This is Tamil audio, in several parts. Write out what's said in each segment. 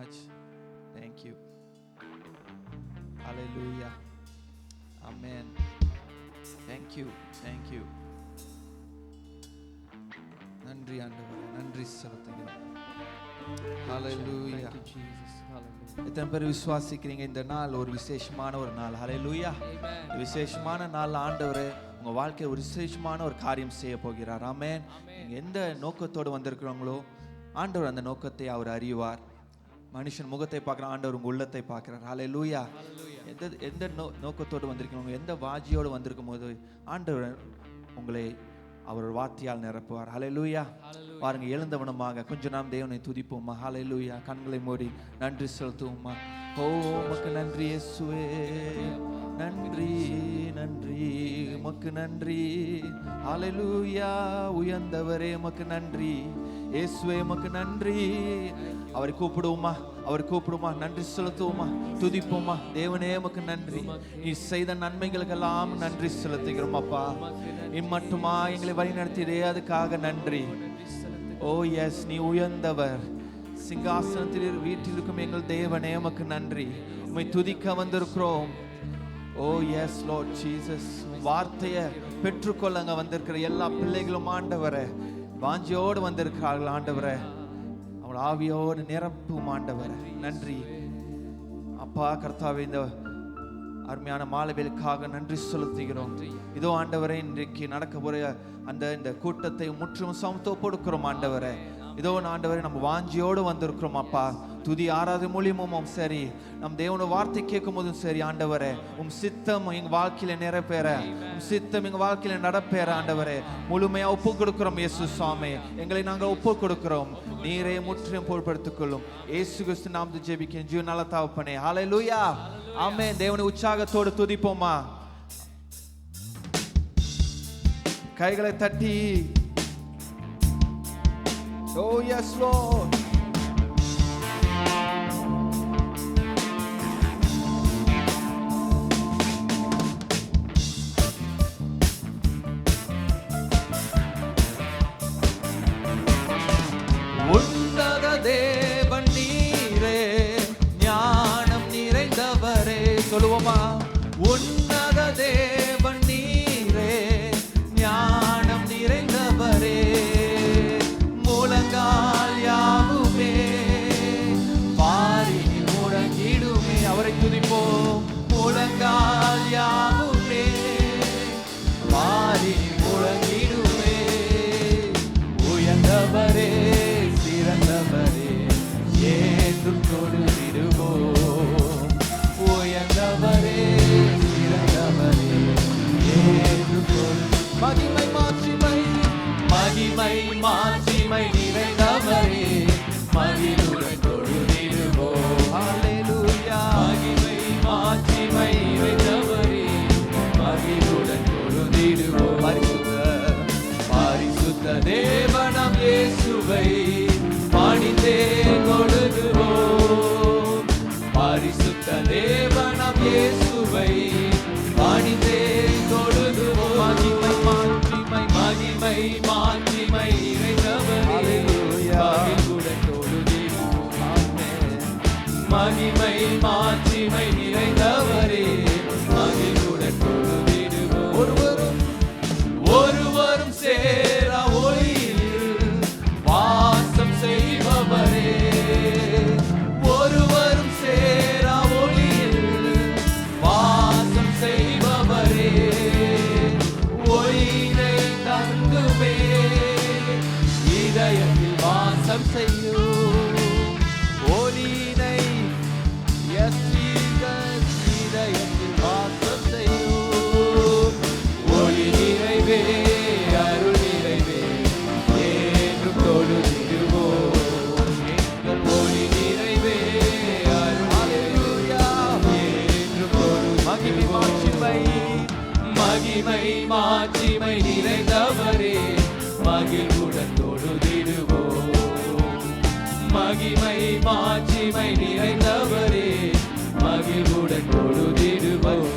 much. Thank you. Hallelujah. Amen. Thank you. Thank you. நன்றி ஆண்டவரே, நன்றி செலுத்துகிறோம். Hallelujah. Thank you, Jesus. Hallelujah. எத்தனை பேர் விசுவாசிக்கிறீங்க இந்த நாள் ஒரு விசேஷமான ஒரு நாள்? ஹalleluya. இந்த விசேஷமான நாள் ஆண்டவரே உங்க வாழ்க்கையில் ஒரு விசேஷமான ஒரு காரியம் செய்ய போகிறார். ஆமென். நீங்க எந்த நோக்கத்தோடு வந்திருக்கிறீங்களோ ஆண்டவர் அந்த நோக்கத்தை அவர் அறிவார். மனுஷன் முகத்தை பார்க்குற ஆண்டவர் உங்க உள்ளத்தை பார்க்கிறார். ஹalleluya. எந்த நோக்கத்தோடு வந்திருக்கீங்க, எந்த வாஞ்சியோடு வந்திருக்கும் போது ஆண்டவர் உங்களை அவர் வார்த்தையால் நிரப்புவார். ஹalleluya. பாருங்க, எழுந்தவனமாக கொஞ்ச நாம் தேவனை துதிப்போமா. ஹalleluya. கண்களை மூடி நன்றி செலுத்துவோமா. ஓ உமக்கு நன்றி இயேசுவே, நன்றி நன்றி உமக்கு நன்றி. ஹalleluya. உயர்ந்தவரே உமக்கு நன்றி, இயேசுவே உமக்கு நன்றி. அவரை கூப்பிடுவோமா, அவர் கூப்பிடுமா, நன்றி செலுத்துவோமா, துதிப்போமா. தேவனே உமக்கு நன்றி, நீ செய்த நன்மைகளுக்கெல்லாம் நன்றி செலுத்துகிறோம் அப்பா. இம்மட்டுமா எங்களை வழி நடத்தியதே அதுக்காக நன்றி. ஓ எஸ், நீ உயர்ந்தவர், சிங்காசனத்தில் வீட்டிற்கும் எங்கள் தேவனே உமக்கு நன்றி. உம்மை துதிக்க வந்திருக்கிறோம். ஓ எஸ் லார்ட் ஜீசஸ், வார்த்தையை பெற்றுக்கொள்ளங்க வந்திருக்கிற எல்லா பிள்ளைகளும் ஆண்டவரே வாஞ்சியோடு வந்திருக்கிறார்கள். ஆண்டவரே அவள் ஆவியோடு நிரப்பும் ஆண்டவரே நன்றி அப்பா. கர்த்தாவே இந்த அருமையான மாலைவேலுக்காக நன்றி செலுத்துகிறோம். இதோ ஆண்டவரே இன்றைக்கு நடக்க போற இந்த கூட்டத்தை முற்றும் சமத்துவ கொடுக்கிறோம் ஆண்டவரே. இதோ ஆண்டவரே நம்ம வாஞ்சியோடு வந்திருக்கிறோம் அப்பா. துதி ஆராத மூலியமும் சரி, நம் தேவனோட வார்த்தை கேட்கும் போதும் சரி ஆண்டவரே, உம் சித்தம் எங்க வாழ்க்கையில நிறைவேற, உம் சித்தம் எங்க வாழ்க்கையில நடப்பேற ஆண்டவரே முழுமையா ஒப்பு கொடுக்கிறோம். இயேசு சுவாமி, எங்களை நாங்கள் ஒப்பு கொடுக்கிறோம். நீரே முற்றிலும் பொறுப்படுத்திக் கொள்ளும். இயேசு கிறிஸ்து நாமத்தில் ஜெபிக்கிறேன் ஜீவ நல்ல தகப்பனே. ஹல்லேலூயா. ஆமென். தேவனை உற்சாகத்தோடு துதிப்போமா. கைகளை தட்டி Oh yes Lord. உன்னத தேவன் நீரே, ஞானம் நிறைந்தவரே. சொல்லுவோமா. உன்னத தேவன் நீரே, ஞானம் நிறைந்தவரே. முழங்கால் யாவுமே பாரி முழங்கிடுமே. அவரை துதிப்போம். முழங்கால் யாவுமே பாரி முழங்கிடுமே. உயர்ந்தவரே சிறந்தவரே ஏற்றும் தொழுதிடுவோம். உயர்ந்தவரே சிறந்தவரே ஏற்றும் தொழு. மகிமை மாட்சிமை மகிமை மாட்சிமை நிறைந்தவரே மகிழுடன் தொழுதிடுவோம். ஹல்லேலூயா. மகிமை மாட்சிமை நிறைந்தவரே மகிழுடன் தொழுதிடுவோம். பரிசுத்த தேவனாம் இயேசுவை பணிந்தே தொழுதுவோம். பரிசுத்த தேவனாம் இயேசுவை பணிந்தே தொழுதுவோம். மகிமை மாட்சிமை மகிமை மாட்சிமை நிறைந்தவரே மகிழுடன் தொழுதிடுவோம். மகிமை மாட்சிமை நிறைந்தவரே மகிழுடன் தொழுதிடுவோம். ஒருவரும் சேரா ஒளியில் வாசம் செய்பவரே. ஒருவரும் சேரா ஒளியில் வாசம் செய்பவரே. ஒளியை தந்துமே இதயத்தில் வாசம் செய்யும். ஒளியை இதயத்தில் வாசம் செய்யும். ஒளி நிறைவே அருள் நிறைவே என்றும் தொழுதிடுவோம். எங்கள் ஒளி நிறைவே அருள் என்றும் தொழு. மகிமை மாட்சிமை மகிமை மாட்சிமை நிறைந்தவரே மகிழ்வுடன் தொழுதிடுவோம். மகிமை மாட்சிமை நிறைந்தவரே மகிழ்வுடன் தொழுதிடுவோம்.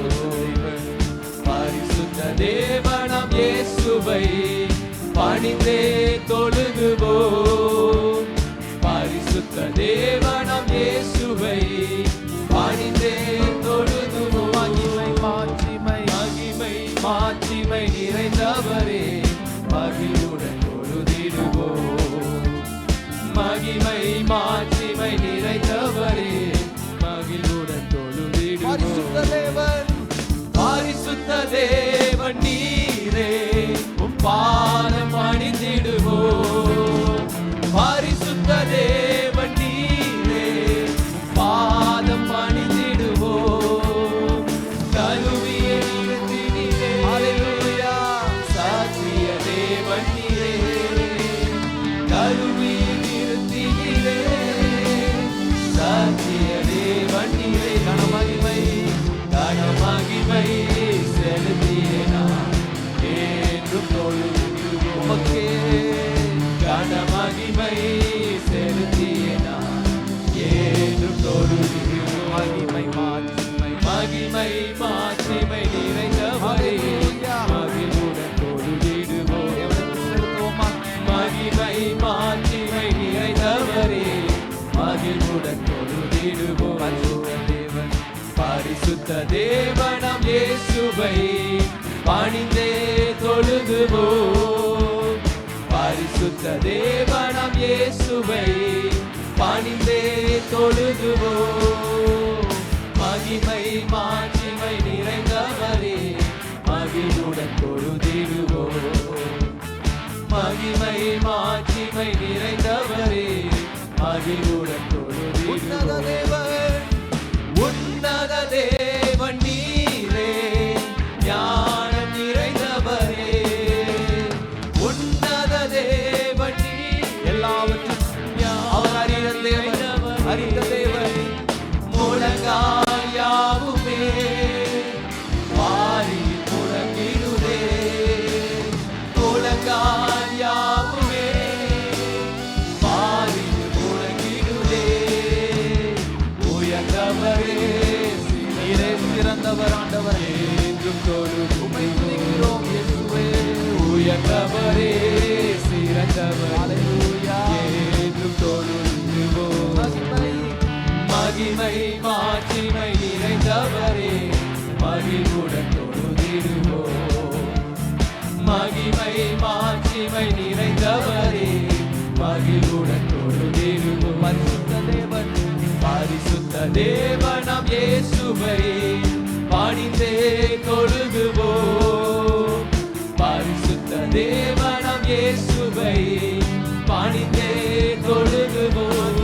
பரிசுத்த தேவனாம் இயேசுவை பணிந்தே தொழுதுவோம். பரிசுத்த தேவனாம் இயேசு மகிழ்வுடன் தொழுதிடுவோம். பரிசுத்த தேவனாம் இயேசுவை பணிந்தே தொழுதுவோம். பரிசுத்த தேவனாம் இயேசுவை பணிந்தே தொழுதுவோம். மகிமை மாட்சிமை நிறைந்தவரே மகிழ்வுடன் தொழுதிடுவோம். மகிமை மாட்சிமை நிறைந்தவரே மகிழ்வுடன் தொழுதிடுவோம். உன்னத தேவன் நீரே ஞானம் நிறைந்தவரே. உன்னத தேவன் நீ எல்லாவற்றும் அவர் அறிந்த தேவன், அறிந்த தேவன். முழங்கால் யாவுமே வாரி முழங்கிடுதே. முழங்கால் யாவுமே வாரி முழங்கிடுதே. உயர்ந்தவரே நீரே சிறந்தவர் ஆண்டவரே என்றும் தொழுகிறோம் இயேசுவே. உயர்ந்தவரே சிறந்தவர் அல்லேலூயா என்றும் தொழுகிறோம். மகிமை மாட்சிமை நிறைந்தவரே மகிழ்வுடன் தொழுதிடுவோம். மகிமை மாட்சிமை நிறைந்தவரே மகிழ்வுடன் தொழுதிடுவோம். பரிசுத்த தேவன், பரிசுத்த தேவனாம் இயேசுவை பணிந்தே தொழுதுவோம். பரிசுத்த தேவனாம் இயேசுவை பணிந்தே தொழுதுவோம்.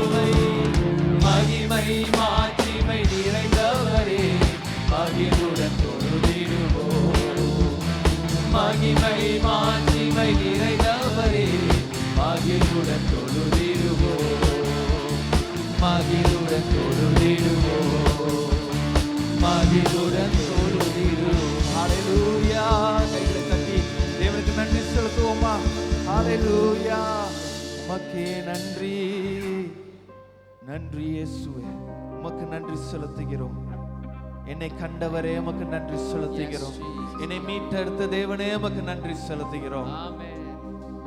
மகிமை மாட்சிமை நிறைந்தவரே மகிழ்வுடன் தொழுதிடுவோம். மகிமை மாட்சிமை நிறைந்தவரே மகிழ்வுடன் தொழுதிடுவோம். மகிழ்வுடன் தொழுதிடுவோம். மகிழ்வுடன் தொழுதிடுவோம். ஹல்லேலூயா. கைகளை தட்டி தேவனுக்கு நன்றி செலுத்துவோமா? ஹல்லேலூயா. உமக்கே நன்றி. நன்றி இயேசுவே, உமக்கு நன்றி செலுத்துகிறோம். என்னை கண்டவரே உமக்கு நன்றி செலுத்துகிறோம். என்னை மீட்டெடுத்த தேவனே உமக்கு நன்றி செலுத்துகிறோம்.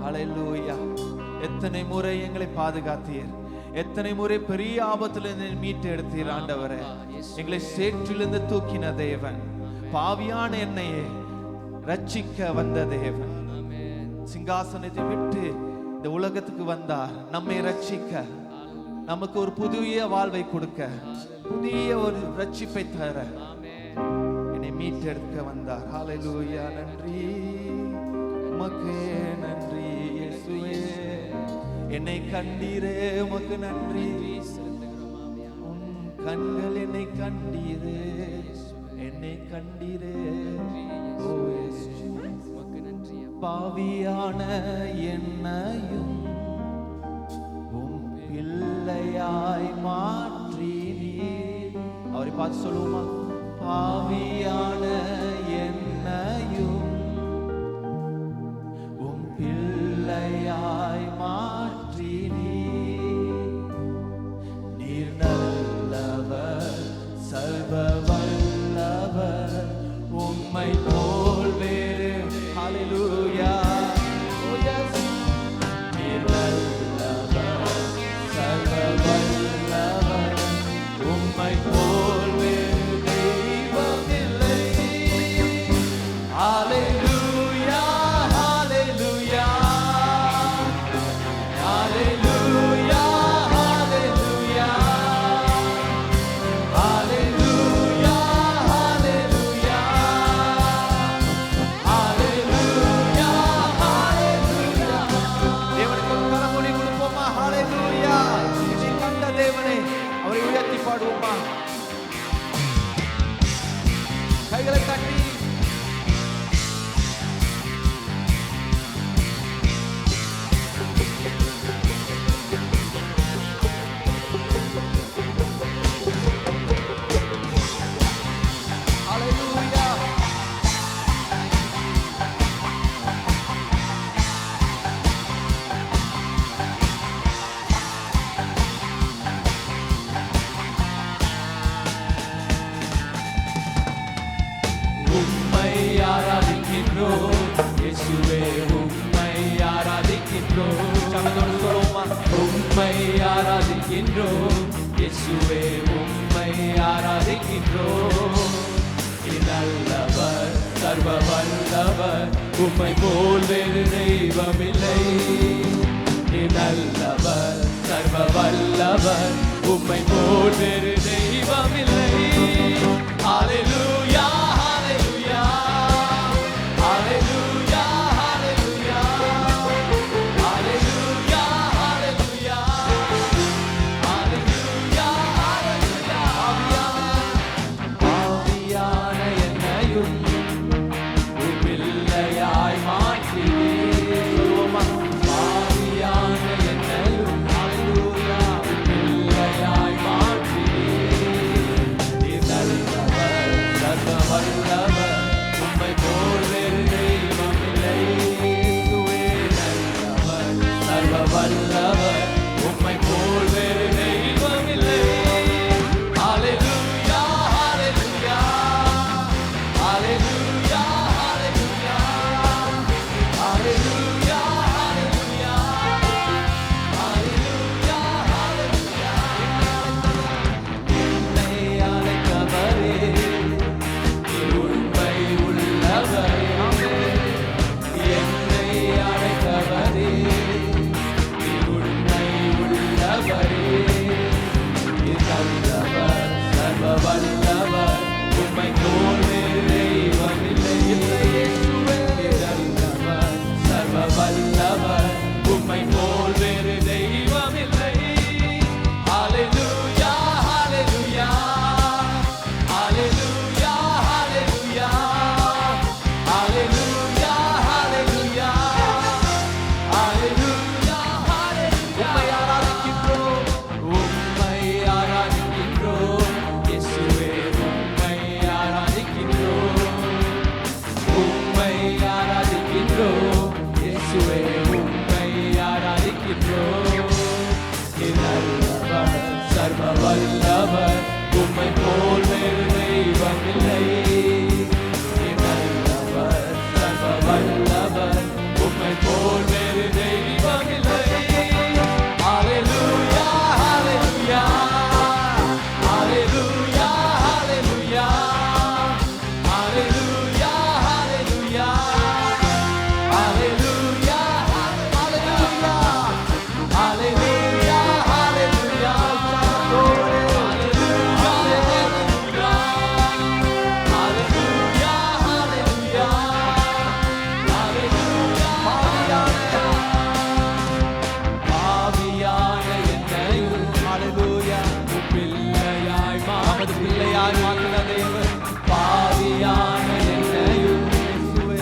ஹல்லேலூயா. எத்தனை முறை எங்களை பாதுகாத்தீர், எத்தனை முறை பெரிய ஆபத்திலிருந்து மீட்டு எடுத்தீர் ஆண்டவரே. எங்களை சேற்றிலிருந்து தூக்கின தேவன், பாவியான என்னையே ரட்சிக்க வந்த தேவன். சிங்காசனத்தை விட்டு இந்த உலகத்துக்கு வந்தார் நம்மை ரட்சிக்க, நமக்கு ஒரு புதிய வாழ்வை கொடுக்க, புதிய ஒரு ரட்சிப்பை தர என்னை மீட்டெடுக்க வந்தார். ஹல்லேலூயா. நன்றி உமக்கே நன்றி இயேசுவே. என்னை கண்டீரே உமக்கு நன்றி. உன் கண்கள் என்னை கண்டீரே, என்னை கண்டீரே. ஓ இயேசுவே, பாவியான என்னையும் பிள்ளையாய் மாற்றி நீர். அவரை பார்த்து சொல்லுவோமா? பாவியான என்னையும் உம் பிள்ளையாய் மாற்றி நீர் நல்லவர், சர்வ வல்லவர், உம்மை போல் வேறு. ஹல்லேலூயா. உம்மை போல் வேறு தெய்வம் இல்லை. ஹல்லேலூயா. ஹல்லேலூயா. ஹல்லேலூயா. ஹல்லேலூயா. ஹல்லேலூயா. ஹல்லேலூயா. ஹல்லேலூயா. ஹல்லேலூயா. தேவனுக்கு கரமொழி கொடுப்போமா? ஹல்லேலூயா. இதை கண்ட தேவனே அவரை உயர்த்தி பாடுவோமா? கைகளை தட்டி ஹல்லேலூயா. இயேசுவே உம்மை ஆராதிக்கின்றோம். உம்மை ஆராதிக்கின்றோம். இயேசுவே உம்மை ஆராதிக்கின்றோம். நீ நல்லவர், சர்வ வல்லவர், உம்மை போல் வேறு தெய்வமில்லை. நீ நல்லவர், சர்வ வல்லவர், உம்மை போல் வேறு தெய்வமில்லை. ஹல்லேலூயா, ஹல்லேலூயா, ஹல்லேலூயா, ஹல்லேலூயா, ஹல்லேலூயா, ஹல்லேலூயா, ஹல்லேலூயா, ஹல்லேலூயா. ஆவியான என்னையும் உம் பிள்ளையாய் மாற்றினீர். ஆவியான என்னையும் ஹல்லேலூயா உம் பிள்ளையாய் மாற்றினீர். நீர் நல்லவர், சர்வ வல்லவர், உம்மை போல் வேறு தெய்வமில்லை. இயேசுவே நல்லவர், சர்வ வல்லவர், உம்மை போல் வேறு தெய்வமில்லை. ஹல்லேலூயா, ஹல்லேலூயா, ஹல்லேலூயா, ஹல்லேலூயா, ஹல்லேலூயா, ஹல்லேலூயா, ஹல்லேலூயா, ஹல்லேலூயா. என்னை அழைத்தவரே, நீர் உண்மை உள்ளவரே. என்னை அழைத்தவரே, நீர் உண்மை உள்ளவரே. நீர் நல்லவர், சர்வ வல்லவர், உம்மை போல் வேறு தெய்வமில்லை. இயேசுவே நீர் நல்லவர், சர்வ வல்லவர், உம்மை போல் வேறு தெய்வமில்லை. ஹல்லேலூயா, ஹல்லேலூயா, ஹல்லேலூயா, ஹல்லேலூயா, ஹல்லேலூயா, ஹல்லேலூயா, ஹல்லேலூயா, ஹல்லேலூயா. உம்மை ஆராதிக்கின்றோம், உம்மை ஆராதிக்கின்றோம். இயேசுவே உம்மை ஆராதிக்கின்றோம், உம்மை ஆராதிக்கின்றோம். இயேசுவே உம்மை ஆராதிக்கின்றோம். நீர் நல்லவர், சர்வ வல்லவர், உம்மை போல் வேறு தெய்வமில்லை. நீர் நல்லவர், சர்வ வல்லவர், உம்மை போல் வேறு தெய்வமில்லை. ஹல்லேலூயா, ஹல்லேலூயா, ஹல்லேலூயா, ஹல்லேலூயா, ஹல்லேலூயா, ஹல்லேலூயா, ஹல்லேலூயா, ஹல்லேலூயா, ஹல்லேலூயா, ஹல்லேலூயா, ஆவியான என்னையும் ஹல்லேலூயா உம் பிள்ளையாய் நமது பிள்ளையாய் மாற்றின தேவன். பாவியான என்னையும் இயேசுவே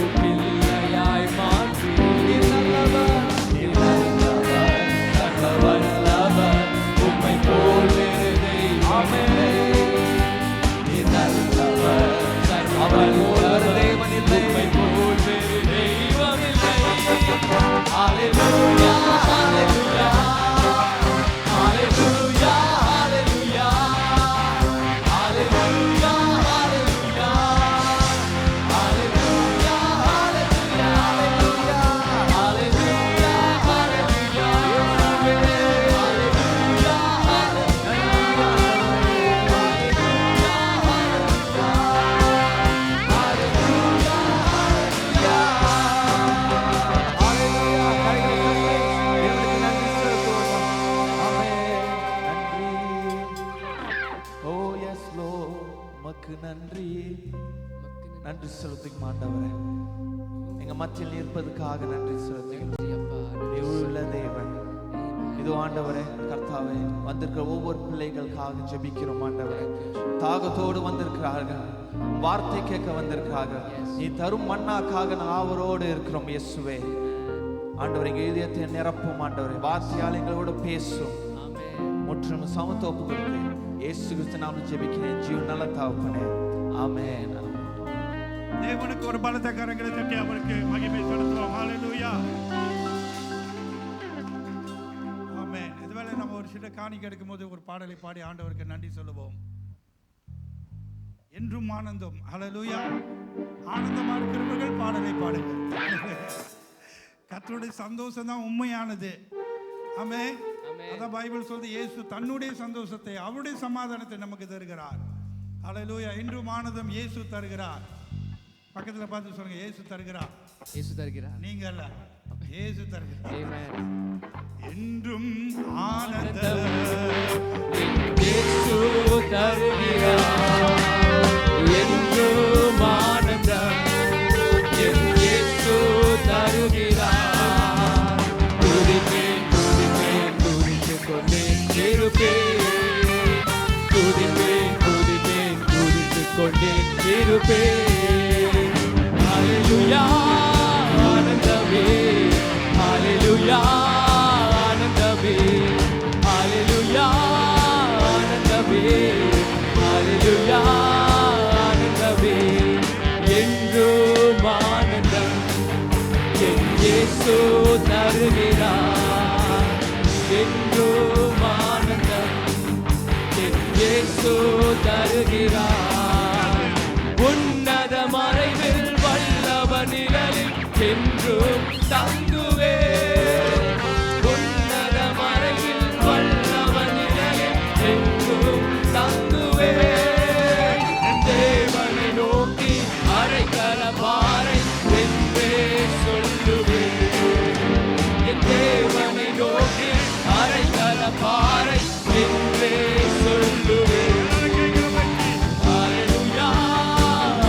உம் பிள்ளையாய் மாற்றி. நீர் நல்லவர், நீர் நல்லவர், சர்வ வல்லவர், உம்மை போல் வேறு தெய்வமில்லை. நீர் நல்லவர், சர்வ வல்லவர், உம்மை போல் வேறு தெய்வமில்லை. ஹல்லேலூயா, ஹல்லேலூயா, ஹல்லேலூயா, ஹல்லேலூயா, ஹல்லேலூயா, ஹல்லேலூயா, ஹல்லேலூயா, ஹல்லேலூயா, ஹல்லேலூயா, ஹல்லேலூயா, ஹல்லேலூயா, நன்றி நன்றி செலுத்துங்க ஆண்டவரே. எங்க மத்தியில் இருப்பதுக்காக நன்றி செலுத்துகிறோம். உள்ள தேவன் இது ஆண்டவரே, கர்த்தாவே, வந்திருக்கிற ஒவ்வொரு பிள்ளைகளுக்காக ஜெபிக்கிறோம் ஆண்டவரே. தாகத்தோடு வந்திருக்கிறார்கள், வார்த்தை கேட்க வந்திருக்கிறார்கள். நீ தரும் மண்ணாக்காக நான் ஆவரோடு இருக்கிறோம் இயேசுவே. ஆண்டவரே, எங்க இதயத்தை நிரப்பும் ஆண்டவரே, வார்த்தையால் எங்களோடு பேசும். முற்றும் சமத்தோப்பு கொடுத்து இயேசு கிறிஸ்து நாமத்தில் ஜெபிக்கிறேன் ஜீவன் நல்ல தகப்பனே, ஆமென். தேவனுக்கு ஒரு பலத்த கரங்களை தட்டி அவருக்கு மகிமை செலுத்துவோம். ஹல்லேலூயா, ஆமென். இதுவேளை நம்ம ஒரு சில காணிக்கை எடுக்கும் போது ஒரு பாடலை பாடி ஆண்டவருக்கு நன்றி சொல்லுவோம். என்றும் ஆனந்தம். ஹல்லேலூயா. ஆனந்தமா இருக்கிறவர்கள் பாடலை பாடுங்க. கர்த்தருடைய சந்தோஷம் தான் உண்மையானது. ஆமென். அதான் பைபிள் சொல்லுது, இயேசு தன்னுடைய சந்தோஷத்தை, அவருடைய சமாதானத்தை நமக்கு தருகிறார். ஹல்லேலூயா. இன்றும் ஆனந்தம் இயேசு தருகிறார். பக்கத்தில் பார்த்து சொல்லுங்க, இயேசு தருகிறார். இயேசு தருகிறார். நீங்க அல்ல, இயேசு தருகிறார். ஆமென். என்றும் ஆனந்தம் இயேசு தருகிறார். என்றும் ஆனந்தம் இயேசு தருகிறார். துதிப்பேன் துதிப்பேன் துதித்துக் கொண்டே இருப்பேன். துதிப்பேன் துதிப்பேன் துதித்துக் கொண்டே இருப்பேன். ஹல்லேலூயா ஆனந்தமே, ஹல்லேலூயா ஆனந்தமே, ஹல்லேலூயா ஆனந்தமே, ஹல்லேலூயா ஆனந்தமே. என்றும் ஆனந்தம் என் இயேசு தருகிறார். என்றும் ஆனந்தம் என் இயேசு தருகிறார். உன்னத மறைவில் வல்லவர் நிழலில் என்றும் தங்குவேன். உன்னத மறைவில் வல்லவர் நிழலில் என்றும் தங்குவேன். தேவனை நோக்கி அடைக்கலமாறை என்றே சொல்லுவேன். என் தேவனை நோக்கி அடைக்கலமாறை என்றே சொல்லுவேன். ஹல்லேலூயா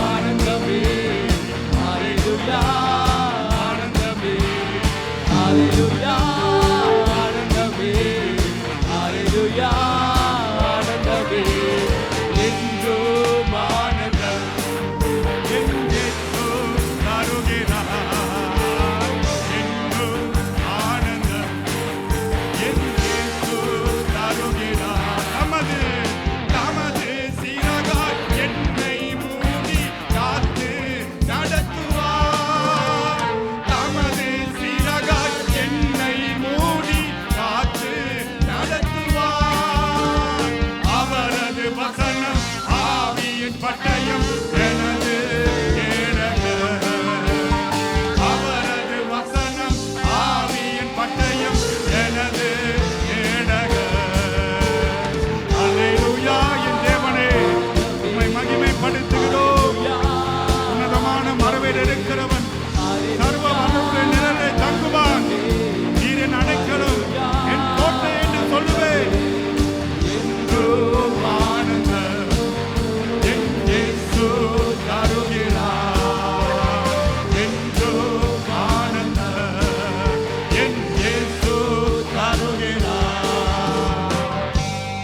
ஆனந்தமே, ஹல்லேலூயா ஆனந்தமே, ஹல்லேலூயா ஆனந்தமே, ஹல்லேலூயா ஆனந்தமே. என்றும் ஆனந்தம் என் இயேசு தருகிறார். என்றும் ஆனந்தம் என் இயேசு தருகிறார். தமது சிறகால் என்னை மூடி காத்து நடத்துவார். தமது சிறகால் என்னை மூடி காத்து நடத்துவார். அவரது வசனம் ஆவியின் பட்டயம் எனது கேடகம். அவரது வசனம் ஆவியின் பட்டயம் எனது கேடகம். அல்லேலூயா. என் தேவனே, உம்மை மகிமைப்படுத்துகிறோம். உன்னதமான மறைவில் இருக்கிறவன் சர்வ வல்லவருடைய நிழலில் தங்குவான். நீர் என் அடைக்கலம், என் கோட்டை என்று சொல்லுவேன். என்றும் ஆனந்தம் என் இயேசு தருகிறார். என்றும் ஆனந்தம் என் இயேசு தருகிறார்.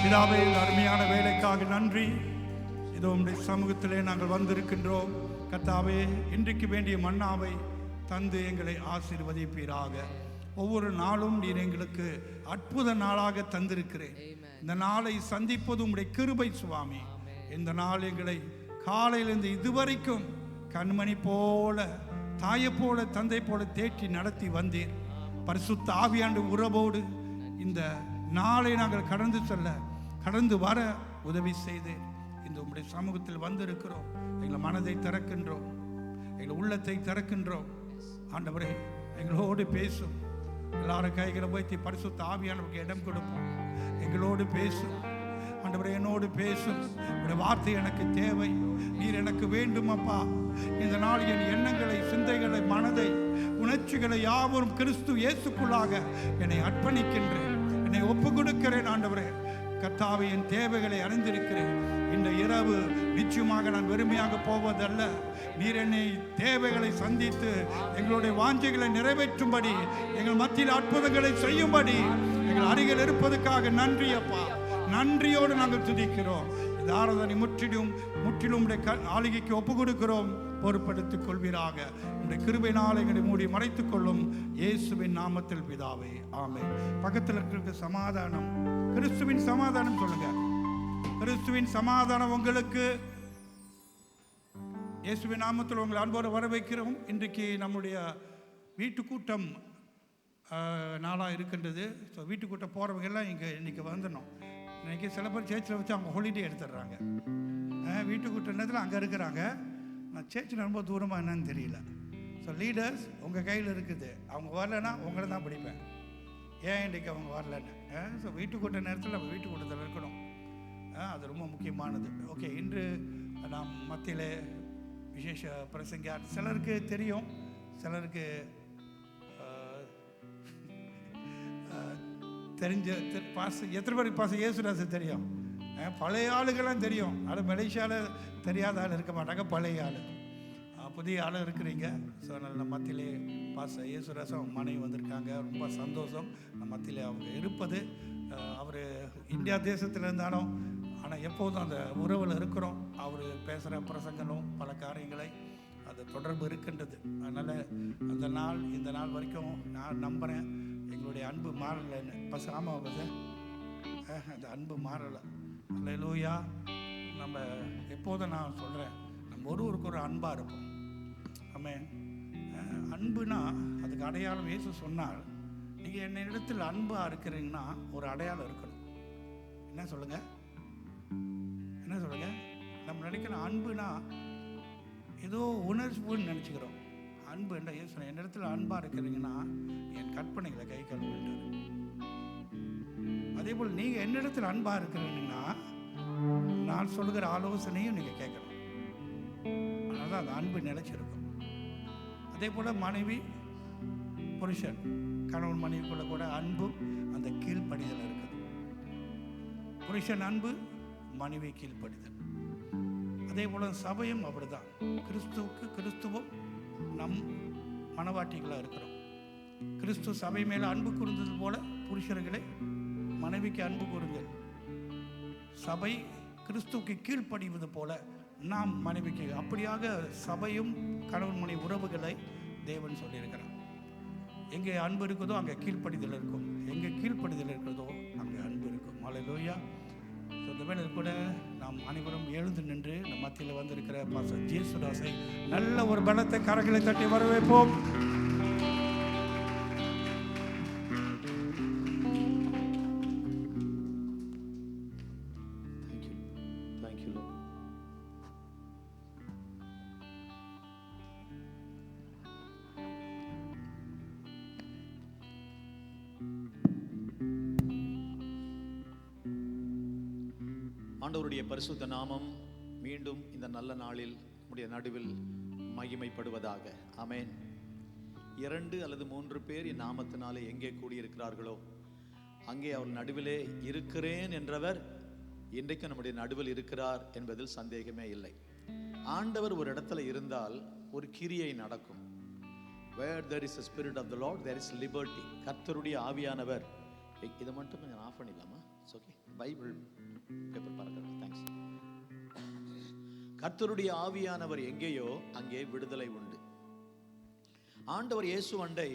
பிதாவே, இந்த அருமையான வேலைக்காக நன்றி. இதோ உம்முடைய சமூகத்திலே நாங்கள் வந்திருக்கின்றோம். கர்த்தாவே, இன்றைக்கு வேண்டிய மன்னாவை தந்து எங்களை ஆசீர்வதிப்பீராக. ஒவ்வொரு நாளும் நீர் எங்களுக்கு அற்புத நாளாக தந்திருக்கிறேன். இந்த நாளை சந்திப்பது உம்முடைய கிருபை சுவாமி. இந்த நாள் எங்களை காலையிலிருந்து இதுவரைக்கும் கண்மணி போல, தாயை போல, தந்தை போல தேற்றி நடத்தி வந்தீர். பரிசுத்த ஆவியாண்டு உறவோடு இந்த நாளை நாங்கள் கடந்து வர உதவி செய்தேன். இந்த உம்முடைய சமூகத்தில் வந்திருக்கிறோம். எங்கள் மனதை திறக்கின்றோம், எங்கள் உள்ளத்தை திறக்கின்றோம். ஆண்டவரே, எங்களோடு பேசும். எல்லாரும் கைகளை வைத்து பரிசுத்த ஆவியானவருக்கு இடம் கொடுப்போம். எங்களோடு பேசும் ஆண்டவரே, என்னோடு பேசும். உடைய வார்த்தை எனக்கு தேவை. நீர் எனக்கு வேண்டும் அப்பா. இந்த நாள் என் எண்ணங்களை, சிந்தைகளை, மனதை, உணர்ச்சிகளை யாவரும் கிறிஸ்து இயேசுக்குள்ளாக என்னை அர்ப்பணிக்கின்றேன், என்னை ஒப்பு கொடுக்கிறேன். ஆண்டவரே, கர்த்தாவே, என் தேவைகளை அறிந்திருக்கிறேன். இந்த இரவு நிச்சயமாக நான் வெறுமையாக போவதல்ல. நீர் என்னை தேவைகளை சந்தித்து எங்களுடைய வாஞ்சைகளை நிறைவேற்றும்படி, எங்கள் மத்தியில் அற்புதங்களை செய்யும்படி எங்கள் அருகில் இருப்பதற்காக நன்றி அப்பா. நன்றியோடு நாங்கள் துதிக்கிறோம். இந்த ஆராதனை முற்றிலும் ஆளுகைக்கு ஒப்பு கொடுக்கிறோம். பொறுப்படுத்திக் கொள்வீராக. உடைய கிருபையினால் எங்களை மூடி மறைத்துக் கொள்ளும் இயேசுவின் நாமத்தில் பிதாவே, ஆமென். பக்கத்தில் இருக்கிற சமாதானம், கிறிஸ்துவின் சமாதானம் சொல்லுங்க. கிறிஸ்துவின் சமாதானம் உங்களுக்கு. இயேசுவின் நாமத்தில் உங்களை அன்போடு வர வைக்கிறோம். இன்றைக்கு நம்முடைய வீட்டு கூட்டம் நாளாக இருக்கின்றது. ஸோ வீட்டு கூட்டம் போகிறவங்க எல்லாம் இங்கே இன்றைக்கி வந்துடணும். இன்றைக்கி சில பேர் சேர்ச்சில் வச்சு அவங்க ஹாலிடே எடுத்துடுறாங்க. வீட்டு கூட்ட நேரத்தில் அங்கே இருக்கிறாங்க. நான் சேர்ச்சில் ரொம்ப தூரமாக என்னன்னு தெரியல. ஸோ லீடர்ஸ் உங்கள் கையில் இருக்குது. அவங்க வரலைன்னா உங்களை தான் பிடிப்பேன். ஏன் இன்றைக்கு அவங்க வரலன்னு. ஸோ வீட்டு கூட்ட நேரத்தில் நம்ம வீட்டு கூட்டத்தில் இருக்கணும். அது ரொம்ப முக்கியமானது. ஓகே, இன்று நாம் மத்தியில் விசேஷ பிரசங்கியார். சிலருக்கு தெரியும், சிலருக்கு தெரிஞ்ச எத்தனை பேருக்கு பாச இயேசுராசு தெரியும்? பழைய ஆளுகள்லாம் தெரியும். அது மலேசியாவில் தெரியாத ஆள் இருக்க மாட்டாங்க, பழைய ஆள். புதிய ஆள் இருக்கிறீங்க. ஸோ நல்ல மத்தியிலே பாச இயேசுராசு அவங்க மனைவி வந்திருக்காங்க. ரொம்ப சந்தோஷம் நம்ம மத்தியிலே அவங்க இருப்பது. அவர் இந்தியா தேசத்தில் இருந்தாலும் ஆனால் எப்போதும் அந்த உறவில் இருக்கிறோம். அவர் பேசுகிற பிரசங்களும் பல காரியங்களை அது தொடர்பு இருக்கின்றது. அதனால் அந்த நாள் இந்த நாள் வரைக்கும் நான் நம்புகிறேன் எங்களுடைய அன்பு மாறலைன்னு. பஸ் ஆமாம் பஸ், அந்த அன்பு மாறலை. அல்லேலூயா. நம்ம எப்போதும் நான் சொல்கிறேன், நம்ம ஒருவருக்கு ஒரு அன்பாக இருப்போம். ஆமென். அன்புனா அதுக்கு அடையாளம் இயேசு சொன்னார், நீங்கள் என்னிடத்தில் அன்பாக இருக்கிறீங்கன்னா ஒரு அடையாளம் இருக்கணும். என்ன சொல்லுங்கள், என்ன சொல்லுங்கள்? நம்ம நினைக்கிற அன்புனா ஏதோ உணர்வுன்னு நினச்சிக்கிறோம். அன்பு என்ற இயேசு என்னிடத்தில் அன்பாக இருக்கிறீங்கன்னா என் கற்பனைகளை கை கழுவுட்டார். அதே போல் நீங்கள் என்னிடத்தில் அன்பாக இருக்கிறீங்கன்னா நான் சொல்கிற ஆலோசனையும் நீங்கள் கேட்கணும். அதனால தான் அந்த அன்பு நிலைச்சிருக்கும். அதே போல் மனைவி புருஷன் கணவன் மனைவிக்குள்ள கூட அன்பு அந்த கீழ்ப்படிதல் இருக்குது. புருஷன் அன்பு, மனைவி கீழ்ப்படிதல். அதே போல் சபையும் அப்படிதான். கிறிஸ்துவும் நம் மனவாட்டிகளாக இருக்கிறோம். கிறிஸ்து சபை மேலே அன்பு கூர்ந்தது போல புருஷர்களை மனைவிக்கு அன்பு கூறுங்கள். சபை கிறிஸ்துவுக்கு கீழ்ப்படிவது போல நாம் மனைவிக்கு. அப்படியாக சபையும் கணவன் மனைவி உறவுகளை தேவன் சொல்லியிருக்கிறார். எங்கே அன்பு இருக்குதோ அங்கே கீழ்ப்படிதல் இருக்கும். எங்கே கீழ்ப்படிதல் இருக்கிறதோ அங்கே அன்பு இருக்கும். அல்லேலூயா. ஸோ இந்த வேளை கூட நாம் அனைவரும் எழுந்து நின்று நம் மத்தியில் வந்திருக்கிற பாஸ்டர் ஜேசுதாஸை நல்ல ஒரு பலத்தை கரங்களை தட்டி வரவேற்போம். ஆண்டவருடைய பரிசுத்த நாமம் மீண்டும் இந்த நல்ல நாளில் நம்முடைய நடுவில் மகிமைப்படுவதாக. ஆமென். 2 அல்லது 3 பேர் என் நாமத்தினாலே எங்கே கூடியிருக்கிறார்களோ அங்கே அவர் நடுவிலே இருக்கிறேன் என்றவர் இன்றைக்கு நம்முடைய நடுவில் இருக்கிறார் என்பதில் சந்தேகமே இல்லை. ஆண்டவர் ஒரு இடத்துல இருந்தால் ஒரு கிரியை நடக்கும். Where there is a spirit of the Lord, there is liberty. கர்த்தருடைய ஆவியானவர். இதை மட்டும் கொஞ்சம் ஆஃப் பண்ணிடலாமா? It's okay. பைபிள் பேப்பர் பார்க்கறேன். தேங்க்ஸ். கர்த்தருடைய ஆவியானவர் எங்கேயோ அங்கே விடுதலை உண்டு. ஆண்டவர் இயேசு அண்டை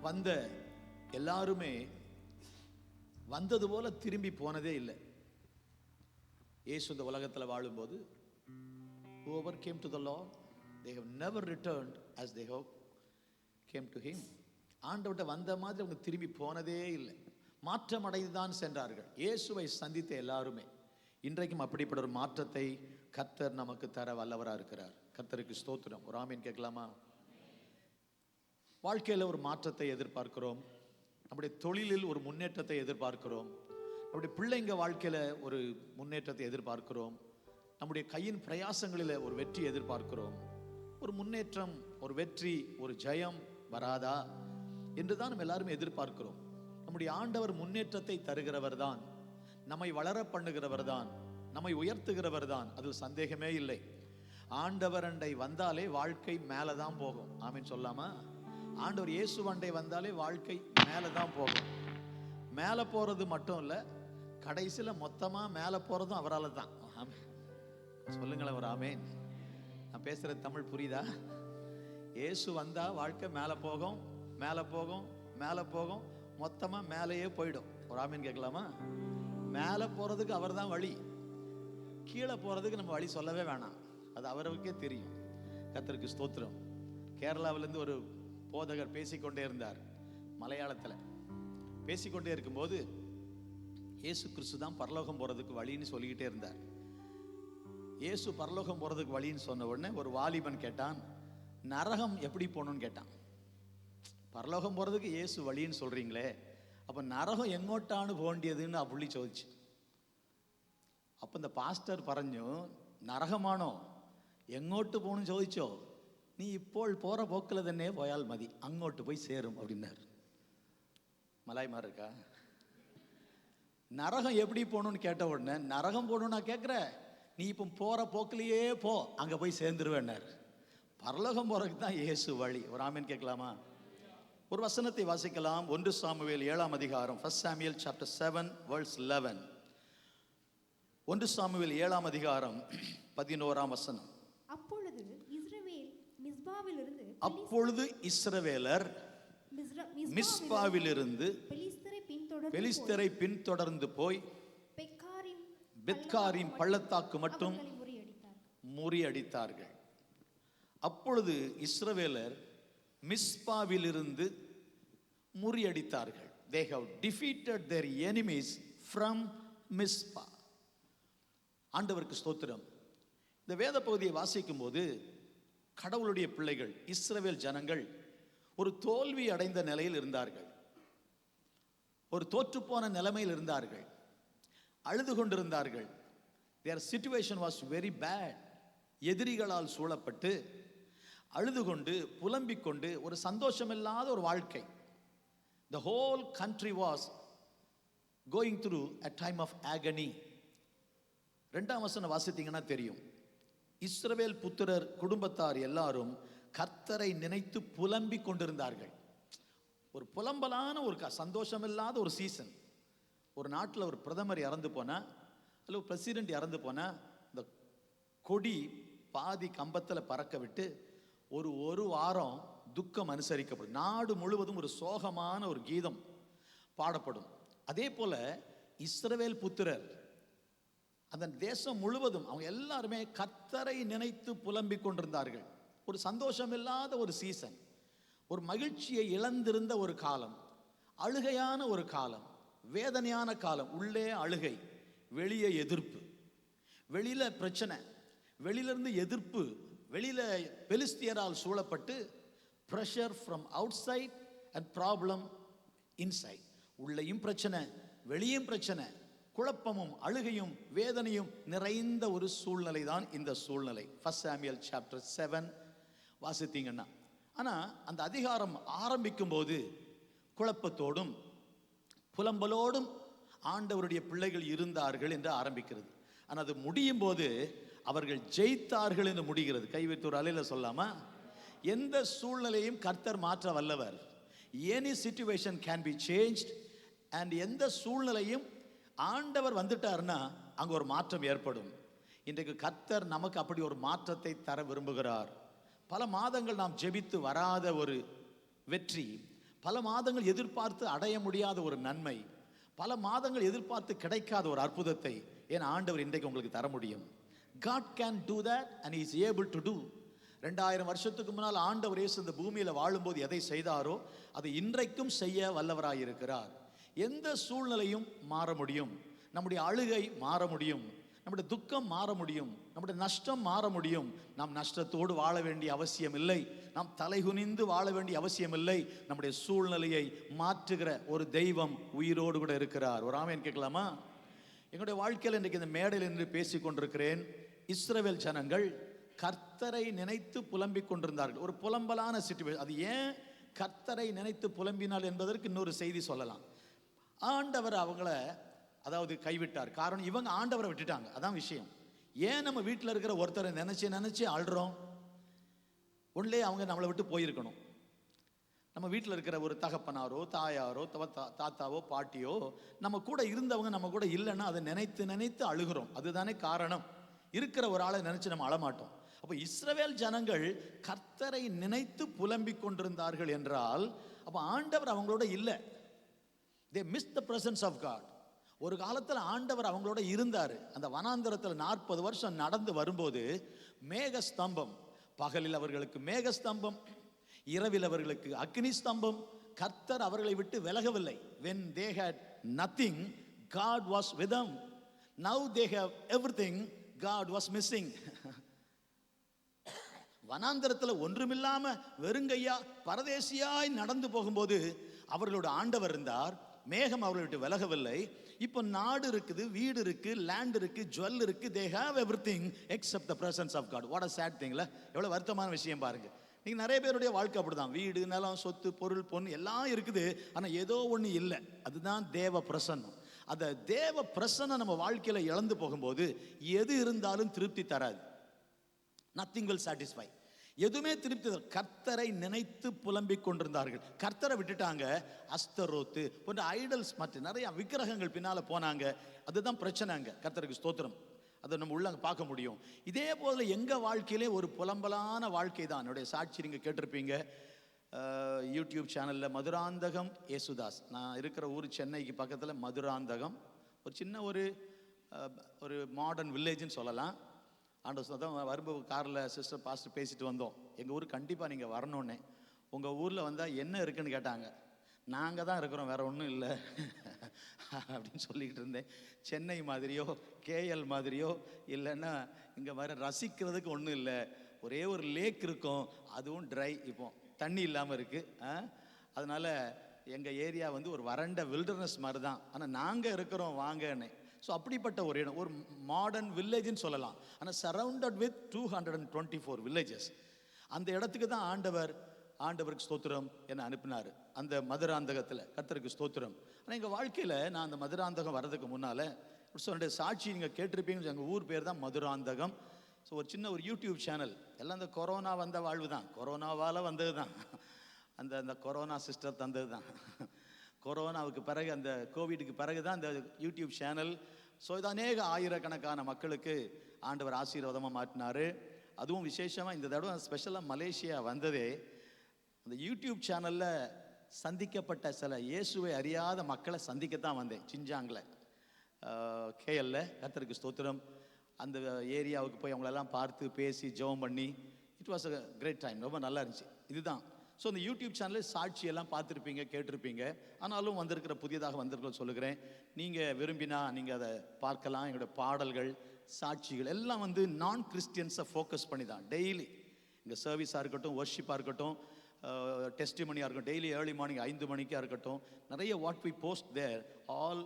வந்த எல்லாருமே வந்தது போல திரும்பி போனதே இல்லை. இயேசு இந்த உலகத்தில் வாழும்போது whoever came to the Lord, they have never returned as they have came to him. ஆண்டவர்கிட்ட வந்த மாதிரி அவங்க திரும்பி போனதே இல்லை. மாற்றம் அடைந்துதான் சென்றார்கள். இயேசுவை சந்தித்த எல்லாருமே இன்றைக்கும் அப்படிப்பட்ட ஒரு மாற்றத்தை கர்த்தர் நமக்கு தர வல்லவராக இருக்கிறார். கர்த்தருக்கு ஸ்தோத்திரம். ஒரு ஆமீன் கேட்கலாமா? வாழ்க்கையில் ஒரு மாற்றத்தை எதிர்பார்க்கிறோம். நம்முடைய தொழிலில் ஒரு முன்னேற்றத்தை எதிர்பார்க்கிறோம். நம்முடைய பிள்ளைங்க வாழ்க்கையில் ஒரு முன்னேற்றத்தை எதிர்பார்க்கிறோம். நம்முடைய கையின் பிரயாசங்களில் ஒரு வெற்றி எதிர்பார்க்கிறோம். ஒரு முன்னேற்றம், ஒரு வெற்றி, ஒரு ஜெயம் வராதா என்று தான் நம்ம எல்லாருமே எதிர்பார்க்கிறோம். நம்முடைய ஆண்டவர் முன்னேற்றத்தை தருகிறவர் தான், நம்மை வளர பண்ணுகிறவர் தான், நம்மை உயர்த்துகிறவர் தான். அதில் சந்தேகமே இல்லை. ஆண்டவர் அண்டை வந்தாலே வாழ்க்கை மேலே தான் போகும். ஆமீன் சொல்லாமா? ஆண்டவர் இயேசு அண்டை வந்தாலே வாழ்க்கை மேலே தான் போகும். மேலே போகிறது மட்டும் இல்லை, கடைசியில் மொத்தமாக மேலே போகிறதும் அவரால் தான். ஆமீன் சொல்லுங்களேன் ஒரு ஆமீன். நான் பேசுகிறது தமிழ் புரியுதா? இயேசு வந்தால் வாழ்க்கை மேலே போகும், மேலே போகும், மேலே போகும், மொத்தமாக மேலேயே போயிடும். ஒரு ஆமீன் கேட்கலாமா? மேலே போகிறதுக்கு அவர் தான் வழி, கீழே போகிறதுக்கு நம்ம வழி சொல்லவே வேணாம், அது அவருக்கே தெரியும். கர்த்தருக்கு ஸ்தோத்திரம். கேரளாவிலேருந்து ஒரு போதகர் பேசிக்கொண்டே இருந்தார். மலையாளத்தில் பேசிக்கொண்டே இருக்கும்போது இயேசு கிறிஸ்து தான் பரலோகம் போகிறதுக்கு வழின்னு சொல்லிக்கிட்டே இருந்தார். இயேசு பரலோகம் போகிறதுக்கு வழின்னு சொன்ன உடனே ஒரு வாலிபன் கேட்டான், நரகம் எப்படி போகணும்னு கேட்டான். பரலோகம் போகிறதுக்கு இயேசு வழின்னு சொல்கிறீங்களே, அப்போ நரகம் எங்கோட்டான்னு போண்டியதுன்னு ആ പുള്ളി ചോദിച്ചു. അപ്പം இந்த പാസ്റ്റർ പറഞ്ഞു, നരകമാണോ എങ്ങോട്ട് പോകണമെന്ന് ചോദിച്ചോ, നീ ഇപ്പോൾ പോற പോക്കിൽ തന്നെ പോയാൽ മതി, അങ്ങോട്ട് പോയി சேரும் அப்படின்னாரு. மலாய்மார் இருக்கா? நரகம் எப்படி போகணும்னு கேட்ட உடனே, நரகம் போகணும்னா கேட்குற, நீ இப்போ போகிற போக்கிலேயே போ, அங்கே போய் சேர்ந்துருவேன்னார். பரலோகம் போகிறதுக்கு தான் இயேசு வழி. ஒரு ஆமீன் கேட்கலாமா? ஒரு வசனத்தை வாசிக்கலாம். 1 சாமுவேல் 7ஆம் அதிகாரம், 1 Samuel chapter 7 verse 11. 1 சாமுவேல் 7ஆம் அதிகாரம் 11ஆம் வசனம். அப்பொழுது இஸ்ரவேலர் மிஸ்பாவிலிருந்து பெலிஸ்தரை பின்தொடர்ந்து போய் பெத்காரிம் பள்ளத்தாக்கு மட்டும் முறியடித்தார்கள். அப்பொழுது இஸ்ரவேலர் மிஸ்பாவிலிருந்து முறியடித்தார்கள். They have defeated their enemies from Misba. ஆண்டவருக்கு ஸ்தோத்திரம். இந்த வேத பகுதியை வாசிக்கும் போது கடவுளுடைய பிள்ளைகள் இஸ்ரவேல் ஜனங்கள் ஒரு தோல்வி அடைந்த நிலையில் இருந்தார்கள், ஒரு தோற்றுப்போன நிலைமையில் இருந்தார்கள், அழுது கொண்டிருந்தார்கள். Their situation was very bad. எதிரிகளால் சூழப்பட்டு அழுது கொண்டு புலம்பிக் கொண்டு ஒரு சந்தோஷமில்லாத ஒரு வாழ்க்கை. The whole country was going through a time of agony. 2ஆம் வசனம் வாசித்தீங்கன்னா தெரியும். இஸ்ரவேல் புத்திரர் குடும்பத்தார் எல்லாரும் கர்த்தரை நினைத்து புலம்பிக் கொண்டிருந்தார்கள். ஒரு புலம்பலான ஒரு சந்தோஷமில்லாத ஒரு சீசன். ஒரு நாட்டில் ஒரு பிரதமர் இறந்து போனா, அல்ல ஒரு பிரசிடென்ட் இறந்து போனா, இந்த கொடி பாதி கம்பத்தில் பறக்க விட்டு ஒரு வாரம் துக்கம் அனுசரிக்கப்படும். நாடு முழுவதும் ஒரு சோகமான ஒரு கீதம் பாடப்படும். அதே போல இஸ்ரவேல் புத்திரர் அந்த தேசம் முழுவதும் அவங்க எல்லாருமே கர்த்தரை நினைத்து புலம்பிக் கொண்டிருந்தார்கள். ஒரு சந்தோஷம் இல்லாத ஒரு சீசன், ஒரு மகிழ்ச்சியை இழந்திருந்த ஒரு காலம், அழுகையான ஒரு காலம், வேதனையான காலம். உள்ளே அழுகை, வெளியே எதிர்ப்பு, வெளியில பிரச்சனை, வெளியிலிருந்து எதிர்ப்பு, வெளியில பெலிஸ்தியரால் சூழப்பட்டு pressure from outside and problem inside. உள்ளேயும் பிரச்சனை, வெளியும் பிரச்சனை, குழப்பமும் அழுகையும் வேதனையும் நிறைந்த ஒரு சூழ்நிலை தான் இந்த சூழ்நிலை. 1 Samuel chapter 7 வாசித்தீங்கன்னா, ஆனால் அந்த அதிகாரம் ஆரம்பிக்கும் போது குழப்பத்தோடும் புலம்பலோடும் ஆண்டவருடைய பிள்ளைகள் இருந்தார்கள் என்று ஆரம்பிக்கிறது. ஆனால் அது முடியும் போது அவர்கள் ஜெயித்தார்கள் என்று முடிகிறது. கைவிட்டு ஒரு அலையில சொல்லாமா? எந்த சூழ்நிலையும் கர்த்தர் மாற்ற வல்லவர். Any situation can be changed. And எந்த சூழ்நிலையும் ஆண்டவர் வந்துட்டார்னா அங்க ஒரு மாற்றம் ஏற்படும். இன்றைக்கு கர்த்தர் நமக்கு அப்படி ஒரு மாற்றத்தை தர விரும்புகிறார். பல மாதங்கள் நாம் ஜெபித்து வராத ஒரு வெற்றி, பல மாதங்கள் எதிர்பார்த்து அடைய முடியாத ஒரு நன்மை, பல மாதங்கள் எதிர்பார்த்து கிடைக்காத ஒரு அற்புதத்தை என் ஆண்டவர் இன்றைக்கு உங்களுக்கு தர முடியும். God can do that and he is able to do. 2000 வருஷத்துக்கு முன்னால் ஆண்டவர் இயேசு இந்த பூமியில வாழும்போது எதை செய்தாரோ அதை இன்றைக்கும் செய்ய வல்லவராய் இருக்கிறார். எந்த சூழ்நிலையும் மாற முடியும். நம்முடைய அழுகை மாற முடியும், நம்முடைய துக்கம் மாற முடியும், நம்முடைய நஷ்டம் மாற முடியும். நாம் நஷ்டத்தோடு வாழ வேண்டிய அவசியம் இல்லை, நாம் தலைகுனிந்து வாழ வேண்டிய அவசியம் இல்லை. நம்முடைய சூழ்நிலையை மாற்றுகிற ஒரு தெய்வம் உயிரோடு கூட இருக்கிறார். ஒரு ஆமென் கேட்கலாமா? எங்களுடைய வாழ்க்கையில் இன்றைக்கு இந்த மேடையில் நின்று பேசிக் கொண்டிருக்கிறேன். இஸ்ரவேல் ஜனங்கள் கர்த்தரை நினைத்து புலம்பிக் கொண்டிருந்தார்கள். ஒரு புலம்பலான சிச்சுவேஷன். அது ஏன் கர்த்தரை நினைத்து புலம்பினால் என்பதற்கு இன்னொரு செய்தி சொல்லலாம். ஆண்டவர் அவங்கள கைவிட்டார். காரணம், இவங்க ஆண்டவரை விட்டுட்டாங்க. அதான் விஷயம். ஏன் நம்ம வீட்டில் இருக்கிற ஒருத்தரை நினைச்சு அழுறோம்? ஒன்லே அவங்க நம்மளை விட்டு போயிருக்கணும். நம்ம வீட்டில் இருக்கிற ஒரு தகப்பனாரோ தாயாரோ தாத்தாவோ பாட்டியோ நம்ம கூட இருந்தவங்க நம்ம கூட இல்லைன்னா அதை நினைத்து அழுகிறோம். அதுதானே காரணம். இருக்கிற ஒரு ஆளை நினைச்சு நம்ம அழமாட்டோம். அப்போ இஸ்ரவேல் ஜனங்கள் கர்த்தரை நினைத்து புலம்பிக் கொண்டிருந்தார்கள் என்றால் அப்போ ஆண்டவர் அவங்களோட இல்லை. They missed the presence of God. ஒரு காலத்தில் ஆண்டவர் அவங்களோட இருந்தார். அந்த வனாந்தரத்தில் 40 வருஷம் நடந்து வரும்போது மேகஸ்தம்பம், பகலில் அவர்களுக்கு மேகஸ்தம்பம், இரவில் அவர்களுக்கு அக்னி ஸ்தம்பம். கர்த்தர் அவர்களை விட்டு விலகவில்லை. When they had nothing, God was with them. Now they have everything, God was missing. வனாந்தரத்தில் ஒன்றுமில்லாம வெறுங்கையா பரதேசியாய் நடந்து போகும்போது அவர்களோட ஆண்டவர் இருந்தார். மேகம் அவர்களை விட்டு விலகவில்லை. இப்போ நாடு இருக்குது, வீடு இருக்கு, லேண்ட் இருக்கு, ஜுவல் இருக்கு. they have everything except the presence of God. what a sad thing. எவ்வளவு வருத்தமான விஷயம் பாருங்க. நீங்க நிறைய பேருடைய வாழ்க்கை அப்படிதான். வீடு, நிலம், சொத்து, பொருள், பொன் எல்லாம் இருக்குது. ஆனா ஏதோ ஒண்ணு இல்லை. அதுதான் தேவ பிரசன்னம். அந்த தேவ பிரசன்னம் நம்ம வாழ்க்கையில இழந்து போகும்போது எது இருந்தாலும் திருப்தி தராது. nothing will satisfy. எதுவுமே திருப்தி. கர்த்தரை நினைத்து புலம்பிக் கொண்டிருந்தார்கள். கர்த்தரை விட்டுட்டாங்க. அஸ்தரோத்து போன்ற ஐடல்ஸ் மற்ற நிறைய விக்கிரகங்கள் பின்னால போனாங்க. அதுதான் பிரச்சனைங்க. கர்த்தருக்கு ஸ்தோத்திரம். அதை நம்ம உள்ள பார்க்க முடியும். இதே போல எங்க வாழ்க்கையிலே ஒரு புலம்பலான வாழ்க்கை தான். என்னுடைய சாட்சி நீங்க கேட்டிருப்பீங்க. யூடியூப் சேனல்ல மதுராந்தகம் ஏசுதாஸ். நான் இருக்கிற ஊர் சென்னைக்கு பக்கத்தில் மதுராந்தகம். ஒரு சின்ன ஒரு மாடர்ன் வில்லேஜ்னு சொல்லலாம். ஆண்டவர் தான் வரும்போது காரில் சிஸ்டர் பாஸ்டர் பேசிட்டு வந்தோம். எங்கள் ஊர் கண்டிப்பாக நீங்கள் வரணுன்னே. உங்கள் ஊரில் வந்தால் என்ன இருக்குன்னு கேட்டாங்க. நாங்கள் தான் இருக்கிறோம், வேற ஒன்றும் இல்லை அப்படின்னு சொல்லிக்கிட்டு இருந்தேன். சென்னை மாதிரியோ கேஎல் மாதிரியோ இல்லைன்னா இங்கே வர ரசிக்கிறதுக்கு ஒன்றும் இல்லை. ஒரே ஒரு லேக் இருக்கும், அதுவும் ட்ரை. இப்போ தண்ணி இல்லாமல் இருக்குது. அதனால் எங்கள் ஏரியா ஒரு வறண்ட வில்டர்னஸ் மாதிரி தான். ஆனால் நாங்கள் இருக்கிறோம் வாங்கன்னு. ஸோ அப்படிப்பட்ட ஒரு இடம், ஒரு மாடர்ன் வில்லேஜ்னு சொல்லலாம். ஆனால் சரவுண்டட் வித் 224 வில்லேஜஸ். அந்த இடத்துக்கு தான் ஆண்டவருக்கு ஸ்தோத்திரம் என்னை அனுப்பினார். அந்த மதுராந்தகத்தில் கர்த்தருக்கு ஸ்தோத்திரம். ஆனால் எங்கள் வாழ்க்கையில் நான் அந்த மதுராந்தகம் வர்றதுக்கு முன்னால் என்னுடைய சாட்சி நீங்கள் கேட்டிருப்பீங்க. எங்கள் ஊர் பேர் தான் மதுராந்தகம். ஸோ ஒரு சின்ன ஒரு யூடியூப் சேனல். எல்லாம் அந்த கொரோனா வந்த வாழ்வு தான். கொரோனாவால் வந்தது தான். அந்த கொரோனா சிஸ்டர் தந்தது தான். கொரோனாவுக்கு பிறகு, அந்த கோவிடுக்கு பிறகு தான் இந்த யூடியூப் சேனல். ஸோ இது அநேக ஆயிரக்கணக்கான மக்களுக்கு ஆண்டவர் ஆசீர்வாதமாக மாற்றினார். அதுவும் விசேஷமாக இந்த தடவை ஸ்பெஷலாக மலேசியா வந்ததே அந்த யூடியூப் சேனலில் சந்திக்கப்பட்ட சில இயேசுவை அறியாத மக்களை சந்திக்கத்தான் வந்தேன். சிஞ்சாங்கில் கேஎல்ல. கர்த்தருக்கு ஸ்தோத்திரம். அந்த ஏரியாவுக்கு போய் அவங்களெல்லாம் பார்த்து பேசி ஜெபம் பண்ணி it was a great time. ரொம்ப நல்லா இருந்துச்சு. இதுதான். ஸோ இந்த யூடியூப் சேனலில் சாட்சியெல்லாம் பார்த்துருப்பீங்க, கேட்டிருப்பீங்க. ஆனாலும் புதியதாக வந்திருக்கிற சொல்லுகிறேன். நீங்கள் விரும்பினா நீங்கள் அதை பார்க்கலாம். எங்களுடைய பாடல்கள், சாட்சிகள் எல்லாம் நான் கிறிஸ்டியன்ஸை ஃபோக்கஸ் பண்ணி தான். டெய்லி இங்கே சர்வீஸாக இருக்கட்டும், ஒர்ஷிப்பாக இருக்கட்டும், டெஸ்டிமனியாக இருக்கட்டும், டெய்லி ஏர்லி மார்னிங் 5 மணிக்காக இருக்கட்டும், நிறைய what we post there all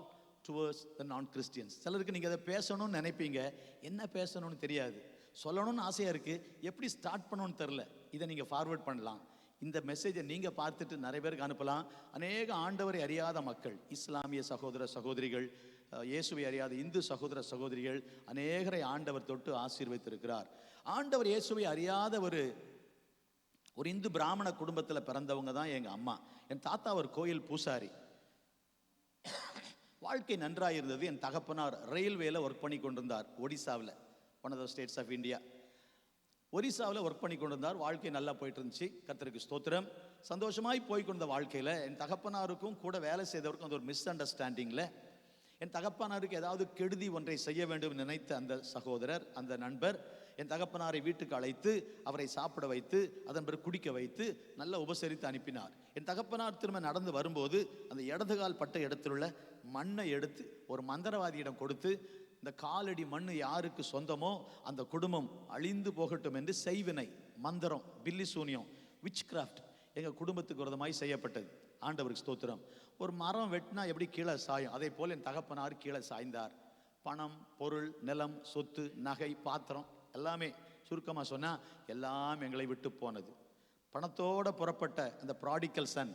towards the non Christians. சிலருக்கு நீங்கள் அதை பேசணும்னு நினைப்பீங்க, என்ன பேசணும்னு தெரியாது. சொல்லணும்னு ஆசையாக இருக்குது, எப்படி ஸ்டார்ட் பண்ணணும்னு தெரில. இதை நீங்கள் ஃபார்வர்ட் பண்ணலாம். இந்த மெசேஜை நீங்கள் பார்த்துட்டு நிறைய பேருக்கு அனுப்பலாம். அநேக ஆண்டவரை அறியாத மக்கள், இஸ்லாமிய சகோதர சகோதரிகள், இயேசுவை அறியாத இந்து சகோதர சகோதரிகள் அநேகரை ஆண்டவர் தொட்டு ஆசீர்வதித்திருக்கிறார். ஆண்டவர் இயேசுவை அறியாத ஒரு இந்து பிராமண குடும்பத்தில் பிறந்தவங்க தான் எங்கள் அம்மா. என் தாத்தா ஒரு கோயில் பூசாரி. வாழ்க்கை நன்றாக இருந்தது. என் தகப்பனார் ரயில்வேல ஒர்க் பண்ணி கொண்டிருந்தார். ஒடிசாவில், one of the states of India. ஒரிசாவில் ஒர்க் பண்ணி கொண்டிருந்தார். வாழ்க்கை நல்லா போயிட்டு இருந்துச்சு. கர்த்தருக்கு ஸ்தோத்திரம். சந்தோஷமாய் போய்கொண்ட வாழ்க்கையில் என் தகப்பனாருக்கும் கூட வேலை செய்தவருக்கும் அது ஒரு மிஸ் அண்டர்ஸ்டாண்டிங்கில் என் தகப்பனாருக்கு ஏதாவது கெடுதி ஒன்றை செய்ய வேண்டும் நினைத்த அந்த சகோதரர், அந்த நண்பர் என் தகப்பனாரை வீட்டுக்கு அழைத்து அவரை சாப்பிட வைத்து அதன் பிறகு குடிக்க வைத்து நல்லா உபசரித்து அனுப்பினார். என் தகப்பனார் திரும்ப நடந்து வரும்போது அந்த இடதுகால் பட்ட இடத்திலுள்ள மண்ணை எடுத்து ஒரு மந்திரவாதியிடம் கொடுத்து, இந்த காலடி மண் யாருக்கு சொந்தமோ அந்த குடும்பம் அழிந்து போகட்டும் என்று செய்வினை, மந்திரம், பில்லி சூனியம், விச் கிராஃப்ட் எங்கள் குடும்பத்துக்கு விரதமாய் செய்யப்பட்டது. ஆண்டவருக்கு ஸ்தோத்திரம். ஒரு மரம் வெட்டினா எப்படி கீழே சாயும், அதே போல் என் தகப்பனார் கீழே சாய்ந்தார். பணம், பொருள், நிலம், சொத்து, நகை, பாத்திரம் எல்லாமே சுருக்கமாக சொன்னால் எல்லாம் எங்களை விட்டு போனது. பணத்தோடு புறப்பட்ட அந்த ப்ராடிக்கல் சன்,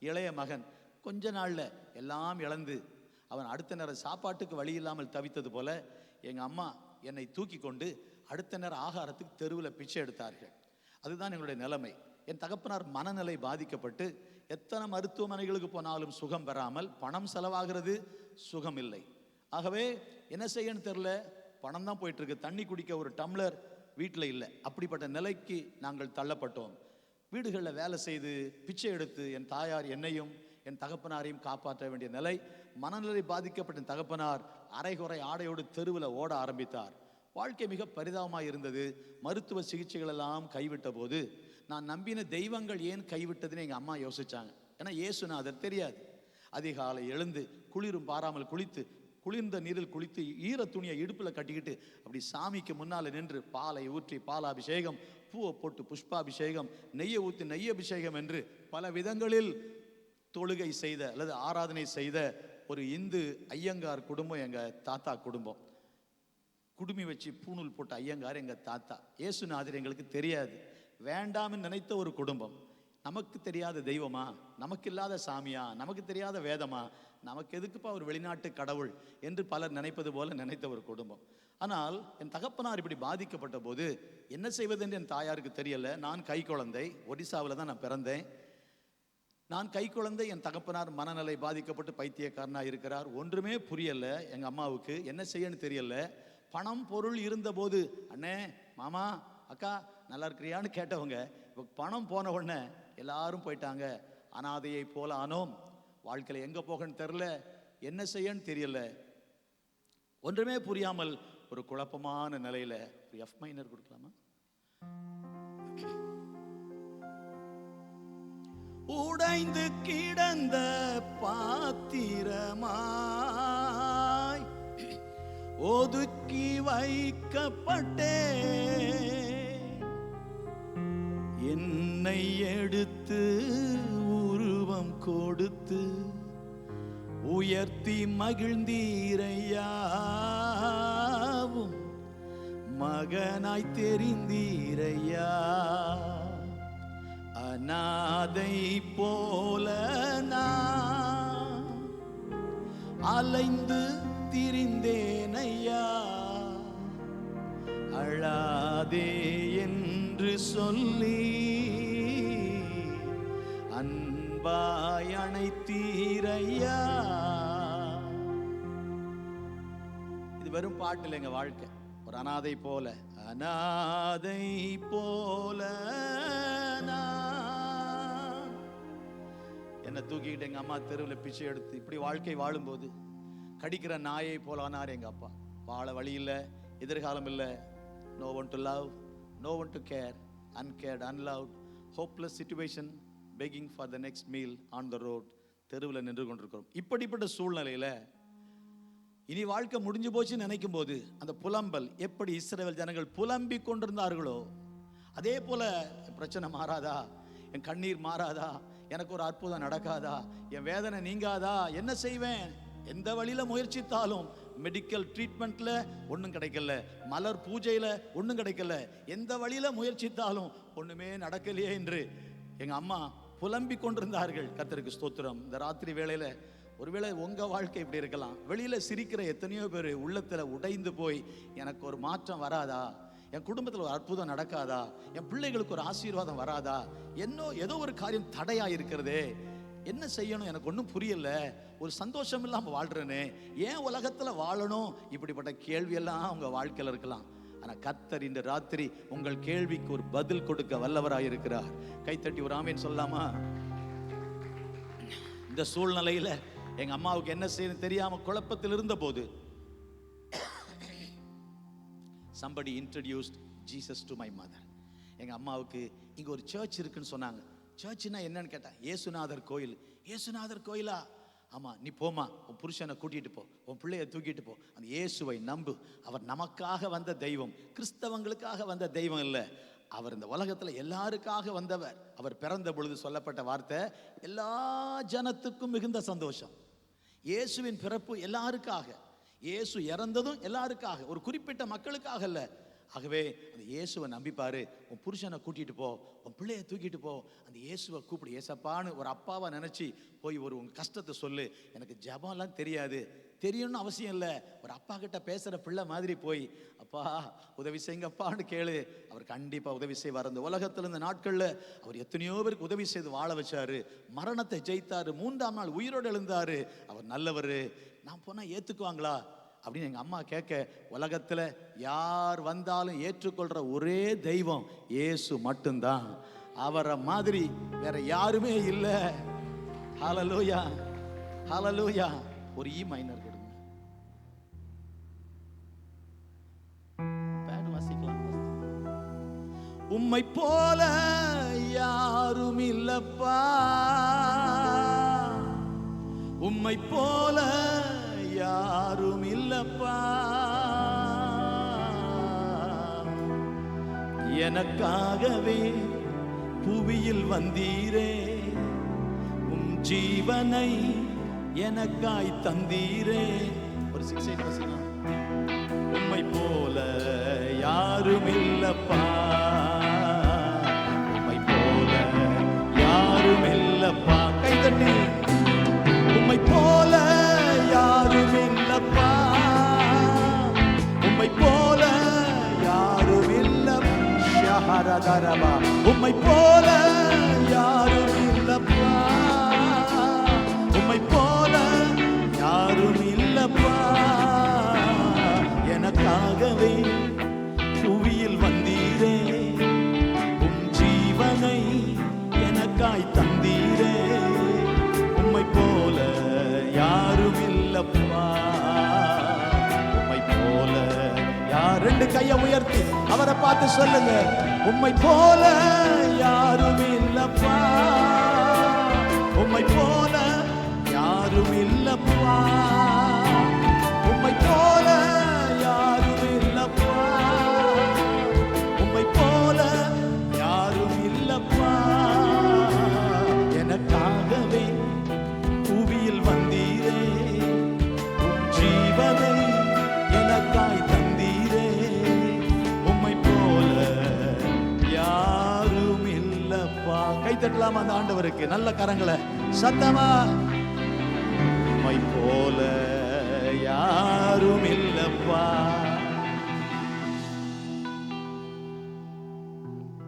இளைய மகன், கொஞ்ச நாளில் எல்லாம் இழந்து அவன் அடுத்த நேரம் சாப்பாட்டுக்கு வழி இல்லாமல் தவித்தது போல எங்கள் அம்மா என்னை தூக்கி கொண்டு அடுத்த நேரம் ஆகாரத்துக்கு தெருவில் பிச்சை எடுத்தார்கள். அதுதான் எங்களுடைய நிலைமை. என் தகப்பனார் மனநிலை பாதிக்கப்பட்டு எத்தனை மருத்துவமனைகளுக்கு போனாலும் சுகம் பெறாமல், பணம் செலவாகிறது, சுகம் இல்லை. ஆகவே என்ன செய்யன்னு தெரில, பணம் தான் போயிட்டு இருக்கு. தண்ணி குடிக்க ஒரு டம்ளர் வீட்டில் இல்லை. அப்படிப்பட்ட நிலைக்கு நாங்கள் தள்ளப்பட்டோம். வீடுகளில் வேலை செய்து பிச்சை எடுத்து என் தாயார் என்னையும் என் தகப்பனாரையும் காப்பாற்ற வேண்டிய நிலை. மனநிலை பாதிக்கப்பட்ட என் தகப்பனார் அரைகுறை ஆடையோடு தெருவில் ஓட ஆரம்பித்தார். வாழ்க்கை மிக பரிதாபமாக இருந்தது. மருத்துவ சிகிச்சைகள் எல்லாம் கைவிட்ட போது நான் நம்பின தெய்வங்கள் ஏன் கைவிட்டதுன்னு எங்கள் அம்மா யோசிச்சாங்க. ஏன்னா இயேசுநாதர் தெரியாது. அதிகாலை எழுந்து குளிரும் பாராமல் குளித்து குளிர்ந்த நீரில் குளித்து ஈர துணியை இடுப்பில் கட்டிக்கிட்டு அப்படி சாமிக்கு முன்னால் நின்று பாலை ஊற்றி பாலாபிஷேகம், பூவை போட்டு புஷ்பாபிஷேகம், நெய்யை ஊற்றி நெய்யபிஷேகம் என்று பல விதங்களில் தொழுகை செய்த அல்லது ஆராதனை செய்த ஒரு இந்து ஐயங்கார் குடும்பம் எங்கள் தாத்தா குடும்பம். குடுமி வச்சு பூணூல் போட்ட ஐயங்கார் எங்கள் தாத்தா. இயேசுநாதர் எங்களுக்கு தெரியாது, வேண்டாம்னு நினைத்த ஒரு குடும்பம். நமக்கு தெரியாத தெய்வமா, நமக்கு இல்லாத சாமியா, நமக்கு தெரியாத வேதமா, நமக்கு எதுக்குப்பா ஒரு வெளிநாட்டு கடவுள் என்று பலர் நினைப்பது போல நினைத்த ஒரு குடும்பம். ஆனால் என் தகப்பனார் இப்படி பாதிக்கப்பட்ட போது என்ன செய்வது என்று என் தாயாருக்கு தெரியல. நான் கை குழந்தை, ஒடிசாவில் தான் நான் பிறந்தேன். நான் கை குழந்தை, என் தகப்பனார் மனநிலை பாதிக்கப்பட்டு பைத்தியக்காரனாக இருக்கிறார். ஒன்றுமே புரியல எங்கள் அம்மாவுக்கு, என்ன செய்யன்னு தெரியல. பணம் பொருள் இருந்தபோது அண்ணே மாமா அக்கா நல்லா இருக்கிறியான்னு கேட்டவங்க இப்போ பணம் போன உடனே எல்லாரும் போயிட்டாங்க. அனாதையை போல ஆனோம். வாழ்க்கையில் எங்கே போகன்னு தெரில, என்ன செய்யன்னு தெரியல. ஒன்றுமே புரியாமல் ஒரு குழப்பமான நிலையில் எஃப் மைனர் கொடுக்கலாமா? உடைந்து கிடந்த பாத்திரமாய் ஒதுக்கி வைக்கப்பட்டே, என்னை எடுத்து உருவம் கொடுத்து உயர்த்தி மகிழ்ந்தீரையாவும் மகனாய் தெரிந்தீரையா. அநாதை போல நான் அலைந்து திரிந்தேனையா, அழாதே என்று சொல்லி அன்பாய் அணைத்தீரையா. இது வெறும் பாட்டில் எங்க வாழ்க்கை. ஒரு அநாதை போல, அநாதை போல என்னை தூக்கிக்கிட்டு எங்க அம்மா தெருவில் பிச்சை எடுத்து இப்படி வாழ்க்கை வாழும்போது கடிக்கிற நாயை போலானார் எங்க அப்பா. வாழ வழி இல்லை, எதிர்காலம் இல்லை. No one to love, no one to care, uncared, unloved, hopeless situation, begging for the next meal on the road. தெருவில் நின்று கொண்டிருக்கிறோம். இப்படிப்பட்ட சூழ்நிலையில இனி வாழ்க்கை முடிஞ்சு போச்சுன்னு நினைக்கும் போது அந்த புலம்பல், எப்படி இஸ்ரவேல் ஜனங்கள் புலம்பி கொண்டிருந்தார்களோ அதே போல என் பிரச்சனை மாறாதா, என் கண்ணீர் மாறாதா, எனக்கு ஒரு அற்புதம் நடக்காதா, என் வேதனை நீங்காதா, என்ன செய்வேன்? எந்த வழியில முயற்சித்தாலும் மெடிக்கல் ட்ரீட்மெண்ட்ல ஒன்றும் கிடைக்கல, மலர் பூஜையில ஒன்றும் கிடைக்கல, எந்த வழியில முயற்சித்தாலும் ஒண்ணுமே நடக்கலையே என்று எங்க அம்மா புலம்பி கொண்டிருந்தார்கள். கர்த்தருக்கு ஸ்தோத்திரம். இந்த ராத்திரி வேளையில ஒருவேளை உங்க வாழ்க்கை இப்படி இருக்கலாம். வெளியில சிரிக்கிற எத்தனையோ பேர் உள்ளத்துல உடைந்து போய் எனக்கு ஒரு மாற்றம் வராதா, என் குடும்பத்தில் ஒரு அற்புதம் நடக்காதா, என் பிள்ளைகளுக்கு ஒரு ஆசீர்வாதம் வராதா, ஏதோ ஒரு காரியம் தடையா இருக்கிறதே, என்ன செய்யணும் எனக்கு ஒன்றும் புரியல, ஒரு சந்தோஷம் இல்லாமல் வாழ்றேனே, ஏன் உலகத்தில் வாழணும், இப்படிப்பட்ட கேள்வியெல்லாம் உங்க வாழ்க்கையில் இருக்கலாம். ஆனா கர்த்தர் இந்த ராத்திரி உங்கள் கேள்விக்கு ஒரு பதில் கொடுக்க வல்லவராய் இருக்கிறார். கைத்தட்டி ஒரு ஆமேன் சொல்லலாமா? இந்த சூழ்நிலையில எங்க அம்மாவுக்கு என்ன செய்யணும் தெரியாம குழப்பத்தில் இருந்த போது somebody introduced Jesus to my mother. எங்க அம்மாவுக்கு இங்க ஒரு சர்ச் இருக்குன்னு சொன்னாங்க. சர்ச்னா என்னன்னு கேட்டா, இயேசுநாதர் கோயில். இயேசுநாதர் கோயிலா? ஆமா, நீ போமா, உன் புருஷனை கூட்டிட்டு போ, உன் பிள்ளைய தூக்கிட்டு போ, அந்த இயேசுவை நம்பு. அவர் நமக்காக வந்த தெய்வம், கிறிஸ்தவங்களுக்காக வந்த தெய்வம் இல்லை. அவர் இந்த உலகத்துல எல்லாருக்காக வந்தவர். அவர் பிறந்த பொழுது சொல்லப்பட்ட வார்த்தை, எல்லா ஜனத்துக்கும் மிகுந்த சந்தோஷம். இயேசுவின் பிறப்பு எல்லாருக்காக, இயேசு இறந்ததும் எல்லாருக்காக, ஒரு குறிப்பிட்ட மக்களுக்காக அல்ல. ஆகவே அந்த இயேசுவை நம்பிப்பாரு. உன் புருஷனை கூட்டிட்டு போ, உன் பிள்ளைய தூக்கிட்டு போ, அந்த இயேசுவை கூப்பிடு. ஏசப்பான்னு ஒரு அப்பாவை நினைச்சு போய் ஒரு உங்க கஷ்டத்தை சொல்லு. எனக்கு ஜெபம்லாம் தெரியாது, தெரியணும்னு அவசியம் இல்லை. ஒரு அப்பா கிட்ட பேசுற பிள்ளை மாதிரி போய், அப்பா உதவி செய்யுங்கப்பான்னு கேளு. அவர் கண்டிப்பா உதவி செய்வார். அந்த உலகத்துல இந்த நாட்கள்ல அவர் எத்தனையோ பேருக்கு உதவி செய்து வாழ வச்சாரு. மரணத்தை ஜெயித்தாரு, 3ஆம் நாள் உயிரோடு எழுந்தாரு. அவர் நல்லவர். நான் போனா ஏத்துக்குவாங்களா அப்படின்னு எங்க அம்மா கேட்க, உலகத்துல யார் வந்தாலும் ஏற்றுக்கொள்ற ஒரே தெய்வம் இயேசு மட்டும்தான். அவரை மாதிரி வேற யாருமே இல்லை. ஹல்லேலூயா, ஹல்லேலூயா. ஒரு ஈ மைனர் கொடுங்க, பேட் வாசிக்கலாம். உம்மை போல யாரும் இல்லப்பா, உம்மை போல யாரும் இல்லப்பா, எனக்காகவே புவியில் வந்தீரே, உம் ஜீவனை எனக்காய் தந்தீரே. ஒரு 6-8 வசனம். உம்மை போல யாரும் இல்லப்பா, உம்மை போல யாரும் இல்லப்பா. கைதட்டி. உம்மை போல யாரும் இல்லப்பா, உம்மை போல யாரும் இல்லப்பா. ஷஹரதரபா. உம்மை போல யாரும் இல்லப்பா, உம்மை போல யாரும் இல்லப்பா. எனக்காகவே புவியில் வந்தீரே, உம் ஜீவனை எனக்காய் தந்தீரே, உம்மை போல யாரும் இல்லப்பா, உம்மை போல யார். 2 கையை உயர்த்தி அவரை பார்த்து சொல்லுங்க, உம்மை போல யாரும் இல்லப்பா, உம்மை போல யாரும் இல்லப்பா, உம்மை போல யாரும் இல்லப்பா, உம்மை போல யாரும் இல்லப்பா. எனக்காகவே புவியில் வந்தீரே, உம் ஜீவனை எனக்காய் தந்தீரே, உம்மை போல யாரும் இல்லப்பா. கை தட்டலாமா அந்த ஆண்டவருக்கு? நல்ல கரங்களை சத்தமா. உம்மை போல யாரும் இல்லப்பா.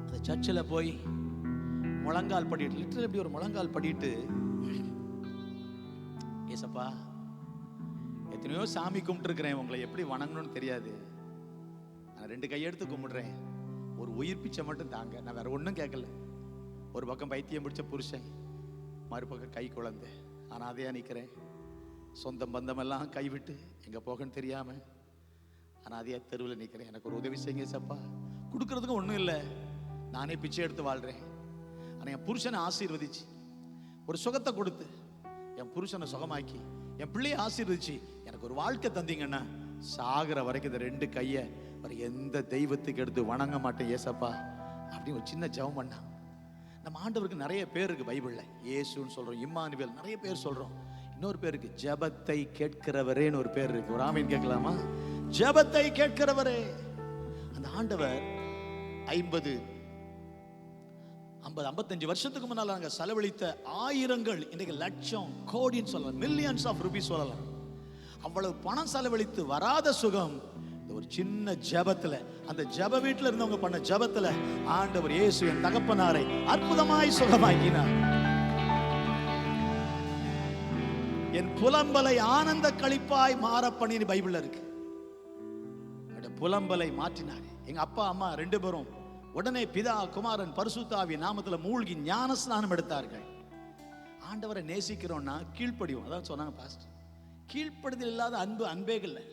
அந்த சர்ச்சில் போய் முழங்கால் படிட்டு, லிட்டரல் எப்படி ஒரு முழங்கால் படிட்டு, ஏசப்பா எத்தனையோ சாமி கும்பிட்டுருக்கிறேன், உங்களை எப்படி வணங்கணும்னு தெரியாது, நான் 2 கையெடுத்து கும்பிடுறேன், ஒரு உயிர் பிச்சை மட்டும் தாங்க, நான் வேற ஒன்றும் கேட்கல. ஒரு பக்கம் பைத்தியம் பிடிச்ச புருஷன், மறுபக்கம் கை குழந்தை, அனாதையா நிற்கிறேன், சொந்தம் பந்தமெல்லாம் கைவிட்டு எங்கே போகன்னு தெரியாமல் அனாதையா தெருவில் நிற்கிறேன், எனக்கு ஒரு உதவி செய்யுங்க சப்பா. கொடுக்கறதுக்கும் ஒன்றும் இல்லை, நானே பிச்சை எடுத்து வாழ்கிறேன். ஆனால் என் புருஷனை ஆசீர்வதிச்சு ஒரு சுகத்தை கொடுத்து என் புருஷனை சுகமாக்கி என் பிள்ளையை ஆசீர்வதிச்சு எனக்கு ஒரு வாழ்க்கை தந்தீங்கன்னா சாகிற வரைக்கும் இந்த 2 கையை வேறு எந்த தெய்வத்துக்கு எடுத்து வணங்க மாட்டேன் ஏசப்பா அப்படின்னு ஒரு சின்ன ஜெபம் பண்ணா. நம்ம ஆண்டவருக்கு நிறைய பேர் இருக்கு பைபிளில். இயேசுன்னு சொல்கிறோம், இம்மானுவேல், நிறைய பேர் சொல்கிறோம். இன்னொரு பேருக்கு ஜெபத்தை கேட்கிறவரேன்னு ஒரு பேர் இருக்கு. ஒரு ஆமீன் கேட்கலாமா? ஜெபத்தை கேட்கிறவரே. அந்த ஆண்டவர் 50-55 வருஷத்துக்கு முன்னால் நாங்கள் செலவழித்த ஆயிரங்கள் இன்றைக்கு லட்சம் கோடின்னு சொல்லலாம், மில்லியன்ஸ் ஆஃப் ருபீஸ் சொல்லலாம். அவ்வளவு பணம் செலவழித்து வராத சுகம் ஒரு சின்ன ஜெபத்துல, அந்த ஜெப வீட்டில் இருந்தவங்க பண்ண ஜெபத்துல ஆண்டவர் இயேசு என் தகப்பனாரை அற்புதமாய் சுகமாக்கினார். என் புலம்பலை ஆனந்த களிப்பாய் மாற பண்ணின்னு பைபிள்ல இருக்கு. புலம்பலை மாற்றினார். எங்க அப்பா அம்மா 2 பேரும் உடனே பிதா குமாரன் பரிசுத்தாவி நாமத்துல மூழ்கி ஞான ஸ்நானம் எடுத்தார்கள். ஆண்டவரை நேசிக்கிறோம்னா கீழ்ப்படிவோம். அதான் சொன்னாங்க பாஸ்டர், கீழ்ப்படுதல் இல்லாத அன்பு அன்பே இல்லை.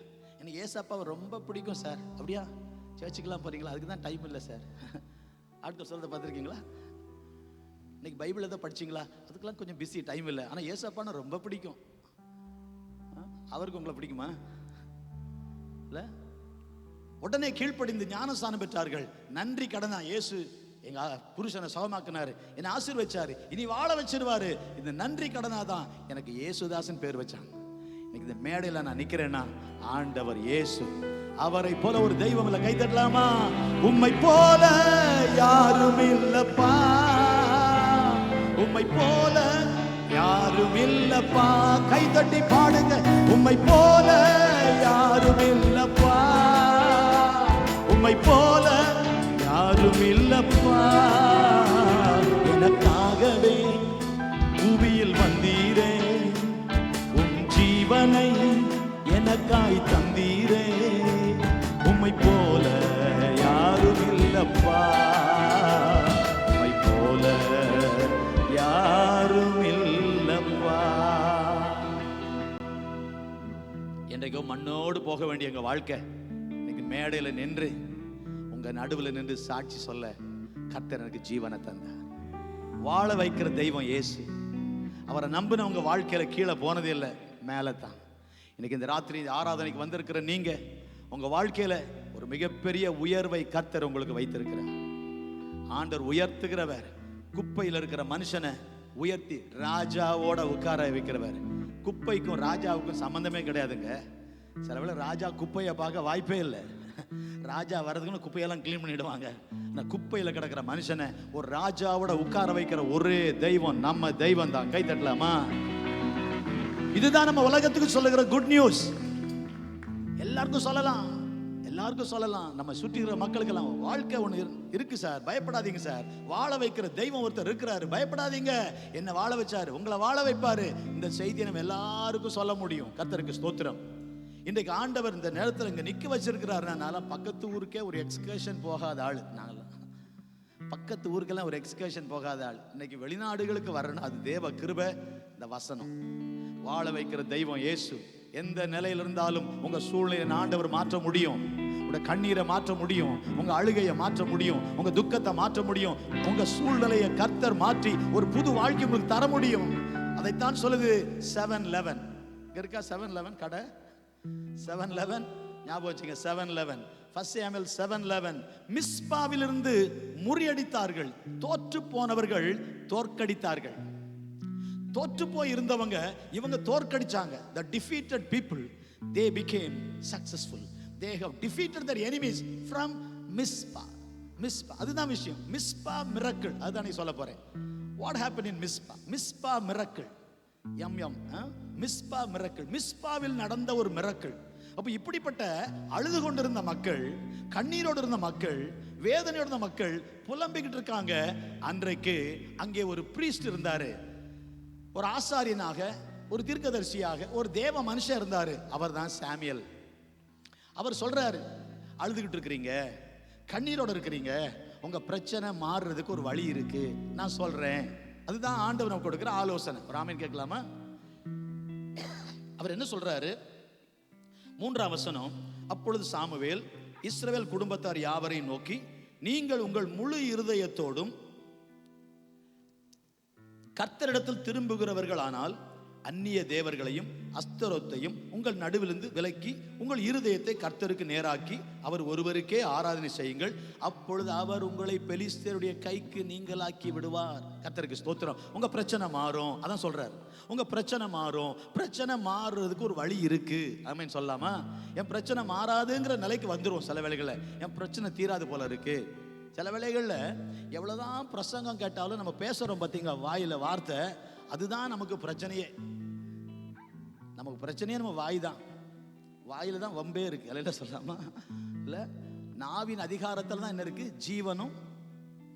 எனக்கு ஏசப்பாவை ரொம்ப பிடிக்கும் சார். அப்படியா? சர்ச்சுக்கெல்லாம் போறீங்களா? அதுக்கு தான் டைம் இல்லை சார். ஆட்கள் சொல்றதை பார்த்துருக்கீங்களா? இன்னைக்கு பைபிள் எதை படிச்சிங்களா? அதுக்கெல்லாம் கொஞ்சம் பிஸி, டைம் இல்லை. ஆனால் ஏசப்பான ரொம்ப பிடிக்கும். அவருக்கு உங்களை பிடிக்குமா? இல்லை. உடனே கீழ்ப்படிந்து ஞானஸ்தானம் பெற்றார்கள். நன்றி கடனா இயேசு எங்க புருஷனை சுகமாக்குனாரு, என்னை ஆசீர்வதிச்சாரு, இனி வாழ வச்சிருவாரு. இந்த நன்றி கடனா தான் எனக்கு இயேசுதாசன் பேர் வச்சாங்க. இன்னைக்கு இந்த மேடையில் நான் நிக்கிறேன்னா ஆண்டவர் இயேசு, அவரை போல ஒரு தெய்வம் இல்லை. கை தட்டலாமா? உம்மை போல யாரும் இல்லப்பா, உம்மை போல யாரும் இல்லப்பா. கை தட்டி பாடுங்க. உம்மை போல யாரும் இல்லப்பா, உம்மை போல யாரும் இல்லப்பா. எனக்காகவே பூமியில் வந்தீரே, உம் ஜீவனை எனக்காய் தந்தீரே. உம்மை போல யாரும் இல்லப்பா, உம்மை போல யாரும் இல்லப்பா. என்றைக்கோ மண்ணோடு போக வேண்டிய எங்க வாழ்க்கை இன்னைக்கு மேடையில் நின்று உங்க நடுவில் நின்று சாட்சி சொல்ல கர்த்தர் எனக்கு ஜீவனை தந்தார். வாழ வைக்கிற தெய்வம் இயேசு. அவரை நம்பின உங்க வாழ்க்கையில கீழே போனதே இல்லை, மேலே தான். இன்னைக்கு இந்த ராத்திரி ஆராதனைக்கு வந்திருக்கிற நீங்க உங்க வாழ்க்கையில ஒரு மிகப்பெரிய உயர்வை கர்த்தர் உங்களுக்கு வைத்திருக்கிறார். ஆண்டவர் உயர்த்துகிறவர். குப்பையில் இருக்கிற மனுஷனை உயர்த்தி ராஜாவோட உட்கார வைக்கிறவர். குப்பைக்கும் ராஜாவுக்கும் சம்பந்தமே கிடையாதுங்க. சில வேளை ராஜா குப்பையை பார்க்க வாய்ப்பே இல்லை. ராஜா வர்றதுக்குன்னு குப்பையெல்லாம் கிளீன் பண்ணிடுவாங்க. குப்பையில் கிடக்கிற மனுஷனை ஒரு ராஜாவோட உட்கார வைக்கிற ஒரே தெய்வம் நம்ம தெய்வம் தான். கை தட்டலாமா? இதுதான் நம்ம உலகத்துக்கு சொல்லுகிற குட் நியூஸ். எல்லாருக்கும் சொல்லலாம், எல்லாருக்கும் சொல்லலாம். நம்ம சுற்றி இருக்கிற மக்களுக்கெல்லாம் வாழ்க்கை ஒன்று இருக்கு சார், பயப்படாதீங்க சார். வாழ வைக்கிற தெய்வம் ஒருத்தர் இருக்கிறாரு, பயப்படாதீங்க. என்ன வாழ வச்சாரு, உங்களை வாழ வைப்பாரு. இந்த செய்தியை நம்ம எல்லாருக்கும் சொல்ல முடியும். கர்த்தருக்கு ஸ்தோத்திரம். இன்றைக்கு ஆண்டவர் இந்த நேரத்தில் இங்கே நிற்க வச்சிருக்கிறாருனால பக்கத்து ஊருக்கே ஒரு எக்ஸ்கர்ஷன் போகாத ஆள் நாங்களாம். பக்கத்து ஊருக்கெல்லாம் ஒரு எக்ஸ்கர்ஷன் போகாத ஆள். இன்னைக்கு வெளிநாடுகளுக்கு வரணும். அது தேவ கிருபை, இந்த வசனம். வாழ வைக்கிற தெய்வம் இயேசு. எந்த நிலையில் இருந்தாலும் உங்க சூழ்நிலையை ஆண்டவர் மாற்ற முடியும். உங்க கண்ணீரை மாற்ற முடியும், உங்க அழுகையை மாற்ற முடியும், உங்க துக்கத்தை மாற்ற முடியும். உங்க சூழ்நிலையை கர்த்தர் மாற்றி ஒரு புது வாழ்க்கை உங்களுக்கு தர முடியும். அதைத்தான் சொல்லுது 7-11. இருக்கா 7-11 கடை? 7-11 ஞாபகம் வச்சுங்க. 7-11 First Samuel 7:11. மிஸ்பாவிலிருந்து முறியடித்தார்கள், தோற்று போனவர்கள் தோற்கடித்தார்கள். தோற்று போய் இருந்தவங்க இவங்க தோற்கடிச்சாங்க. The defeated people, they became successful. They have defeated their enemies from Mizpah. Mizpah, அதுதான் விஷயம். Mizpah miracle, அதுதான் நீ சொல்ல போறேன். What happened in Mizpah? Mizpah miracle. Mizpah miracle. மிஸ்பாவில் நடந்த ஒரு மிரக்கிள். அப்ப இப்படிப்பட்ட அழுது கொண்டிருந்த மக்கள், கண்ணீரோடு இருந்த மக்கள், வேதனையோடு இருந்த மக்கள் புலம்பிக்கிட்டு இருக்காங்க. அன்றைக்கு அங்கே ஒரு பிரீஸ்ட் இருந்தாரு, ஒரு ஆசாரியனாக, ஒரு தீர்க்கதரிசியாக, ஒரு தேவ மனுஷன் இருந்தாரு. அவர் தான் சாமுவேல். அவர் சொல்றாரு, அழுதுகிட்டு இருக்கிறீங்க, கண்ணீரோடு இருக்கிறீங்க, உங்க பிரச்சனை மாறுறதுக்கு ஒரு வழி இருக்கு, நான் சொல்றேன். அதுதான் ஆண்டவர் நமக்கு கொடுக்கிற ஆலோசனை. ஒரு ஆமீன் கேட்கலாமா? அவர் என்ன சொல்றாரு? 3ஆம் வசனம். அப்பொழுது சாமுவேல் இஸ்ரவேல் குடும்பத்தார் யாவரையும் நோக்கி, நீங்கள் உங்கள் முழு இருதயத்தோடும் கர்த்தரிடத்தில் திரும்புகிறவர்கள் ஆனால் அந்நிய தேவர்களையும் அஸ்தரோத்தையும் உங்கள் நடுவிலிருந்து விலக்கி உங்கள் இருதயத்தை கர்த்தருக்கு நேராக்கி அவர் ஒருவருக்கே ஆராதனை செய்யுங்கள். அப்பொழுது அவர் உங்களை பெலிஸ்தருடைய கைக்கு நீங்களாக்கி விடுவார். கர்த்தருக்கு ஸ்தோத்திரம். உங்க பிரச்சனை மாறும். அதான் சொல்றாரு, உங்க பிரச்சனை மாறும். பிரச்சனை மாறுறதுக்கு ஒரு வழி இருக்கு. ஆமென் சொல்லாமா? என் பிரச்சனை மாறாதுங்கிற நிலைக்கு வந்துடும். சில வேளைகள்ல என் பிரச்சனை தீராது போல இருக்கு. சில வேளைகள்ல எவ்வளவுதான் பிரசங்கம் கேட்டாலும் நம்ம பேசுறோம் பார்த்தீங்க, வாயில வார்த்தை, அதுதான் நமக்கு பிரச்சனையே. நமக்கு பிரச்சனையே நம்ம வாய் தான். வாயில தான் வம்பே இருக்கு. இல்ல சொல்லாமா? இல்ல, நாவின் அதிகாரத்தில் தான் என்ன இருக்கு? ஜீவனும்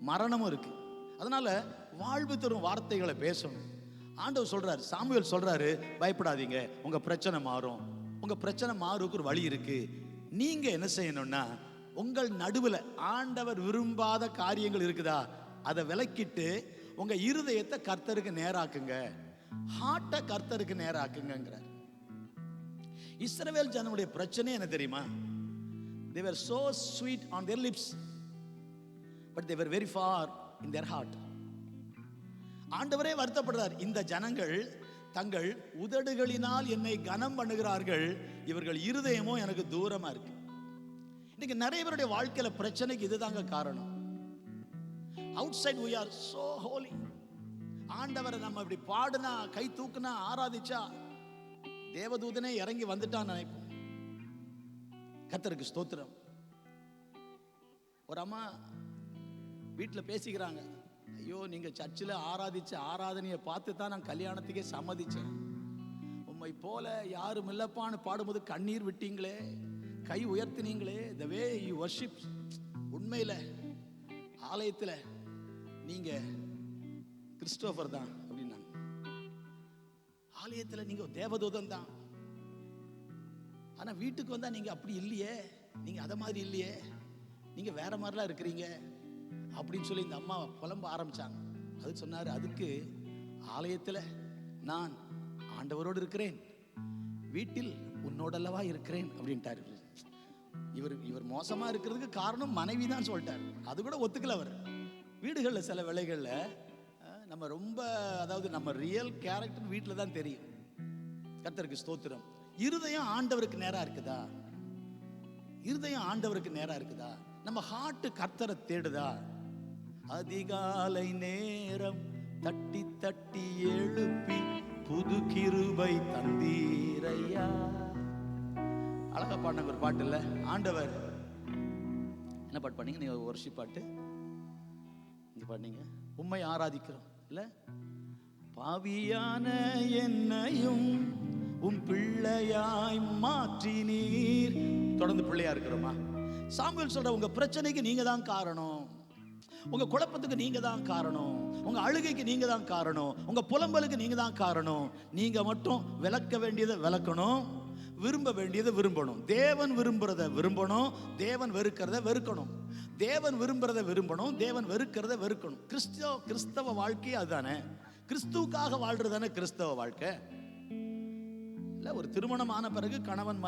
மரணமும் இருக்கு. அதனால வாழ்வு தரும் வார்த்தைகளை பேசணும். ஆண்டவர் சொல்றாரு, சாமுவேல் சொல்றாரு, பயப்படாதீங்க, உங்க பிரச்சனை மாறும். உங்க பிரச்சனை மாறுக்கு ஒரு வழி இருக்கு. நீங்க என்ன செய்யணும்னா, உங்கள் நடுவில் ஆண்டவர் விரும்பாத காரியங்கள் இருக்குதா, அதை விலக்கிட்டு உங்க இருதயத்தை கர்த்தருக்கு நேராக்குங்க. ஹார்ட்டை கர்த்தருக்கு நேராக்குங்கிறார். இஸ்ரவேல் ஜனங்களுடைய பிரச்சனை என்ன தெரியுமா? They were so sweet on their lips, but they were very far in their heart. ஆண்டவரே வருத்தப்படுறார், இந்த ஜனங்கள் தங்கள் உதடுகளினால் என்னை கனம் பண்ணுகிறார்கள், இவர்கள் இருதயமோ எனக்கு தூரமா இருக்கு. இன்னைக்கு நிறைய பேருடைய வாழ்க்கையில பிரச்சனைக்கு இதுதாங்க காரணம். outside we are so holy. ஆண்டவரை நம்ம இப்படி பாடுனா, கை தூக்குனா, ஆராதிச்சா தேவதூதனே இறங்கி வந்துட்டான்னு நினைப்போம். கர்த்தருக்கு ஸ்தோத்திரம். ஒரு அம்மா வீட்டில் பேசிக்கிறாங்க, ஐயோ நீங்க சர்ச்சில் ஆராதிச்ச ஆராதனையை பார்த்து தான் நான் கல்யாணத்துக்கே சம்மதிச்சேன். உம்மை போல யாரும் இல்லப்பான்னு பாடும்போது கண்ணீர் விட்டீங்களே, கை உயர்த்தினீங்களே, the way you worship. உண்மையில ஆலயத்தில் நீங்க கிறிஸ்டோபர் தான் அப்படின்னாங்க. ஆலயத்தில் நீங்க தேவதூதன் தான், ஆனா வீட்டுக்கு வந்தா நீங்க அப்படி இல்லையே, நீங்க அத மாதிரி இல்லையே, நீங்க வேற மாதிரிலாம் இருக்கிறீங்க அப்படின்னு சொல்லி இந்த அம்மா புலம்ப ஆரம்பிச்சாங்க. அது சொன்னாரு, அதுக்கு ஆலயத்தில் நான் ஆண்டவரோடு இருக்கிறேன், வீட்டில் உன்னோடல்லவா இருக்கிறேன் அப்படின்ட்டாரு. இவர் மோசமா இருக்கிறதுக்கு காரணம் மனைவி தான் சொல்லிட்டார். அது கூட ஒத்துக்கல அவர். வீடுகளில் சில வேளைகளில் நம்ம ரொம்ப, அதாவது நம்ம ரியல் கேரக்டர் வீட்டில் தான் தெரியும். கர்த்தருக்கு ஸ்தோத்திரம். இருதயம் ஆண்டவருக்கு நேரா இருக்குதா? இருதயம் ஆண்டவருக்கு நேரா இருக்குதா? நம்ம ஹார்ட் கர்த்தரை தேடுதா? அதிகாலை நேரம் தட்டி தட்டி எழுப்பி புது கிருபை தந்தீரையா. அழகா பாடின ஒரு பாட்டு இல்ல? ஆண்டவர் என்ன பாட்டு பாடிங்க? நீங்க வர்ஷிப் பாட்டு இங்க பாடினீங்க. உம்மை ஆராதிக்கிறோம் இல்ல? பாவியான என்னையும் உம் பிள்ளையாய் மாற்றினீர். தொடர்ந்து பிள்ளையா இருக்கிறோமா? சாமுவேல் சொல்ற, உங்க பிரச்சனைக்கு நீங்க தான் காரணம், உங்க குழப்பத்துக்கு நீங்க தான் காரணம், உங்க அழுகைக்கு நீங்க தான் காரணம், உங்க புலம்பலுக்கு நீங்க தான் காரணம். நீங்க மட்டும் விளக்க வேண்டியதை விளக்கணும், விரும்ப வேண்டியதை விரும்பணும். தேவன் விரும்புறத விரும்பணும், தேவன் வெறுக்கிறத வெறுக்கணும். தேவன் விரும்புறத விரும்பணும், தேவன் வெறுக்கிறத வெறுக்கணும். கிறிஸ்தவ வாழ்க்கை அதுதானே. கிறிஸ்துவுக்காக வாழ்றதானே கிறிஸ்தவ வாழ்க்கை இல்ல? ஒரு திருமணம் ஆன பிறகு கணவன்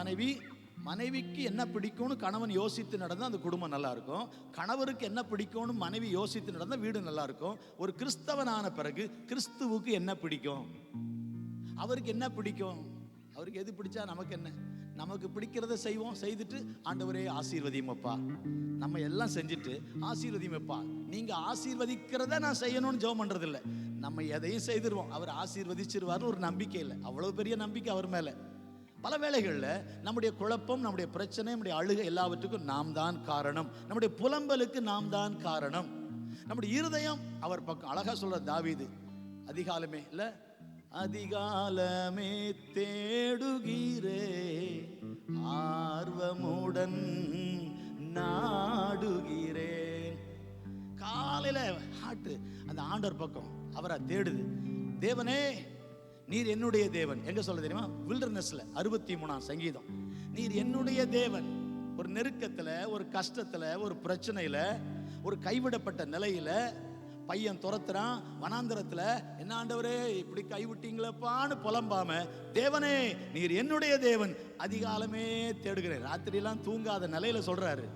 மனைவிக்கு என்ன பிடிக்கும்னு கணவன் யோசித்து நடந்தா அந்த குடும்பம் நல்லா இருக்கும். கணவருக்கு என்ன பிடிக்கும்னு மனைவி யோசித்து நடந்தா வீடு நல்லா இருக்கும். ஒரு கிறிஸ்தவன் ஆன பிறகு கிறிஸ்துவுக்கு என்ன பிடிக்கும், அவருக்கு என்ன பிடிக்கும், அவருக்கு எது பிடிச்சா நமக்கு என்ன? நமக்கு பிடிக்கிறத செய்வோம், செய்துட்டு ஆண்டவரே ஆசீர்வதியுமப்பா, நம்ம எல்லாம் செஞ்சுட்டு ஆசீர்வதியுமப்பா, நீங்க ஆசீர்வதிக்கிறத நான் செய்யணும்னு ஜெபம் பண்றது இல்லை. நம்ம எதையும் செய்திருவோம், அவர் ஆசீர்வதிச்சிருவார்னு ஒரு நம்பிக்கை இல்லை. அவ்வளவு பெரிய நம்பிக்கை அவர் மேல. பல வேளைகளில் நம்முடைய குழப்பம், நம்முடைய பிரச்சனை, நம்முடைய அழுகை எல்லாவற்றுக்கும் நாம் தான் காரணம். நம்முடைய புலம்பலுக்கு நாம் தான் காரணம். நம்முடைய இருதயம் அவர் பக்கம். அழகா சொல்ற தாவீது, அதிகாலமே இல்ல, அதிகாலமே தேடுகிறே ஆர்வமுடன் நாடுகிறேன். காலையில ஹார்ட் அந்த ஆண்டவர் பக்கம் அவரை தேடுது. தேவனே நீர் என்னுடைய தேவன். எங்க சொல்ல தெரியுமா? வில்டர்னஸ்ல 63ஆம் சங்கீதம். நீர் என்னுடைய தேவன். ஒரு நெருக்கத்துல, ஒரு கஷ்டத்துல, ஒரு பிரச்சனையில, ஒரு கைவிடப்பட்ட நிலையில, பையன் துரத்துறான் வனாந்தரத்துல, என்ன ஆண்டவரே இப்படி கைவிட்டீங்களப்பான்னு புலம்பாம, தேவனே நீர் என்னுடைய தேவன், அதிகாலமே தேடுகிறேன். ராத்திரியெல்லாம் தூங்காத நிலையில சொல்றாரு.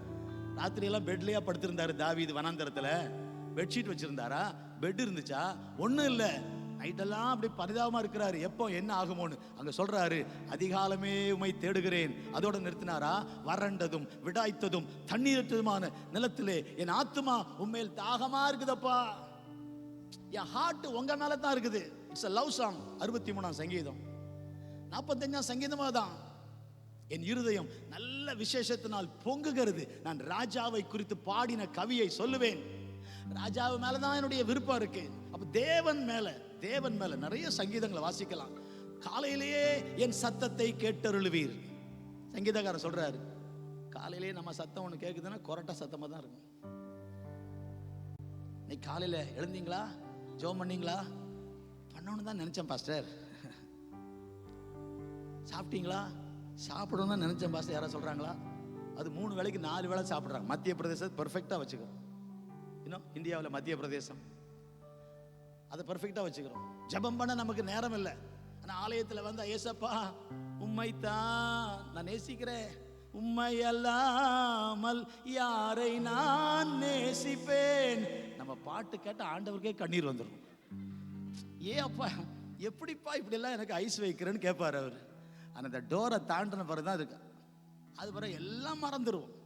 ராத்திரியெல்லாம் பெட்லயா படுத்திருந்தாரு தாவீது. வனாந்தரத்துல பெட்ஷீட் வச்சிருந்தாரா? பெட் இருந்துச்சா? ஒண்ணும் இல்ல. நைட்டெல்லாம் அப்படி பரிதாபமா இருக்கிறாரு, எப்போ என்ன ஆகுமோன்னு. அங்க சொல்றாரு, அதிகாலமே உம்மை தேடுகிறேன். அதோட நிறுத்தினாரா? வறண்டதும் விடாய்த்ததும் தண்ணீரற்றதுமான நிலத்திலே என் ஆத்துமா உண்மையில் தாகமா இருக்குதப்பா. என் ஹார்ட் உங்க மேல தான் இருக்குது. It's a love song. 63ஆம் சங்கீதம். 45ஆம் சங்கீதமா தான். என் இருதயம் நல்ல விசேஷத்தினால் பொங்குகிறது. நான் ராஜாவை குறித்து பாடின கவியை சொல்லுவேன். ராஜாவு மேலதான் என்னுடைய விருப்பம் இருக்கு. அப்ப தேவன் மேல நிறைய சங்கீதங்களை வாசிக்கலாம். காலையிலேயே என் சத்தத்தை கேட்டருளுவீர். சங்கீதக்காரர் சொல்றாரு, காலையிலேயே நம்ம சத்தம் ஒண்ணு கேக்குதுன்னா கொரட்டா சத்தமா தான் இருக்கும். நீ காலையில எழுந்தீங்களா, ஜெபம் பண்ணீங்களா? பண்ணணும்னு தான் நினைச்சேன் பாஸ்டர். சாப்பிட்டீங்களா? சாப்பிடணும்னு தான் நினைச்சேன் பாஸ்டர். யாரா சொல்றாங்களா? அது 3 வேளைக்கு 4 வேளை சாப்பிடுறாங்க. மத்திய பிரதேசத்தை பெர்ஃபெக்டா வச்சுக்கிறோம். இன்னும் இந்தியாவில் மத்திய பிரதேசம் அதை பெர்ஃபெக்டா வச்சுக்கிறோம். ஜெபம் பண்ண நமக்கு நேரம் இல்லை. ஆனா ஆலயத்தில் வந்து ஏசப்பா உம்மைத்தான் நான் நேசிக்கிறேன், உம்மை அல்லாமல் யாரை நான் நேசிப்பேன். நம்ம பாட்டு கேட்ட ஆண்டவருக்கே கண்ணீர் வந்துடும். அப்பா எப்படிப்பா இப்படி எல்லாம் எனக்கு ஐஸ் வைக்கிறேன்னு கேட்பாரு அவர். ஆனா அந்த டோரை தாண்டின பிறகுதான் இருக்கு, அது பிறகு எல்லாம் மறந்துடுவோம்.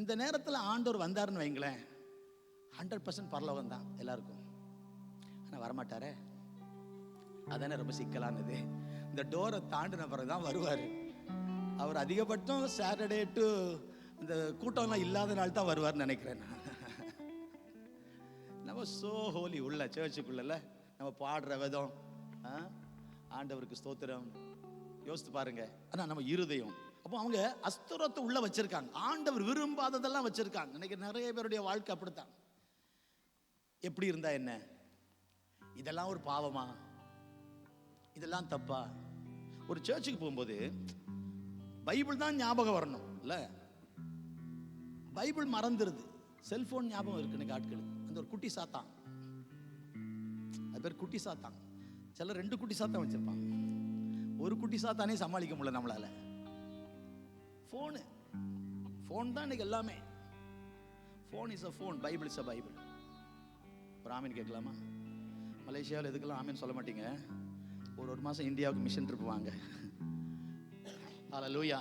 இந்த நேரத்தில் ஆண்டவர் வந்தாருன்னு வைங்களேன், 100% பரலோகம் தான் எல்லாருக்கும். ஆனால் வரமாட்டாரே, அதானே ரொம்ப சிக்கலானது. இந்த டோரை தாண்டின பிறகுதான் வருவார். அவர் அதிகபட்சம் சாட்டர்டே டு இந்த கூட்டம்லாம் இல்லாத நாள் தான் வருவார்னு நினைக்கிறேன். நம்ம சோ ஹோலி உள்ள சர்ச்சுக்குள்ள நம்ம பாடுற விதம், ஆண்டவருக்கு ஸ்தோத்திரம், யோசித்து பாருங்க. ஆனால் நம்ம இருதயம், அப்போ அவங்க அஸ்திரத்தை உள்ள வச்சிருக்காங்க, ஆண்டவர் விரும்பாததெல்லாம் வச்சிருக்காங்க. இன்னைக்கு நிறைய பேருடைய வாழ்க்கை அப்படித்தான். எப்படி இருந்தா என்ன? இதெல்லாம் ஒரு பாவமா? இதெல்லாம் தப்பா? ஒரு சர்ச்சுக்கு போகும்போது பைபிள் தான் ஞாபகம் வரணும் இல்ல? பைபிள் மறந்துருது, செல்போன் ஞாபகம் இருக்கு எனக்கு ஆட்களுக்கு. அந்த ஒரு குட்டி சாத்தான், அது பேர் குட்டி சாத்தான். சில 2 குட்டி சாத்தான் வச்சிருப்பாங்க. ஒரு குட்டி சாத்தானே சமாளிக்க முடியல நம்மளால. ஃபோன் தான் இன்னைக்கு எல்லாமே. Phone is a phone, Bible is a Bible. ஒரு ஆமீன் கேட்கலாமா? மலேசியாவில் எதுக்கெல்லாம் ஆமீன் சொல்ல மாட்டீங்க? ஒரு மாதம் இந்தியாவுக்கு மிஷன் ட்ரிப் வாங்க. ஹல்லேலூயா.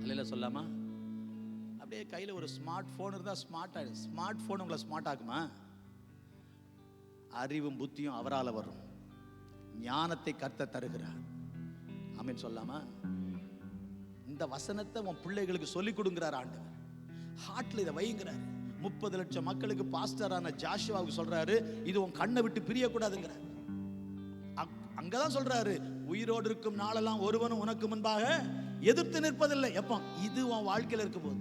அல்லேலூயா சொல்லாமா? அப்படியே கையில் ஒரு ஸ்மார்ட் ஃபோன் இருந்தால் ஸ்மார்ட் ஆகிடும். ஸ்மார்ட் ஃபோன் உங்களை ஸ்மார்ட் ஆகுமா? அறிவும் புத்தியும் அவரால் வரும். ஞானத்தை கர்த்தர் தருகிறார். ஆமென் சொல்லாமா? இந்த வசனத்தை உன் பிள்ளைகளுக்கு சொல்லிக் கொடுங்கிறார் ஆண்டவர். ஹார்ட்ல இதை வைங்கிறார். 30 லட்சம் மக்களுக்கு பாஸ்டரான ஜாஷுவாவுக்கு சொல்றாரு, இது உன் கண்ணை விட்டு பிரியக்கூடாதுங்கிறார். அங்கதான் சொல்றாரு, உயிரோடு இருக்கும் நாளெல்லாம் ஒருவனும் உனக்கு முன்பாக எதிர்த்து நிற்பதில்லை. எப்போ? இது உன் வாழ்க்கையில இருக்கும் போது,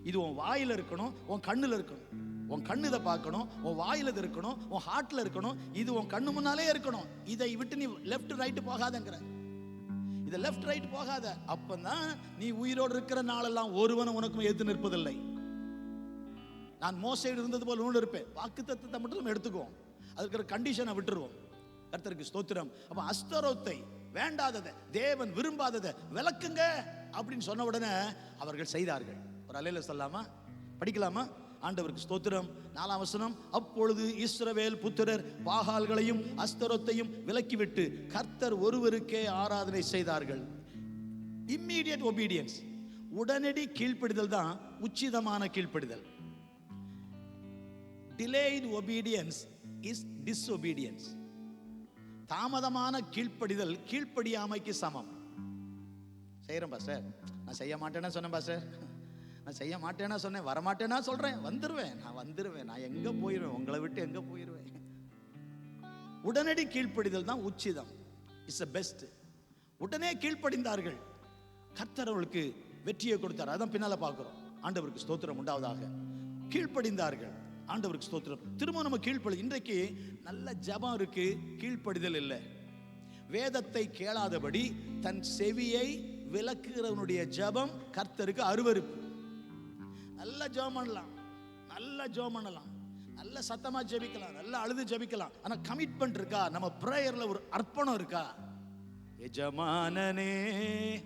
இது உன் வாயில இருக்கணும், உன் கண்ணுல இருக்கணும். உன் கண்ணு இதை பார்க்கணும், உன் வாயில இது இருக்கணும், உன் ஹார்ட்ல இருக்கணும், இது உன் கண்ணு முன்னாலே இருக்கணும். இதை விட்டு நீ லெஃப்ட் ரைட் போகாதங்கிற. இதை லெஃப்ட் ரைட் போகாத. அப்பதான் நீ உயிரோடு இருக்கிற நாளெல்லாம் ஒருவனும் உனக்கும் எதிர்த்து நிற்பதில்லை. நான் மோசையில் இருந்தது போல நூல் இருப்பேன். வாக்குத்தத்தத்தை மட்டும் எடுத்துக்குவோம், அதுக்கு கண்டிஷனை விட்டுருவோம். கர்த்தருக்கு ஸ்தோத்திரம். அப்ப அஸ்தரோத்தை, வேண்டாததை, தேவன் விரும்பாததை விளக்குங்க அப்படின்னு சொன்ன உடனே அவர்கள் செய்தார்கள். ஒரு அல்லேலூயா சொல்லாமா? படிக்கலாமா? ஆண்டவருக்கு ஸ்தோத்திரம். 4ஆம் வசனம். அப்பொழுது இஸ்ரவேல் புத்திரர் பாகால்களையும் அஸ்தரோத்தையும் விலக்கிவிட்டு கர்த்தர் ஒருவருக்கே ஆராதனை செய்தார்கள். இம்மீடியட் ஒபீடியன்ஸ், உடனடி கீழ்ப்படிதல் தான் உச்சிதமான கீழ்ப்படிதல். Delayed obedience is disobedience. தாமதமான கீழ்ப்படிதல் கீழ்ப்படியாமைக்கு சமம். செய்யறேன் பாஸ்டர், நான் செய்ய மாட்டேன்னா சொன்னேன் பாஸ்டர், நான் செய்ய மாட்டேன்னா சொன்னேன், வரமாட்டேன்னா சொல்றேன், வந்துருவேன், நான் எங்க போயிருவேன், உங்களை விட்டு எங்க போயிருவேன். உடனடி கீழ்ப்படிதல் தான் உச்சிதம், இட்ஸ் பெஸ்ட். உடனே கீழ்ப்படிந்தார்கள், கர்த்தர் அவர்களுக்கு வெற்றியை கொடுத்தார். அதான் பின்னால பார்க்கிறோம். ஆண்டவருக்கு ஸ்தோத்திரம் உண்டாவதாக. கீழ்ப்படிந்தார்கள், ஆண்டவருக்கு ஸ்தோத்திரம். திரும்ப நம்ம கீழ்ப்படி. இன்றைக்கு நல்ல ஜபம் இருக்கு, கீழ்ப்படிதல் இல்லை. வேதத்தை கேளாதபடி தன் செவியை விலக்குகிறவனுடைய ஜபம் கர்த்தருக்கு அருவருப்பு. நல்ல ஜபம் பண்ணலாம், நல்ல ஜபம் பண்ணலாம், நல்ல சத்தமா ஜெபிக்கலாம், நல்ல அழுது ஜெபிக்கலாம். ஆனா கமிட்மெண்ட் இருக்கா? நம்ம பிரேயர்ல ஒரு அர்ப்பணம் இருக்கா? எஜமானனே,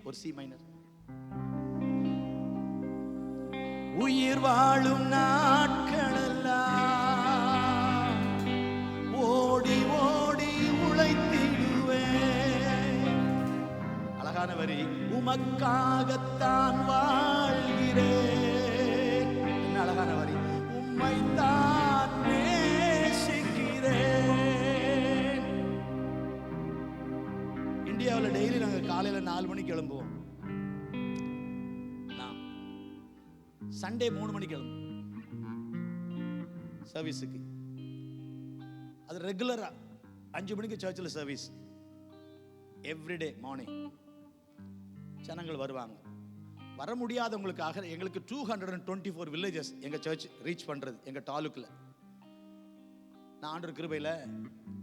ஒரு சி மைனர். உயிர் வாழும் நாட்களெல்லாம் ஓடி ஓடி உழைத்திடுவேன். அழகான வரி. உமக்காகத்தான் வாழ்கிறேன். என்ன அழகான வரி. உம்மைத்தான் நேசிக்கிறேன். இந்தியாவில் டெய்லி நாங்கள் காலையில் 4 மணிக்கு எழும்புவோம். சண்டே 3 மணிக்கு எழும்பும் சர்வீஸுக்கு. அது ரெகுலரா 5 மணிக்கு சர்ச்சில் சர்வீஸ். எவ்ரிடே மார்னிங் ஜனங்கள் வருவாங்க. வர முடியாதவங்களுக்காக எங்களுக்கு 224 வில்லேஜஸ் எங்க சர்ச் ரீச் பண்றது எங்க தாலுக்குல. நான் ஆண்டவர் கிருபையில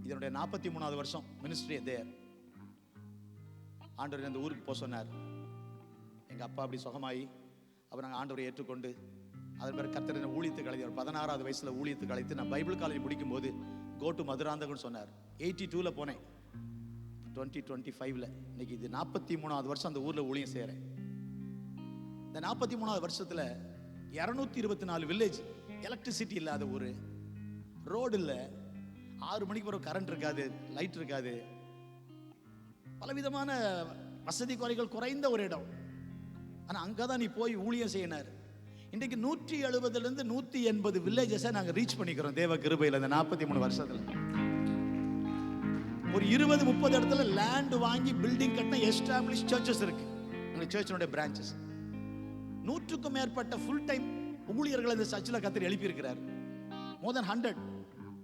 இதனுடைய 43வது வருஷம் மினிஸ்ட்ரி தேர். ஆண்டவர் அந்த ஊருக்கு போக சொன்னார். எங்க அப்பா அப்படி சுகமாயி அப்புறம் நாங்கள் ஆண்டவரை ஏற்றுக்கொண்டு அதன் பிறகு கர்த்தர் ஊழியத்துக்கு அழைத்து 16வது வயசுல ஊழியத்துக்கு அழைத்து நான் பைபிள் காலேஜ் முடிக்கும் போது கோ டு மதுராந்தகம்னு சொன்னார். 82ல போனேன். 2025ல இன்னைக்கு இது 43வது வருஷம் அந்த ஊர்ல ஊழியம் செய்யறேன். இந்த 43வது வருஷத்துல 224 வில்லேஜ், எலக்ட்ரிசிட்டி இல்லாத ஊரு, ரோடு இல்லை, 6 மணிக்கு பிறகு கரண்ட் இருக்காது, லைட் இருக்காது, பலவிதமான வசதி குறைகள் குறைந்த ஒரு இடம். ஆனா அங்கதான் நீ போய் ஊழியம் செய்யினார். இன்றைக்கு 170லிருந்து 180 வில்லேஜஸை நாங்க ரீச் பண்ணிக்கிறோம் தேவ கிருபையில். அந்த 43 வருஷத்துல ஒரு 20-30 இடத்துல லேண்ட் வாங்கி பில்டிங் கட்டின எஸ்டாப்ளிஷ் சர்ச்சஸ் இருக்கு. அந்த சர்ச்சினுடைய பிரான்ச்சஸ். 100க்கும் மேற்பட்ட ஃபுல் டைம் ஊழியர்கள் இந்த சர்ச்சில் கர்த்தர் எழுப்பி இருக்கிறார். மோர் தென் 100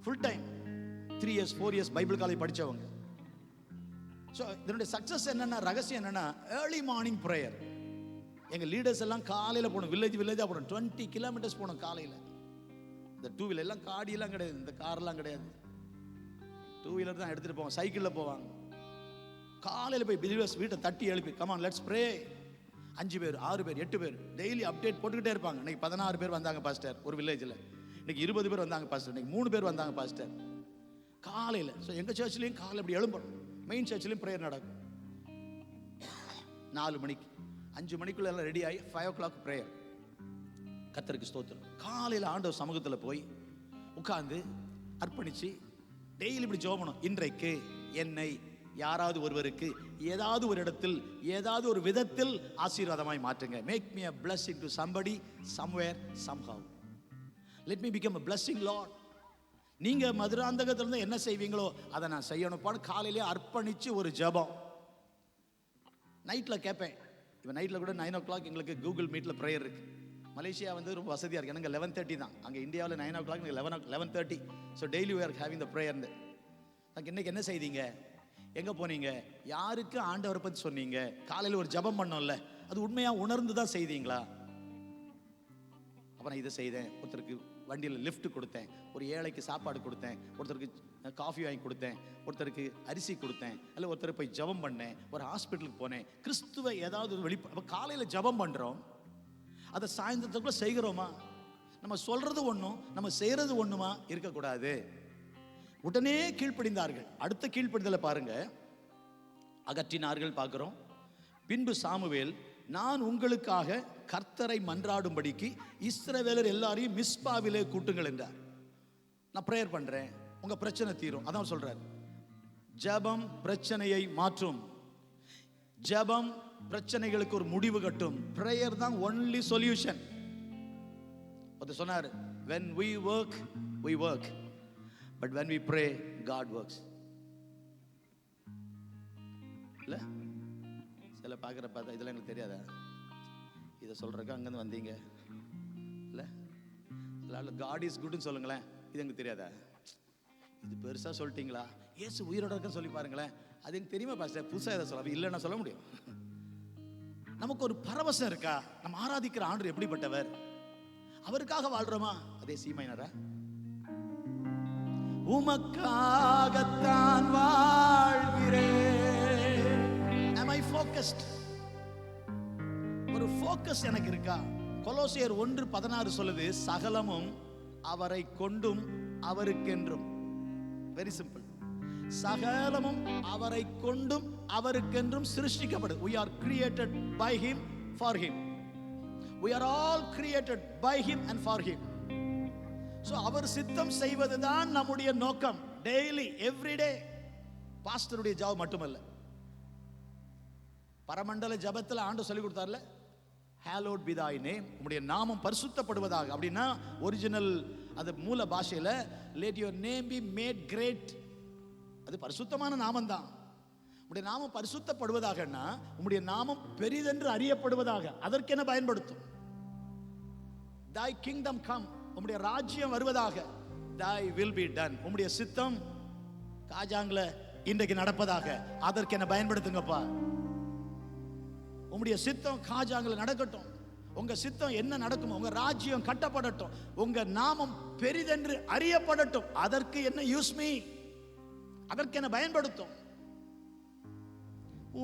full time 3 years 4 years Bible college படிச்சவங்க. ஸோ இதனுடைய சக்சஸ் என்னன்னா, ரகசியம் என்னன்னா, ஏர்லி மார்னிங் ப்ரேயர். எங்க லீடர்ஸ் எல்லாம் காலையில போகணும், வில்லேஜா போகணும், 20 கிலோமீட்டர்ஸ் போகணும் காலையில. இந்த 2 வீலர் எல்லாம், காடியெல்லாம் கிடையாது, இந்த கார்லாம் கிடையாது, 2 வீலர் தான் எடுத்துட்டு போவாங்க, சைக்கிளில் போவாங்க. காலையில் போய் பிலீவர்ஸ் வீட்டை தட்டி எழுப்பி கமான் லெட்ஸ் ப்ரே. 5 பேர் 6 பேர் 8 பேர் டெய்லி அப்டேட் போட்டுக்கிட்டே இருப்பாங்க. இன்னைக்கு 16 பேர் வந்தாங்க பாஸ்டர் ஒரு வில்லேஜில், இன்னைக்கு 20 பேர் வந்தாங்க பாஸ்டர், இன்னைக்கு 3 பேர் வந்தாங்க பாஸ்டர் காலையில். ஸோ எங்கள் சர்ச்லேயும் காலையில் இப்படி எழும்பணும். மெயின் சர்ச்லேயும் ப்ரேயர் நடக்கும் 4 மணிக்கு. 5 மணிக்குள்ள எல்லாம் ரெடி ஆகி 5 o'clock ப்ரேயர். கர்த்தருக்கு ஸ்தோத்திரம். காலையில் ஆண்டவர் சமூகத்தில் போய் உட்கார்ந்து அர்ப்பணிச்சு டெய்லி இப்படி ஜெபம் பண்ணணும். இன்றைக்கு என்னை யாராவது ஒருவருக்கு ஏதாவது ஒரு இடத்தில் ஏதாவது ஒரு விதத்தில் ஆசீர்வாதமாய் மாற்றுங்க. Make me a blessing to somebody somewhere somehow. let me become a blessing Lord. நீங்க மதுராந்தகத்துல இருந்து என்ன செய்வீங்களோ அதை நான் செய்யணும். காலையிலே அர்ப்பணிச்சு ஒரு ஜெபம். நைட்ல கேட்பேன். இப்போ நைட்ல கூட 9 o'clock எங்களுக்கு கூகுள் மீட்ல ப்ரேயர் இருக்கு. மலேசியா வந்து ரொம்ப வசதியா இருக்கு. எனக்கு 11:30 தான். அங்க இந்தியாவில் 9 o'clock, 11:30. So daily we are having the prayer. இன்னைக்கு என்ன செய்தீங்க, எங்க போனீங்க, யாருக்கு ஆண்டவரை பத்தி சொன்னீங்க, காலையில் ஒரு ஜெபம் பண்ணோம்ல, அது உண்மையா உணர்ந்து தான் செய்தீங்களா? அப்புறம் இதை செய்தேன், ஒருத்தருக்கு வண்டியில் லிஃப்ட் கொடுத்தேன், ஒரு ஏழைக்கு சாப்பாடு கொடுத்தேன், ஒருத்தருக்கு காஃபி வாங்கி கொடுத்தேன், ஒருத்தருக்கு அரிசி கொடுத்தேன், அல்ல ஒருத்தர் போய் ஜெபம் பண்ணேன், ஒரு ஹாஸ்பிட்டலுக்கு போனேன். கிறிஸ்துவ ஏதாவது ஒரு அப்போ காலையில் ஜெபம் பண்ணுறோம், அதை சாயந்தரத்துக்குள்ள செய்கிறோமா? நம்ம சொல்றது ஒன்றும் நம்ம செய்யறது ஒன்றுமா இருக்கக்கூடாது. உடனே கீழ்ப்படிந்தார்கள். அடுத்த கீழ்ப்படிதலை பாருங்க, அகற்றினார்கள் பார்க்கிறோம். பின்பு சாமுவேல், நான் உங்களுக்காக கர்த்தரை மன்றாடும்படிக்கு இஸ்ரவேலர் எல்லாரையும் மிஸ்பாவிலே கூட்டுங்கள் என்றார். நான் பிரேயர் பண்றேன், உங்க பிரச்சனை தீரும். அதான் சொல்றாரு, ஜெபம் பிரச்சனையை மாற்றும். ஜெபம் பிரச்சனைகளுக்கு ஒரு முடிவு கட்டும். பிரேயர் தான் ஒன்லி சொல்யூஷன். ஒருத்தர் சொன்னார், when we work we work, but when we pray God works. இல்ல சில பார்க்குற பார்த்தா இதெல்லாம் எனக்கு தெரியாதா, இதை சொல்றதுக்கு அங்கேருந்து வந்தீங்க இல்லை, சில காட் இஸ் குட்னு சொல்லுங்களேன், இது எனக்கு தெரியாதா, இது பெருசாக சொல்லிட்டீங்களா, ஏசு உயிரோட இருக்குன்னு சொல்லி பாருங்களேன், அது எனக்கு தெரியுமா பாஸ்டர், புதுசாக இதை சொல்ல இல்லைன்னா சொல்ல முடியும். நமக்கு ஒரு பரவசம் இருக்கா, நம்ம ஆராதிக்கிற ஆண்டவர் எப்படிப்பட்டவர், அவருக்காக வாழ்றோமா? அதே சீமையினரா, உமக்காகத்தான் வாழ்கிறேன். am I focused? ஒரு ஃபோக்கஸ் எனக்கு இருக்கா? கொலோசியர் 1:16 சொல்லுது, சகலமும் அவரை கொண்டும் அவருக்கென்றும். Very simple. சகலமும் அவரை கொண்டும் அவருக்கென்றும் சிருஷ்டிக்கப்படும். we are created by him for him. we are all created by him and for him. so அவர் சித்தம் செய்வதுதான் நம்முடைய நோக்கம். Daily everyday. பாஸ்டருடைய ஜாப் மட்டுமல்ல, பரமண்டல ஜபத்தில் ஆண்டு சொல்லி கொடுத்தார்ல, hallowed be thy name, உம்முடைய நாமம் பரிசுத்தப்படுவதாக. அப்படின்னா ஒரிஜினல் அது மூல பாஷையில் let your name be made great. அது பரிசுத்தமான நாமம் தான். உம்முடைய நாமம் பரிசுத்தப்படுவதாகன்னா உம்முடைய நாமம் பெரிதென்று அறியப்படுவதாக. அதற்கு என்ன பயன்படுத்தும்? thy kingdom come, உம்முடைய ராஜ்யம் வருவதாக. thy will be done, உம்முடைய சித்தம் காஜாங்ல இன்றைக்கு நடப்பதாக. அதற்கு என்ன பயன்படுத்துங்கப்பா. உம்முடைய சித்தம் காஜாங்ல நடக்கட்டும். உங்க சித்தம் என்ன நடக்கும்? உங்க ராஜ்யம் கட்டப்படட்டும், உங்க நாமம் பெரிதென்று அறியப்படட்டும். அதற்கு என்ன யூஸ் மீ? அதற்கு என்ன பயன்படுத்தும்?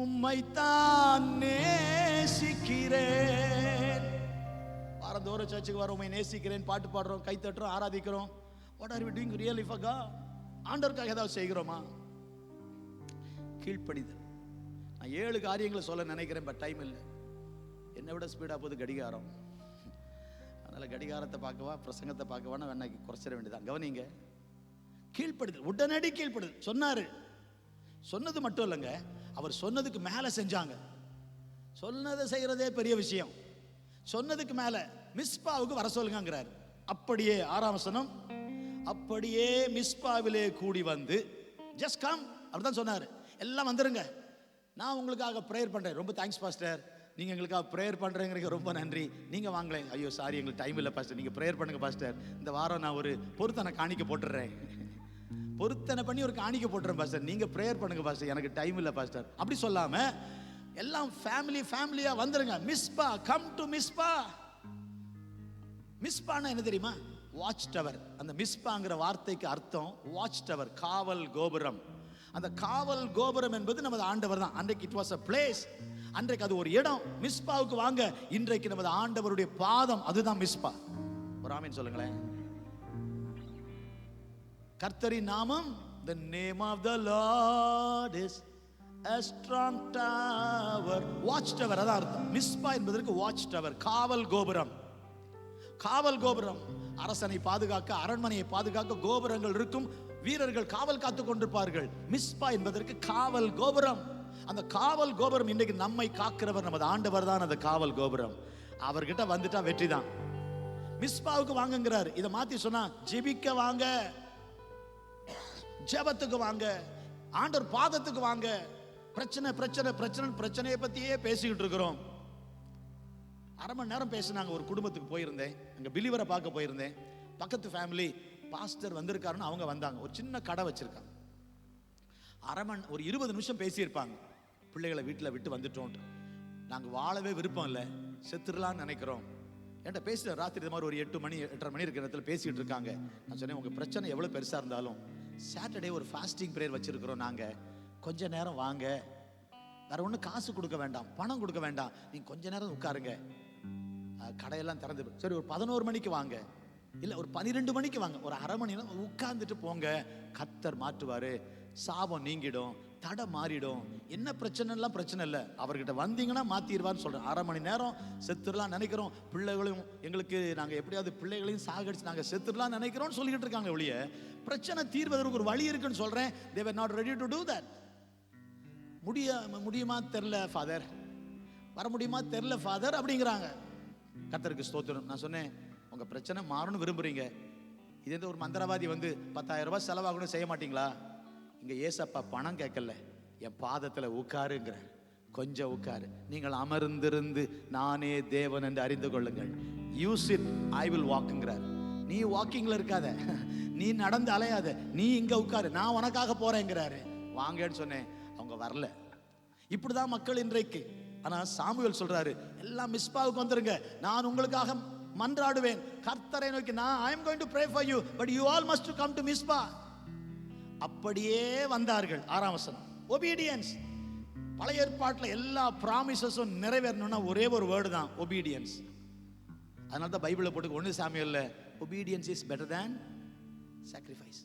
உம்மைத்தான் நேசிக்கிறேன். வாரந்தோற சர்ச்சுக்கு வர உம்மை நேசிக்கிறேன் பாட்டு பாடுறோம், கை தட்டுறோம், ஆராதிக்கிறோம். What are we doing really for God? ஆண்டவருக்காக ஏதாவது செய்கிறோமா? கீழ்ப்படிதல். நான் 7 காரியங்களை சொல்ல நினைக்கிறேன், பட் டைம் இல்லை. என்னை விட ஸ்பீடாக போகுது கடிகாரம். அதனால் கடிகாரத்தை பார்க்கவா பிரசங்கத்தை பார்க்கவான்னு வேணா குறைச்சிட வேண்டியதான். கவனிங்க, கீழ்ப்படுதல், உடனடி கீழ்ப்படுதல். சொன்னாரு, சொன்னது மட்டும் இல்லைங்க, அவர் சொன்னதுக்கு மேலே செஞ்சாங்க. சொன்னதை செய்கிறதே பெரிய விஷயம். சொன்னதுக்கு மேலே மிஸ்பாவுக்கு வர சொல்லுங்கிறார். அப்படியே 6ஆம் வசனம், அப்படியே மிஸ்பாவிலே கூடி வந்து, ஜஸ்ட் கம், அப்படிதான் சொன்னார். எல்லாம் வந்துருங்க, நான் உங்களுக்காக ப்ரேயர் பண்ணுறேன். ரொம்ப தேங்க்ஸ் பாஸ்டர், நீங்கள் எங்களுக்காக ப்ரேயர் பண்ணுறேங்கிறீங்க, ரொம்ப நன்றி. நீங்கள் வாங்கலேன். ஐயோ சாரி, எங்களுக்கு டைம் இல்லை பாஸ்டர், நீங்கள் ப்ரேயர் பண்ணுங்க பாஸ்டர். இந்த வாரம் நான் ஒரு பொருத்தனை காணிக்க போட்டுடுறேன், பொருத்தனை பண்ணி ஒரு காணிக்க போட்டுறேன் பாஸ்டர், நீங்கள் ப்ரேயர் பண்ணுங்க பாஸ்டர், எனக்கு டைம் இல்லை பாஸ்டர். அப்படி சொல்லாமல் எல்லாம் ஃபேமிலியாக வந்துருங்க. Mizpah, come to Mizpah. மிஸ்பான்னா என்ன தெரியுமா? Watch tower. அந்த மிஸ்பாங்கிற வார்த்தைக்கு அர்த்தம் வாட்ச் டவர், காவல் கோபுரம். அந்த காவல் கோபுரம் என்பது நமது ஆண்டவர் தான். அன்றைக்கு இட் வாஸ் a place, அன்றைக்கு அது ஒரு இடம். மிஸ்பாவுக்கு வாங்க, இன்றைக்கு நமது ஆண்டவருடைய பாதம், அதுதான் மிஸ்பா. ஒரு ஆமீன் சொல்லுங்களேன். கர்த்தரின் நாமம், the name of the Lord is a strong tower. watch tower அதான் அர்த்தம். மிஸ்பா என்பதற்கு வாட்ச் டவர், காவல் கோபுரம். காவல் கோபுரம் அரசனை பாதுகாக்க, அரண்மனையை பாதுகாக்க கோபுரங்கள் இருக்கும். வீரர்கள் காவல் காத்து கொண்டிருப்பார்கள். மிஸ்பா என்பதற்கு காவல் கோபுரம். அந்த காவல் கோபுரம் இன்னைக்கு நம்மை காக்கிறவர் நமது ஆண்டவர் தான். அந்த காவல் கோபுரம் அவர்கிட்ட வந்துட்டா வெற்றி தான். மிஸ்பாவுக்கு வாங்குங்கிறார். இதை மாத்தி சொன்னா ஜெபிக்க வாங்க, ஜெபத்துக்கு வாங்க, ஆண்டவர் பாதத்துக்கு வாங்க. பிரச்சனை பிரச்சனை பிரச்சனை பிரச்சனையை பத்தியே பேசிக்கிட்டு இருக்கிறோம். அரை மணி நேரம் பேசினாங்க. ஒரு குடும்பத்துக்கு போயிருந்தேன், அங்க பிலிவரை பார்க்க போயிருந்தேன். பக்கத்து ஃபேமிலி பாஸ்டர் வந்திருக்காருன்னு அவங்க வந்தாங்க. ஒரு சின்ன கடை வச்சிருக்காங்க. ஒரு 20 நிமிஷம் பேசியிருப்பாங்க. பிள்ளைகளை வீட்டில் விட்டு வந்துட்டோம், நாங்கள் வாழவே விருப்பம் இல்லை, செத்துடலான்னு நினைக்கிறோம். என்கிட்ட பேசுகிற ராத்திரி இது மாதிரி ஒரு 8 மணி 8:30 மணி இருக்கிற இடத்துல பேசிகிட்டு இருக்காங்க. நான் சொன்னேன், உங்கள் பிரச்சனை எவ்வளோ பெருசாக இருந்தாலும் சாட்டர்டே ஒரு ஃபாஸ்டிங் ப்ரேயர் வச்சுருக்கிறோம் நாங்கள், கொஞ்ச நேரம் வாங்க, வேற ஒன்றும் காசு கொடுக்க வேண்டாம், பணம் கொடுக்க வேண்டாம், நீங்கள் கொஞ்ச நேரம் உட்காருங்க, கடையெல்லாம் திறந்து, சரி ஒரு 11 மணிக்கு வாங்க, இல்லை ஒரு 12 மணிக்கு வாங்க, ஒரு அரை மணி நேரம் உட்கார்ந்துட்டு போங்க, கர்த்தர் மாற்றுவார், சாபம் நீங்கிடும், தடை மாறிடும். என்ன பிரச்சனைலாம் பிரச்சனை இல்லை, அவர்கிட்ட வந்தீங்கன்னா மாற்றிடுவார்னு சொல்கிறேன். அரை மணி நேரம் செத்துடலாம் நினைக்கிறோம், பிள்ளைகளையும் எங்களுக்கு நாங்கள் எப்படியாவது பிள்ளைகளையும் சாகடிச்சு நாங்கள் செத்துடலாம் நினைக்கிறோம்னு சொல்லிக்கிட்டு இருக்காங்க ஒழிய பிரச்சனை தீர்வதற்கு ஒரு வழி இருக்குன்னு சொல்கிறேன். they were not ready to do that. முடியுமா தெரில ஃபாதர், வர முடியுமா தெரில ஃபாதர் அப்படிங்கிறாங்க. கர்த்தருக்கு ஸ்தோத்திரம். நான் சொன்னேன், உங்கள் பிரச்சனை மாறணும்னு விரும்புகிறீங்க, இதே ஒரு மந்திரவாதி வந்து 10,000 ரூபாய் செலவாகணும் செய்ய மாட்டீங்களா? இங்கே ஏசப்பா பணம் கேட்கல, என் பாதத்தில் உட்காருங்கிற, கொஞ்சம் உட்காரு, நீங்கள் அமர்ந்திருந்து நானே தேவன் என்று அறிந்து கொள்ளுங்கள், யூஸ் இட், ஐ வில் வாக்குங்கிறார். நீ வாக்கிங்கில் இருக்காத, நீ நடந்து அலையாத, நீ இங்கே உட்காரு, நான் உனக்காக போறேங்கிறாரு. வாங்கன்னு சொன்னேன், அவங்க வரல. இப்படிதான் மக்கள் இன்றைக்கு. ஆனா சாமுவேல் சொல்றாரு, எல்லாம் மிஸ்பாவுக்கு வந்துருங்க, நான் உங்களுக்காக மன்றாடுவேன், கர்த்தரை நோக்கி நான் I am going to pray for you but you all must come to Misba. அப்படியே வந்தார்கள். 6ஆம் வசனம், obedience. பழைய ஏற்பாட்டில் எல்லா ப்ராமிசஸும் நிறைவேறணும்னா ஒரே ஒரு வேர்டு தான், obedience. அதனால தான் பைபிளில் போட்டு 1 சாமுவேல்ல obedience is better than sacrifice.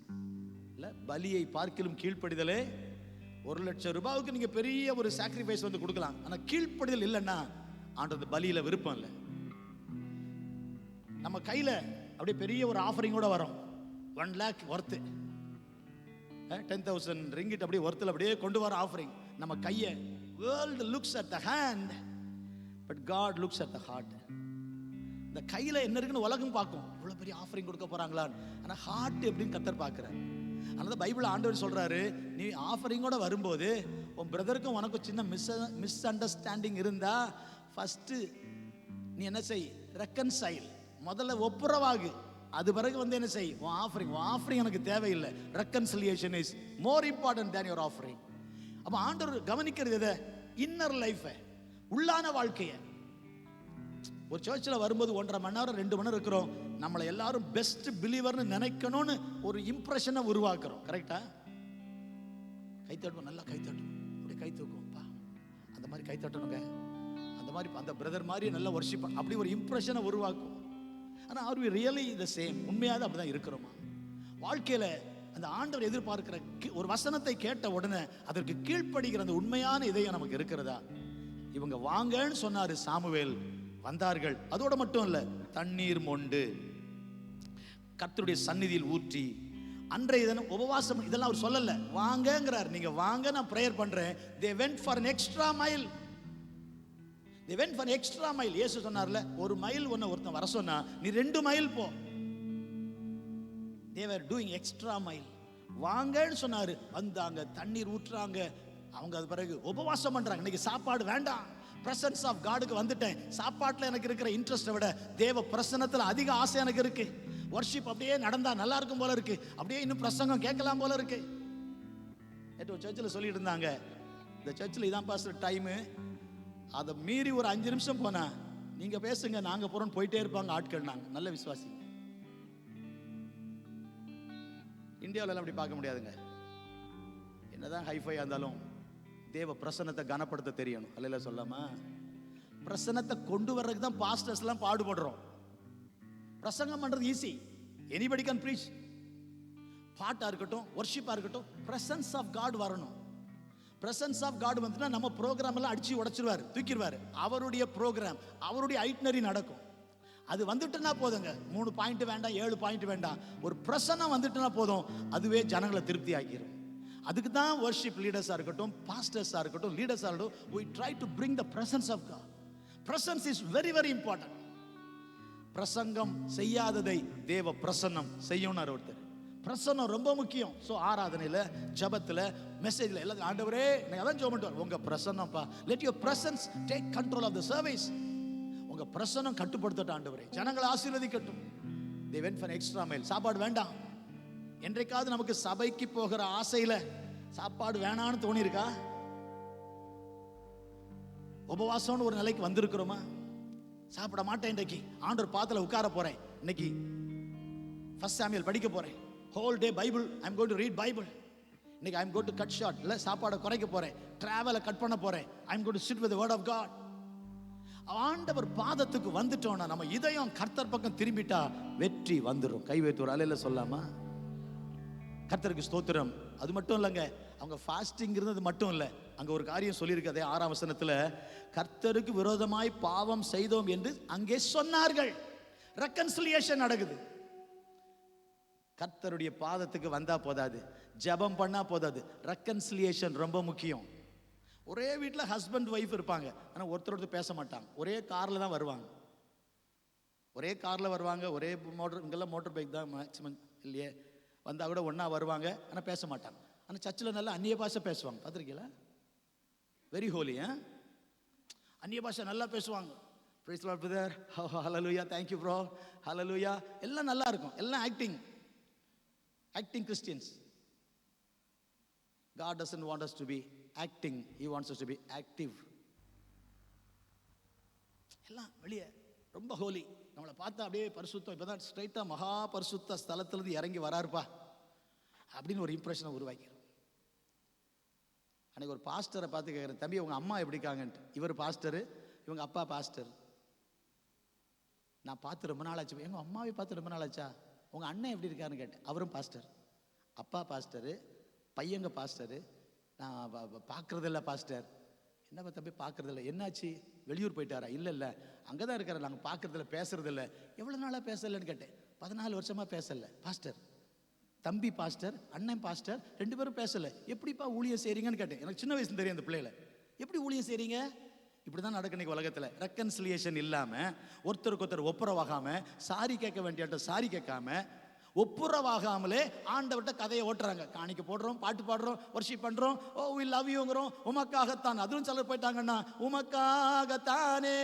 இல்ல, பலியை பார்க்கிலும் கீழ்ப்படிதலே. 1,00,000 ரூபாய்க்கு நீங்க பெரிய ஒரு சாக்ரிஃபைஸ் வந்து கொடுக்கலாம், ஆனா கீழ்ப்படிதல் இல்லைன்னா ஆண்டவர் பலியில விருப்பம் இல்லை. நம்ம கையில அப்படியே பெரிய ஒரு ஆஃபரிங்கோட வரும், 1 lakh ஒர்த்து, 10,000 ringgit அப்படியே ஒர்த்தில் அப்படியே கொண்டு வர ஆஃபரிங். நம்ம கையை, world looks at the hand but God looks at the heart. இந்த கையில என்ன இருக்குன்னு உலகம் பார்க்கும், இவ்வளவு பெரிய ஆஃபரிங் கொடுக்க போறாங்களான்னு, ஆனா ஹார்ட் எப்படின்னு கர்த்தர் பார்க்கிறார். அதனால பைபிள் ஆண்டவர் சொல்றாரு, நீ ஆஃபரிங்கோட வரும்போது உன் பிரதருக்கும் உனக்கும் சின்ன மிஸ் அண்டர்ஸ்டாண்டிங் இருந்தா ஃபர்ஸ்ட் நீ என்ன செய், ரெக்கன்சைல், முதல்ல ஒப்புரவாகு, அது பிறகு வந்து என்ன செய், உன் ஆஃபரிங் எனக்கு தேவையில்லை. Reconciliation is more important than your offering. அப்ப ஆண்டவர் கவனிக்கிறது எதை, இன்னர் லைஃபை, உள்ளான வாழ்க்கையை. ஒரு சர்ச்சில் வரும்போது 1.5 மணி நேரம் 2 மணி நேரம் இருக்கிறோம், நம்மளை எல்லாரும் பெஸ்ட் பிலீவர்னு நினைக்கணும்னு ஒரு இம்ப்ரெஷனை உருவாக்குறோம். கரெக்டா? கை தட்டுவோம், நல்லா கை தட்டுவோம், அப்படி கை தூக்குவோம்ப்பா, அந்த மாதிரி கை தட்டணுங்க, அந்த மாதிரி அந்த பிரதர் மாதிரி நல்லா வர்ஷிப், அப்படி ஒரு இம்ப்ரெஷனை உருவாக்கும். ஆனால் are we really the same? உண்மையாக அப்படிதான் இருக்கிறோமா? வாழ்க்கையில் அந்த ஆண்டவர் எதிர்பார்க்கிற ஒரு வசனத்தை கேட்ட உடனே அதற்கு கீழ்ப்படுகிற அந்த உண்மையான இதயம் நமக்கு இருக்கிறதா? இவங்க வாங்கன்னு சொன்னாரு சாமுவேல், வந்தார்கள். அதோட மட்டும் இல்ல, தண்ணீர் மொண்டு கர்த்தருடைய சந்நிதியில் ஊற்றி, அன்றைய தினம் உபவாசம், இதெல்லாம் அவர் சொல்லல, வாங்கங்கிறார். நீங்க வாங்க, நான் பிரேயர் பண்றேன். they went for an extra mile. they went for an extra mile. இயேசு சொன்னார்ல, 1 மைல் ஒருத்தன் வர சொன்னா நீ 2 மைல் போ. they were doing extra mile. வாங்கன்னு சொன்னாரு, வந்தாங்க, தண்ணீர் ஊற்றுறாங்க. அவங்க அது பிறகு உபவாசம் பண்றாங்க. இன்னைக்கு சாப்பாடு வேண்டாம், பிரசன்ஸ் ஆஃப் காடுக்கு வந்துட்டேன், சாப்பாட்டில் எனக்கு இருக்கிற இன்ட்ரெஸ்ட்டை விட தேவ பிரசன்னத்தில் அதிக ஆசை எனக்கு இருக்கு. வர்ஷிப் அப்படியே நடந்தா நல்லா இருக்கும் போல இருக்கு, அப்படியே இன்னும் பிரசங்கம் கேட்கலாம் போல இருக்கு. நேற்று ஒரு சர்ச்சில் சொல்லிட்டு இருந்தாங்க, இந்த சர்ச்சில் இதான் பாஸ்டர் டைமு, அதை மீறி ஒரு 5 நிமிஷம் போனா நீங்க பேசுங்க, நாங்க போறோம் போயிட்டே இருப்பாங்க ஆட்கள். நாங்க நல்ல விசுவாசி. இந்தியாவில அப்படி பார்க்க முடியாதுங்க. என்னதான் ஹைஃபையா இருந்தாலும் தேவ பிரசன்னத்தை கனப்படுத்த தெரியணும். அல்ல சொல்லாமா? பிரசன்னத்தை கொண்டு வர்றதுக்கு தான் பாஸ்டர்ஸ் எல்லாம் பாடுபடுறோம். பிரசங்கம் பண்றது ஈஸி, எனிபடி கேன் ப்ரீச். பாட்டா இருக்கட்டும், வர்ஷிப்பா இருக்கட்டும், பிரசன்ஸ் ஆஃப் காட் வரணும். பிரசன்ஸ் ஆஃப் காட் வந்துன்னா நம்ம ப்ரோக்ராம் எல்லாம் அடிச்சு உடைச்சிருவாரு, தூக்கிடுவாரு. அவருடைய ப்ரோக்ராம், அவருடைய ஐட்னரி நடக்கும். அது வந்துட்டுனா போதுங்க. 3 பாயிண்ட் வேண்டாம், 7 பாயிண்ட் வேண்டாம். ஒரு பிரசன்னம் வந்துட்டுனா போதும், அதுவே ஜனங்களை திருப்தி ஆக்கிரும். அதுக்கு தான் வர்ஷிப் லீடர்ஸாக இருக்கட்டும், பாஸ்டர்ஸாக இருக்கட்டும், லீடர்ஸாக இருக்கட்டும், we try to bring the presence of God. Presence is very very important. பிரசங்கம் செய்யாததை தேவ பிரசன்னம் செய்யும்னார் ஒருத்தர். பிரசன்னம் ரொம்ப முக்கியம். ஸோ ஆராதனையில், ஜபத்தில், மெசேஜில் எல்லாத்தையும் ஆண்டவரே நான் அதான் ஜெபம் பண்ணுவார், உங்கள் பிரசன்னம்ப்பா, let your presence take control of the service. உங்க பிரசன்னம் கட்டுப்படுத்தட்டும் ஆண்டவரே, ஜனங்களை ஆசீர்வதிக்கட்டும். they went for extra mile. சாப்பாடு வேண்டாம். என்றைக்காவது நமக்கு சபைக்கு போகிற ஆசையில சாப்பாடு வேணான்னு தோணி இருக்கா? உபவாசம்னு ஒரு நிலைக்கு வந்திருக்கிறோமா? சாப்பிட மாட்டேன் இன்றைக்கு, ஆண்டவர் பாத்துல உட்கார போறேன், இன்னைக்கு ஃபர்ஸ்ட் சாமுவேல் படிக்க போறேன், whole day Bible, I am going to read Bible. இன்னைக்கு I am going to cut short, இல்ல சாப்பாடை குறைக்க போறேன், டிராவலை கட் பண்ண போறேன், I am going to sit with the word of God. ஆண்டவர் பாதத்துக்கு வந்துட்டோம்னா, நம்ம இதயம் கர்த்தர் பக்கம் திரும்பிட்டா வெற்றி வந்துடும். கை வைத்து ஒரு அலையில சொல்லாமா? கர்த்தருக்கு ஸ்தோத்திரம். அது மட்டும் இல்லைங்க, அவங்க ஃபாஸ்டிங் இருந்தது மட்டும் இல்லை, அங்கே ஒரு காரியம் சொல்லியிருக்கதே 6ஆம் வசனத்தில், கர்த்தருக்கு விரோதமாய் பாவம் செய்தோம் என்று அங்கே சொன்னார்கள். ரெக்கன்சிலியேஷன் நடக்குது. கர்த்தருடைய பாதத்துக்கு வந்தா போதாது, ஜெபம் பண்ணா போதாது, ரெக்கன்சிலியேஷன் ரொம்ப முக்கியம். ஒரே வீட்டில் ஹஸ்பண்ட் ஒய்ஃப் இருப்பாங்க, ஆனால் ஒருத்தர் பேச மாட்டாங்க. ஒரே காரில் தான் வருவாங்க, ஒரே காரில் வருவாங்க, ஒரே மோட்டர், இங்கெல்லாம் மோட்டர் பைக் தான் மேக்சிமம் இல்லையே, வந்தால் கூட ஒன்றா வருவாங்க, ஆனால் பேச மாட்டாங்க. ஆனால் சர்ச்சில் நல்லா அந்நிய பாஷை பேசுவாங்க, பார்த்துருக்கீங்களா? வெரி ஹோலி. அந்நிய பாஷை நல்லா பேசுவாங்க. Praise the Lord brother, hallelujah, thank you bro, ஹalleluya, எல்லாம் நல்லா இருக்கும், எல்லாம் acting Christians. God doesn't want us to be acting, he wants us to be active. எல்லாம் வெளியே ரொம்ப ஹோலி, நம்மளை பார்த்தா அப்படியே பரிசுத்தம், இப்போதான் ஸ்ட்ரைட்டாக மகா பரிசுத்த ஸ்தலத்திலிருந்து இறங்கி வராருப்பா அப்படின்னு ஒரு இம்ப்ரெஷனை உருவாக்கிறோம். அன்னைக்கு ஒரு பாஸ்டரை பார்த்து கேட்குறேன், தம்பி உங்கள் அம்மா எப்படி இருக்காங்கன்ட்டு. இவர் பாஸ்டரு, இவங்க அப்பா பாஸ்டர். நான் பார்த்து ரொம்ப நாள் ஆச்சு. எங்கள் அம்மாவை பார்த்து ரொம்ப நாள் ஆச்சா? உங்கள் அண்ணன் எப்படி இருக்காருன்னு கேட்டேன். அவரும் பாஸ்டர், அப்பா பாஸ்டரு, பையங்க பாஸ்டரு. நான் பார்க்குறதில்ல பாஸ்டர். என்ன தம்பி பார்க்குறதில்ல, என்னாச்சு வெளியூர் போயிட்டாரா? இல்லை அங்கே தான் இருக்கிற, நாங்கள் பார்க்குறதில்ல, பேசுறதில்ல. எவ்வளோ நாளாக பேசலைன்னு கேட்டேன். 14 வருஷமாக பேசலை பாஸ்டர். தம்பி பாஸ்டர், அண்ணன் பாஸ்டர், 2 பேரும் பேசலை. எப்படிப்பா ஊழியம் செய்கிறீங்கன்னு கேட்டேன். எனக்கு சின்ன வயசுல தெரியும் அந்த பிள்ளைகளை. எப்படி ஊழியம் செய்கிறீங்க? இப்படி தான் நடக்கு இன்னைக்கு உலகத்தில். ரெக்கன்சிலியேஷன் இல்லாமல், ஒருத்தருக்கு ஒருத்தர் ஒப்புரவாகாமல், சாரி கேட்க வேண்டிய சாரி கேட்காம, ஒப்புரவாகாமலே ஆண்டவர்கிட்ட கதையை ஓட்டுறாங்க. காணிக்க போடுறோம், பாட்டு பாடுறோம், வர்ஷிப் பண்ணுறோம், ஓ வி லவ் யூங்கிறோம், உமக்காகத்தான். அதுவும் சிலர் போயிட்டாங்கன்னா, உமக்காகத்தானே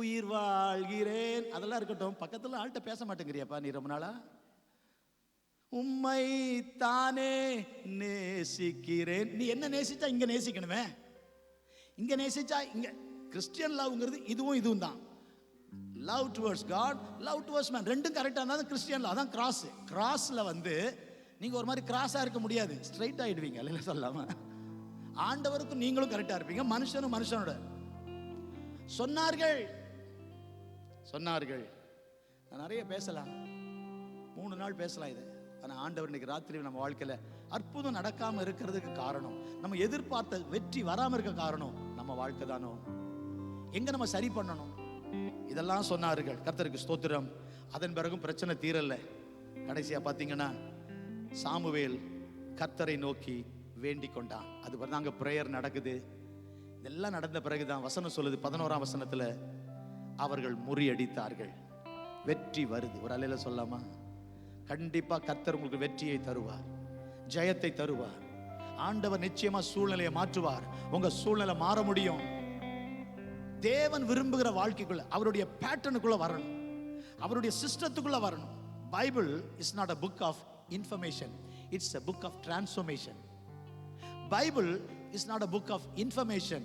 உயிர் வாழ்கிறேன். அதெல்லாம் இருக்கட்டும், பக்கத்தில் ஆள்கிட்ட பேச மாட்டேங்கிறியாப்பா நீ ரொம்ப நாளா? உம்மை தானே நேசிக்கிறேன். நீ என்ன நேசிச்சா இங்க நேசிக்கணுமே, இங்க நேசிச்சா இங்க. கிறிஸ்டியன் லவ்ங்கிறது இதுவும் தான். Love towards God, love towards man, ரெண்டும் கரெக்டாக இருந்தால் தான் கிறிஸ்டியன் லவ். அதான் கிராஸ். கிராஸில் வந்து நீங்கள் ஒரு மாதிரி கிராஸாக இருக்க முடியாது, ஸ்ட்ரைட் ஆகிடுவீங்க. இல்லை சொல்லாம, ஆண்டவருக்கும் நீங்களும் கரெக்டாக இருப்பீங்க, மனுஷனும் மனுஷனோட. சொன்னார்கள். நான் நிறைய பேசலாம், 3 நாள் பேசலாம் இதை. ஆனால் ஆண்டவர் இன்னைக்கு ராத்திரி நம்ம வாழ்க்கையில் அற்புதம் நடக்காமல் இருக்கிறதுக்கு காரணம், நம்ம எதிர்பார்த்த வெற்றி வராமல் இருக்க காரணம் நம்ம வாழ்க்கை தானோ. எங்கே நம்ம சரி பண்ணணும், இதெல்லாம் சொன்னார்கள். கர்த்தருக்கு ஸ்தோத்திரம். அதன் பிறகும் பிரச்சனை தீரல. கடைசியாக பார்த்தீங்கன்னா சாமுவேல் கர்த்தரை நோக்கி வேண்டிக் கொண்டான். அது பிறகு அங்கே பிரேயர் நடக்குது. இதெல்லாம் நடந்த பிறகுதான் வசனம் சொல்லுது, 11ஆம் வசனத்தில், அவர்கள் முறியடித்தார்கள். வெற்றி வருது. ஒரு அலையில சொல்லாமா? கண்டிப்பா கர்த்தர் உங்களுக்கு வெற்றியை தருவார், ஜெயத்தை தருவார். ஆண்டவர் நிச்சயமா சூழ்நிலையை மாற்றுவார். உங்க சூழ்நிலை மாற முடியும். தேவன் விரும்புகிற வாழ்க்கைக்குள்ள, அவருடைய பேட்டர்னுக்குள்ள வரணும், அவருடைய சிஸ்டத்துக்குள்ள வரணும். Bible is not a book of information, it's a book of transformation. Bible is not a book of information,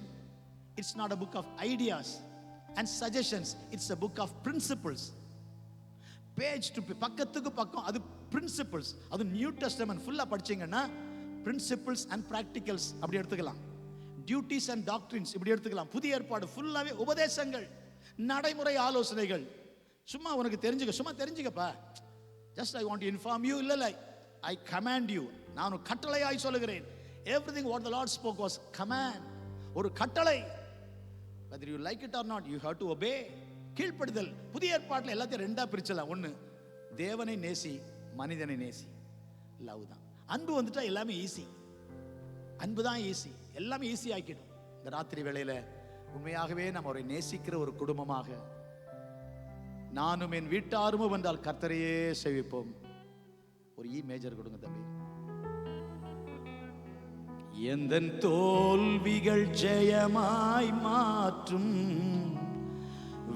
it's not a book of ideas and suggestions, it's a book of principles. Page to பக்கத்துக்கு பக்கம் அது பிரின்சிபிள்ஸ். அது நியூ டெஸ்டமென்ட் ஃபுல்லா படிச்சீங்கன்னா பிரின்சிபிள்ஸ் அண்ட் பிராக்டிகல்ஸ் அப்படி எடுத்துக்கலாம், டியூட்டிஸ் அண்ட் டாக்ட்ரின்ஸ் இப்படி எடுத்துக்கலாம். புதிய ஏற்பாடு ஃபுல்லாவே உபதேசங்கள், நடைமுறை ஆலோசனைகள். சும்மா உனக்கு சும்மா தெரிஞ்சுக்கப்பா. Just I want to inform you. இல்லை, ஐ கமாண்ட் யூ, நான் கட்டளையாய் சொல்லுகிறேன். Everything what the Lord spoke was command, ஒரு கட்டளை. whether you like it or not, you have to obey. கீழ்ப்படுதல். புதிய ஏற்பாட்டில் எல்லாத்தையும் ரெண்டா பிரிச்சலாம். ஒண்ணு, தேவனை நேசி, மனிதனை நேசி. லவ் தான். அன்பு வந்துட்டா எல்லாமே ஈஸி. அன்பு தான் ஈஸி, எல்லாமே ஈஸி ஆக்கிடும். இந்த ராத்திரி வேளையில உண்மையாகவே நம்ம அவரை நேசிக்கிற ஒரு குடும்பமாக, நானும் என் வீட்டாரும் வந்தால் கர்த்தரையே சேவிப்போம். ஒரு ஈ மேஜர் கொடுங்க தம்பி. எந்தன் தோல்விகள் ஜெயமாய் மாற்றும்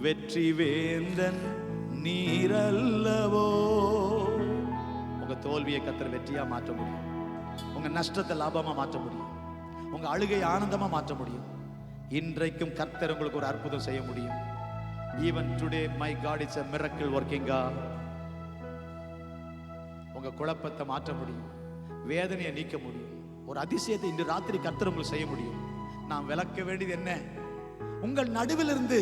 வெற்றி வேந்தன் நீரல்லவோ. உங்க தோல்வியை கர்த்தர் வெற்றியா மாற்ற முடியும். உங்க நஷ்டத்தை லாபமா மாற்ற முடியும். உங்க அழுகை ஆனந்தமா மாற்ற முடியும். இன்றைக்கும் கர்த்தர் உங்களுக்கு ஒரு அற்புதம் செய்ய முடியும். Even today my God is a miracle working God. உங்க குழப்பத்தை மாற்ற முடியும். வேதனையை நீக்க முடியும். ஒரு அதிசயத்தை இன்று ராத்திரி கர்த்தர் உங்களுக்கு செய்ய முடியும். நாம் விளக்க வேண்டியது என்ன? உங்கள் நடுவில் இருந்து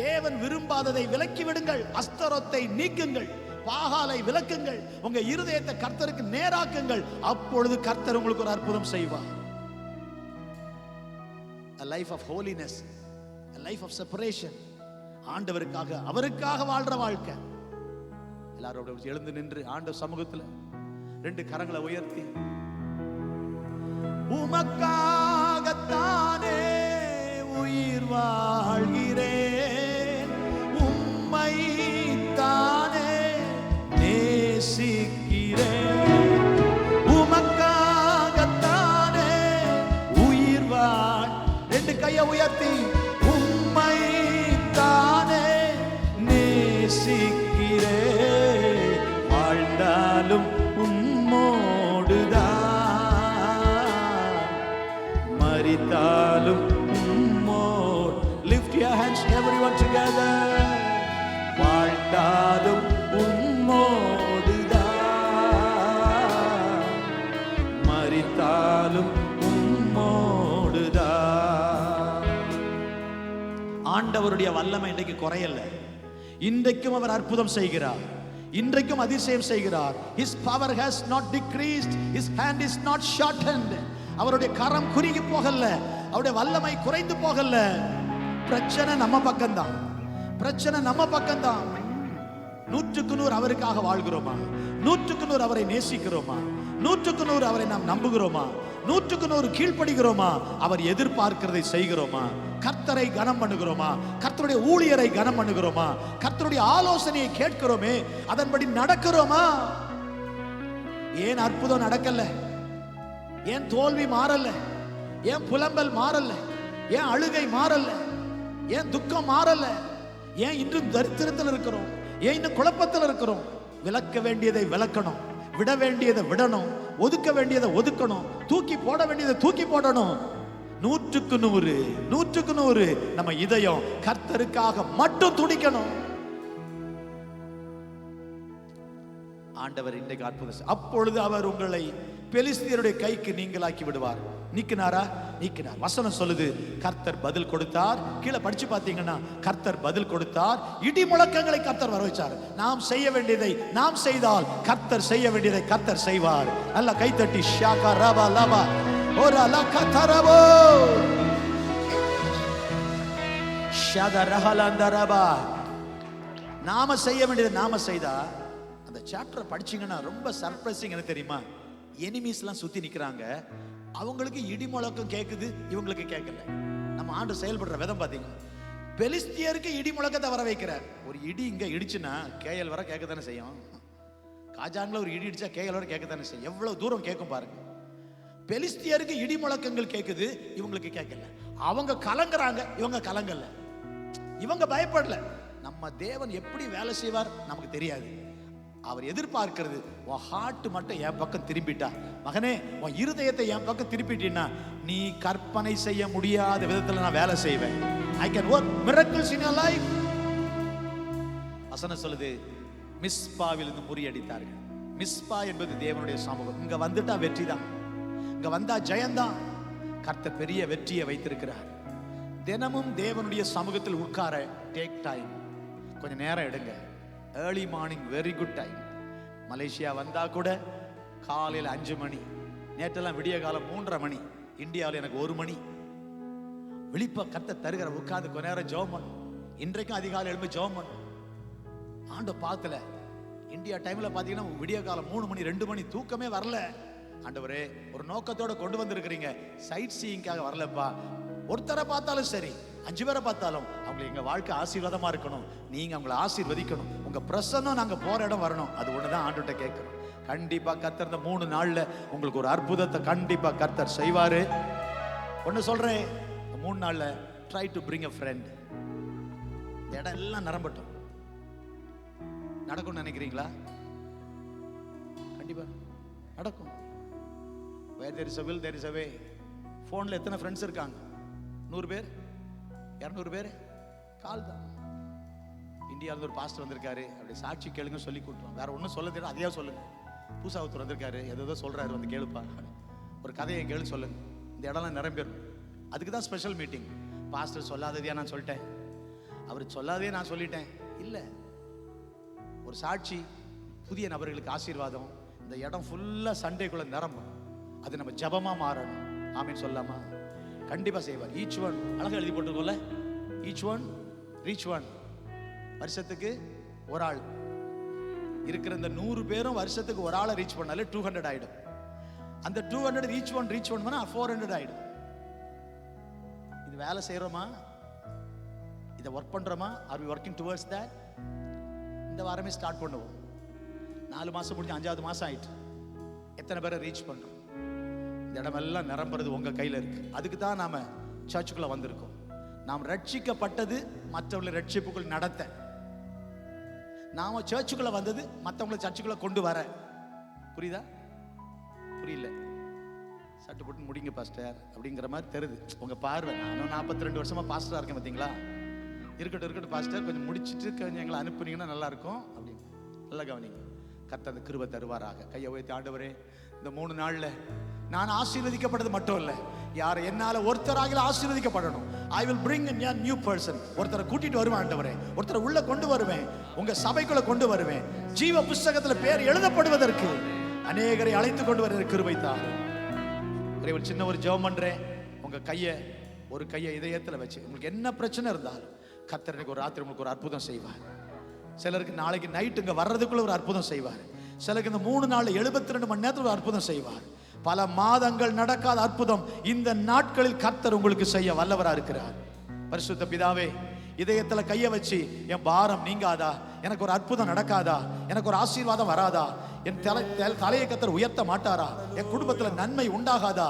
தேவன் விரும்பாததை விலக்கி விடுங்கள். அஸ்தரோத்தை நீக்குங்கள். பாகாலை விலக்குங்கள். உங்க இருதயத்தை கர்த்தருக்கு நேராக்குங்கள். அப்பொழுது கர்த்தர் உங்களுக்கு ஒரு அற்புதம் செய்வார். A life of holiness, a life of separation. ஆண்டவருக்காக, அவருக்காக வாழ்ற வாழ்க்கை. எல்லாரோட எழுந்து நின்று ஆண்டவர் சமூகத்துல ரெண்டு கரங்களை உயர்த்தி, உமக்காகத்தானே உயிர் வாழ்கிறேன், உம்மை தானே நேசிக்கிறேன், உமக்காகத்தானே உயிர் வாழ். ரெண்டு கையை உயர்த்தி, உம்மை தானே நேசிக்கிறேன், வாழ்ந்தாலும் உம்மோடுதான், மரித்தாலும் உம்மோடு. Lift your hands everyone together. வாழ்ந்தாலும் உம்மோடுதான், மரித்தாலும் உம்மோடுதான். ஆண்டவருடைய வல்லமை இன்றைக்கு குறையல. இன்றைக்கும் அவர் அற்புதம் செய்கிறார். இன்றைக்கும் அதிசயம் செய்கிறார். His power has not decreased. His hand is not shortened. அவருடைய கரம் குறுகி போகல. அவருடைய வல்லமை குறைந்து போகல. பிரச்சனை நம்ம பக்கம்தான். பிரச்சனை நம்ம பக்கம்தான். 100% அவருக்காக வாழ்கிறோமா? 100% அவரை நேசிக்கிறோமா? 100% அவரை நாம் நம்புகிறோமா? 100% கீழ்ப்படுகிறோமா? அவர் எதிர்பார்க்கிறதை செய்கிறோமா? கர்த்தரை கனம் பண்ணுகிறோமா? கர்த்தருடைய ஊழியரை கனம் பண்ணுகிறோமா? கர்த்தருடைய ஆலோசனையை கேட்கிறோமே, அதன்படி நடக்கிறோமா? ஏன் அற்புதம் நடக்கல? ஏன் தோல்வி மாறல? ஏன் புலம்பல் மாறல? ஏன் அழுகை மாறல? ஏன் துக்கம் மாறல? ஏன் இன்றும் தரித்திரத்தில் இருக்கிறோம்? ஏன் இன்னும் குழப்பத்தில் இருக்கிறோம்? விலக்க வேண்டியதை விலக்கணும், விட வேண்டியதை விடணும், ஒதுக்க வேண்டியதை ஒதுக்கணும், தூக்கி போட வேண்டியதை தூக்கி போடணும். 100% நம்ம இதயம் கர்த்தருக்காக மட்டும் துடிக்கணும். ஆண்டவர் இன்றைக்கு அற்புதம். அப்பொழுது அவர் உங்களை பெலிஸ்தியருடைய கைக்கு நீங்களாக்கி விடுவார். நீக்கினாரா? நீக்கினார். வசனம் சொல்லுது, கர்த்தர் பதில் கொடுத்தார். கீழே படிச்சு பார்த்தீங்கன்னா, கர்த்தர் பதில் கொடுத்தார். இடி முழக்கங்களை கர்த்தர் வர வச்சார். நாம் செய்ய வேண்டியதை நாம் செய்தால் கர்த்தர் செய்ய வேண்டியதை கர்த்தர் செய்வார். நல்ல கைத்தட்டி ஷாகா ரபா லபா ஒரு அலக தரவோ ஷாகா ரஹலந்தரபா. நாம செய்ய வேண்டியதை நாம செய்தா. அந்த சாப்டரை படிச்சீங்கன்னா ரொம்ப சர்ப்ரைசிங். என்ன தெரியுமா? எனிமீஸ்லாம் சுத்தி நிக்கிறாங்க. அவங்களுக்கு இடி முழக்கம் கேட்குது, இவங்களுக்கு கேட்கல. நம்ம ஆண்டு செயல்படுற விதம் பாத்தீங்க. பெலிஸ்தியருக்கு இடி முழக்கத்தை வர வைக்கிறார். ஒரு இடி இங்க இடிச்சுன்னா கேஎல் வர கேட்கத்தானே செய்யும். காஜான்ல ஒரு இடி இடிச்சா கேஎல் வர கேட்கத்தானே செய்யும். எவ்வளவு தூரம் கேட்கும் பாருங்க. பெலிஸ்தியருக்கு இடி முழக்கங்கள் கேட்குது, இவங்களுக்கு கேட்கல. அவங்க கலங்குறாங்க, இவங்க கலங்கல. இவங்க பயப்படல. நம்ம தேவன் எப்படி வேலை செய்வார் நமக்கு தெரியாது. அவர் எதிர்பார்க்கிறது, உன் ஹார்ட் மட்டும் என் பக்கம் திரும்பிட்டா, மகனே உன் இருதயத்தை என் பக்கம் திருப்பிட்டீன்னா, நீ கற்பனை செய்ய முடியாத விதத்தில் நான் வேலை செய்வேன். I can work miracles in your life. வசனம் சொல்லுது, மிஸ்பாவில் இருந்து முறியடித்தார்கள். மிஸ்பா என்பது தேவனுடைய சமூகம். இங்க வந்துட்டா வெற்றி தான், இங்க வந்தா ஜெயந்தான். கர்த்தர் பெரிய வெற்றியை வைத்திருக்கிறார். தினமும் தேவனுடைய சமூகத்தில் உட்கார டேக் டைம், கொஞ்சம் நேரம் எடுங்க. Early morning very good time. Malaysia வந்தா கூட காலையில் 5 மணி, நேற்றெல்லாம் விடிய காலம் 3:30 மணி, இந்தியாவில் எனக்கு 1 மணி. விழிப்ப கர்த்தர் தருகிற உட்கார்ந்து கொஞ்ச நேரம் ஜெபம் பண்ணு. இன்றைக்கும் அதிகாலை எழுப்பி ஜெபம் பண்ணணும். ஆண்டவர் பார்க்கல. இந்தியா டைம்ல பாத்தீங்கன்னா விடிய காலம் 3 மணி 2 மணி தூக்கமே வரல. ஆண்டவரே, ஒரு நோக்கத்தோட கொண்டு வந்திருக்கிறீங்க, சைட் சீயிங்காக வரலப்பா. ஒருத்தரை பார்த்தாலும் சரி, 5 பேரை பார்த்தாலும் அவங்களுக்கு எங்க வாழ்க்கை ஆசீர்வாதமா இருக்கணும், நீங்க அவங்களை ஆசீர்வதிக்கணும், உங்க பிரசன்னம் நாங்க போற இடம் வரணும். அது ஒண்ணுதான் ஆண்டவர்கிட்ட கேட்கிறோம். கண்டிப்பா கர்த்தர் இந்த 3 நாள்ல உங்களுக்கு ஒரு அற்புதத்தை கண்டிப்பா கர்த்தர் செய்வாரு. ஒன்னு சொல்றேன், 3 நாள்ல try to bring a friend. இந்த இடம் எல்லாம் நிரம்பட்டும். நடக்கும்னு நினைக்கிறீங்களா? கண்டிப்பா நடக்கும். Where there is a will, there is a way. போன்ல எத்தனை ஃப்ரெண்ட்ஸ் இருக்காங்க? 100 பேர், 200 பேர், கால் தான். இந்தியாவில் ஒரு பாஸ்டர் வந்திருக்காரு, அப்படி சாட்சி கேளுங்க சொல்லி கூட்டுறோம். வேற ஒன்றும் சொல்ல தெரியும், அதையா சொல்லுங்க. பூசா ஒருத்தர் வந்திருக்காரு, எதோ சொல்றாரு, வந்து கேளுப்பா, ஒரு கதையை கேளு சொல்லுங்க. இந்த இடம்லாம் நிரம்பிடும். அதுக்கு தான் ஸ்பெஷல் மீட்டிங். பாஸ்டர் சொல்லாததையா நான் சொல்லிட்டேன், அவர் சொல்லாதே நான் சொல்லிட்டேன் இல்லை. ஒரு சாட்சி, புதிய நபர்களுக்கு ஆசீர்வாதம். இந்த இடம் ஃபுல்லா சண்டேக்குள்ள நிரம்பும். அது நம்ம ஜபமா மாறணும். ஆமீன் சொல்லாமா? கண்டிப்பா செய்வார். ஈச் ஒன் அழகா எழுதி போட்டுருக்கோம்ல, ஈச் ஒன் ரீச் ஒன். வருஷத்துக்கு ஒரு ஆள் இருக்கிற இந்த 100 பேரும் வருஷத்துக்கு ஒரு ஆளை ரீச் பண்ணாலே 200 ஆயிடும். அந்த 200 ரீச் ஒன் 400 ஆயிடும். இது வேலை செய்யறோமா? இதை ஒர்க் பண்றோமா? Are we working towards that? இந்த வாரமே ஸ்டார்ட் பண்ணுவோம். 4 மாசம் முடிஞ்சு 5வது மாசம் ஆயிட்டு. எத்தனை பேரை ரீச் பண்றோம்? இந்த இடமெல்லாம் நிரம்புறது உங்க கையில இருக்கு. அதுக்கு தான் நாம சர்ச்சுக்குள்ள வந்திருக்கோம். நாம் ரட்சிக்கப்பட்டது மற்றவர்களை ரட்சிப்புக்குள் நடத்த. நாம சர்ச்சுக்குள்ள வந்தது மற்றவங்களை சர்ச்சுக்குள்ள கொண்டு வர. புரியுதா? புரியல? சட்டு போட்டு முடிங்க பாஸ்டர் அப்படிங்கிற மாதிரி தெரியுது உங்க பார்வை. நானும் 42 வருஷமா பாஸ்டரா இருக்கேன் பார்த்தீங்களா? இருக்கட்டும் பாஸ்டர், கொஞ்சம் முடிச்சுட்டு கொஞ்சம் எங்களை அனுப்புனீங்கன்னா நல்லா இருக்கும் அப்படின்னு. நல்லா கவனிங்க. கர்த்தர் அந்த கிருபை தருவாராக. கையை உயர்த்தி, ஆண்டவரே, இந்த 3 நாள்ல நான் ஆசீர்வதிக்கப்பட்டது மட்டும் இல்ல, யார் என்னால ஒருத்தராக ஆசீர்வதிக்கப்படணும். I will bring a new person. ஒருத்தரை கூட்டிட்டு வருவேன் ஆண்டவரே, ஒருத்தரை உள்ள கொண்டு வருவேன், உங்க சபைக்குள்ள கொண்டு வருவேன். ஜீவ புஸ்தகத்துல பேர் எழுதப்படுவதற்கு அநேகரை அழைத்து கொண்டு வர கிருபை தாரும். ஒரு சின்ன ஒரு ஜெபம் பண்றேன். உங்க ஒரு கையை இதயத்துல வச்சு, உங்களுக்கு என்ன பிரச்சனை இருந்தாலும் கர்த்தர் இன்னைக்கு ஒரு ராத்திரி உங்களுக்கு ஒரு அற்புதம் செய்வார். சிலருக்கு நாளைக்கு நைட்டு இங்க வர்றதுக்குள்ள ஒரு அற்புதம் செய்வார். சிலருக்கு இந்த 3 நாள்ல 72 மணி நேரத்தில் ஒரு அற்புதம் செய்வார். பல மாதங்கள் நடக்காத அற்புதம் இந்த நாட்களில் கர்த்தர் உங்களுக்கு செய்ய வல்லவரா இருக்கிறார். பரிசுத்த பிதாவே, இதயத்துல கைய வச்சு, என் பாரம் நீங்காதா? எனக்கு ஒரு அற்புதம் நடக்காதா? எனக்கு ஒரு ஆசீர்வாதம் வராதா? என் தலையை கர்த்தர் உயர்த்த மாட்டாரா? என் குடும்பத்துல நன்மை உண்டாகாதா?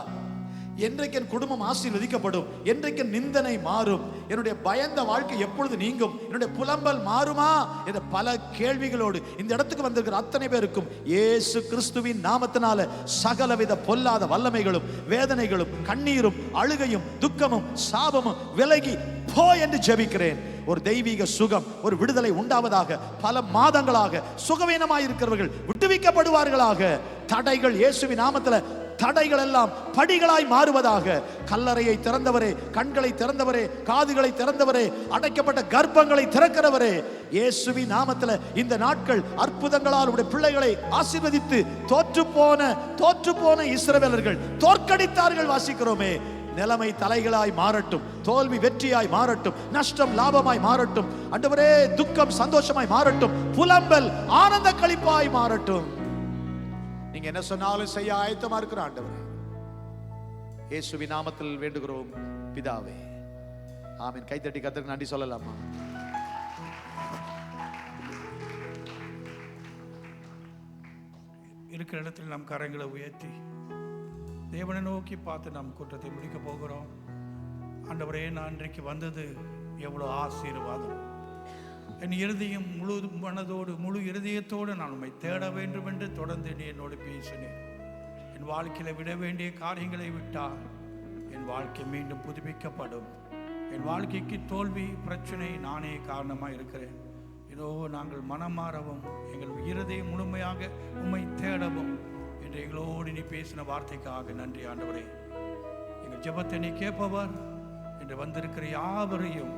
என்றைக்கு என் குடும்பம் ஆசீர்வதிக்கப்படும்? என்றைக்கு நிந்தனை மாறும்? என்னுடைய பயந்த வாழ்க்கை எப்பொழுது நீங்கும்? என்னுடைய புலம்பல் மாறுமா என்ற பல கேள்விகளோடு இந்த இடத்துக்கு வந்திருக்கிற அத்தனை பேருக்கும் இயேசு கிறிஸ்துவின் நாமத்தினால சகலவித பொல்லாத வல்லமைகளும் வேதனைகளும் கண்ணீரும் அழுகையும் துக்கமும் சாபமும் விலகி போ என்று ஜெபிக்கிறேன். ஒரு தெய்வீக சுகம், ஒரு விடுதலை உண்டாவதாக. பல மாதங்களாக சுகவீனமாயிருக்கிறவர்கள் விடுவிக்கப்படுவார்களாக. தடைகள் இயேசுவின் நாமத்தில் தடைகள் எல்லாம் படிகளாய் மாறுவதாக. கல்லறையை திறந்தவரே, கண்களை திறந்தவரே, காதுகளை திறந்தவரே, அடைக்கப்பட்ட கர்ப்பங்களை திறக்கிறவரே, இயேசுவின் நாமத்தில் இந்த நாட்கள் அற்புதங்களால் உடைய பிள்ளைகளை ஆசீர்வதித்து தோற்று போன இஸ்ரவேலர்கள் தோற்கடித்தார்கள் வாசிக்கிறோமே. நிலைமை தலைகளாய் மாறட்டும், தோல்வி வெற்றியாய் மாறட்டும், நஷ்டம் லாபமாய் மாறட்டும், ஆண்டவரே துக்கம் சந்தோஷமாய் மாறட்டும், புலம்பல் ஆனந்த களிப்பாய் மாறட்டும். நீங்க என்ன சொன்னாலும் செய்ய ஆயத்தமா இருக்கிற ஆண்டவரே, இயேசுவின் நாமத்தில் வேண்டுகிறோம் பிதாவே, ஆமென். கைத்தட்டி கர்த்தருக்கு நன்றி சொல்லலாமா? இருக்கிற இடத்தில் நம் கரங்களை உயர்த்தி தேவனை நோக்கி பார்த்து நாம் கூட்டத்தை முடிக்க போகிறோம். ஆண்டவரே, நான் இன்றைக்கு வந்தது எவ்வளோ ஆசீர்வாதம். என் இருதயம் முழு மனதோடு முழு இருதயத்தோடு நான் உம்மை தேட வேண்டும் என்று தொடர்ந்து நீ என்னோடு பேசினேன். என் வாழ்க்கையில் விட வேண்டிய காரியங்களை விட்டால் என் வாழ்க்கை மீண்டும் புதுப்பிக்கப்படும். என் வாழ்க்கைக்கு தோல்வி பிரச்சனை நானே காரணமாக இருக்கிறேன். இதோ நாங்கள் மனம் மாறவும், எங்கள் இருதயம் முழுமையாக உம்மை தேடவும் என்று எங்களோடு நீ பேசின வார்த்தைக்காக நன்றி ஆண்டவரே. எங்கள் ஜெபத்தை நீ கேட்பவர் என்று வந்திருக்கிற யாவரையும்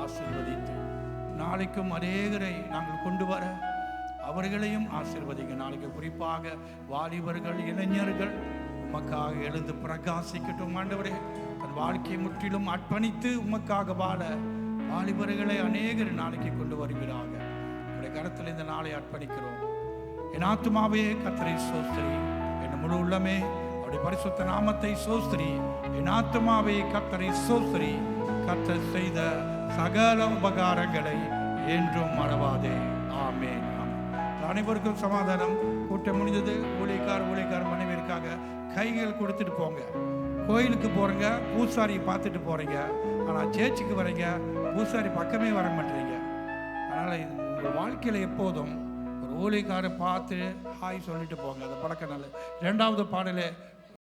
ஆசீர்வதித்து நாளைக்கும் அநேகரை நாங்கள் கொண்டு வர அவர்களையும் ஆசீர்வதிங்க. நாளைக்கு குறிப்பாக வாலிபர்கள், இளைஞர்கள் உமக்காக எழுந்து பிரகாசிக்கட்டும் ஆண்டவரே. தன் வாழ்க்கையை முற்றிலும் அர்ப்பணித்து உமக்காக வாழ வாலிபர்களை அநேகர் நாளைக்கு கொண்டு வருவீராக. உங்களுடைய கரத்தில் இந்த நாளை அர்ப்பணிக்கிறோம். என் ஆத்துமாவே கர்த்தரை ஸ்தோத்திரி, என் முழு உள்ளமே அவருடைய பரிசுத்த நாமத்தை ஸ்தோத்திரி. என் ஆத்துமாவே கர்த்தரை ஸ்தோத்திரி, கர்த்தர் செய்த சகல உபகாரங்களை என்றும் மறவாதே. ஆமென். அனைவருக்கும் சமாதானம். கூட்டம் முடிந்தது. ஊழியக்கார மனைவிற்காக கைகள் கொடுத்துட்டு போங்க. கோயிலுக்கு போகிறீங்க, பூசாரியை பார்த்துட்டு போகிறீங்க, ஆனால் சேர்ச்சுக்கு வரீங்க, பூசாரி பக்கமே வர மாட்டேறீங்க. அதனால் உங்கள் வாழ்க்கையில் எப்போதும் ஒரு ஊழியக்காரை பார்த்து ஹாய் சொல்லிட்டு போங்க. அந்த பழக்கம் நல்ல. 2வது பாடலே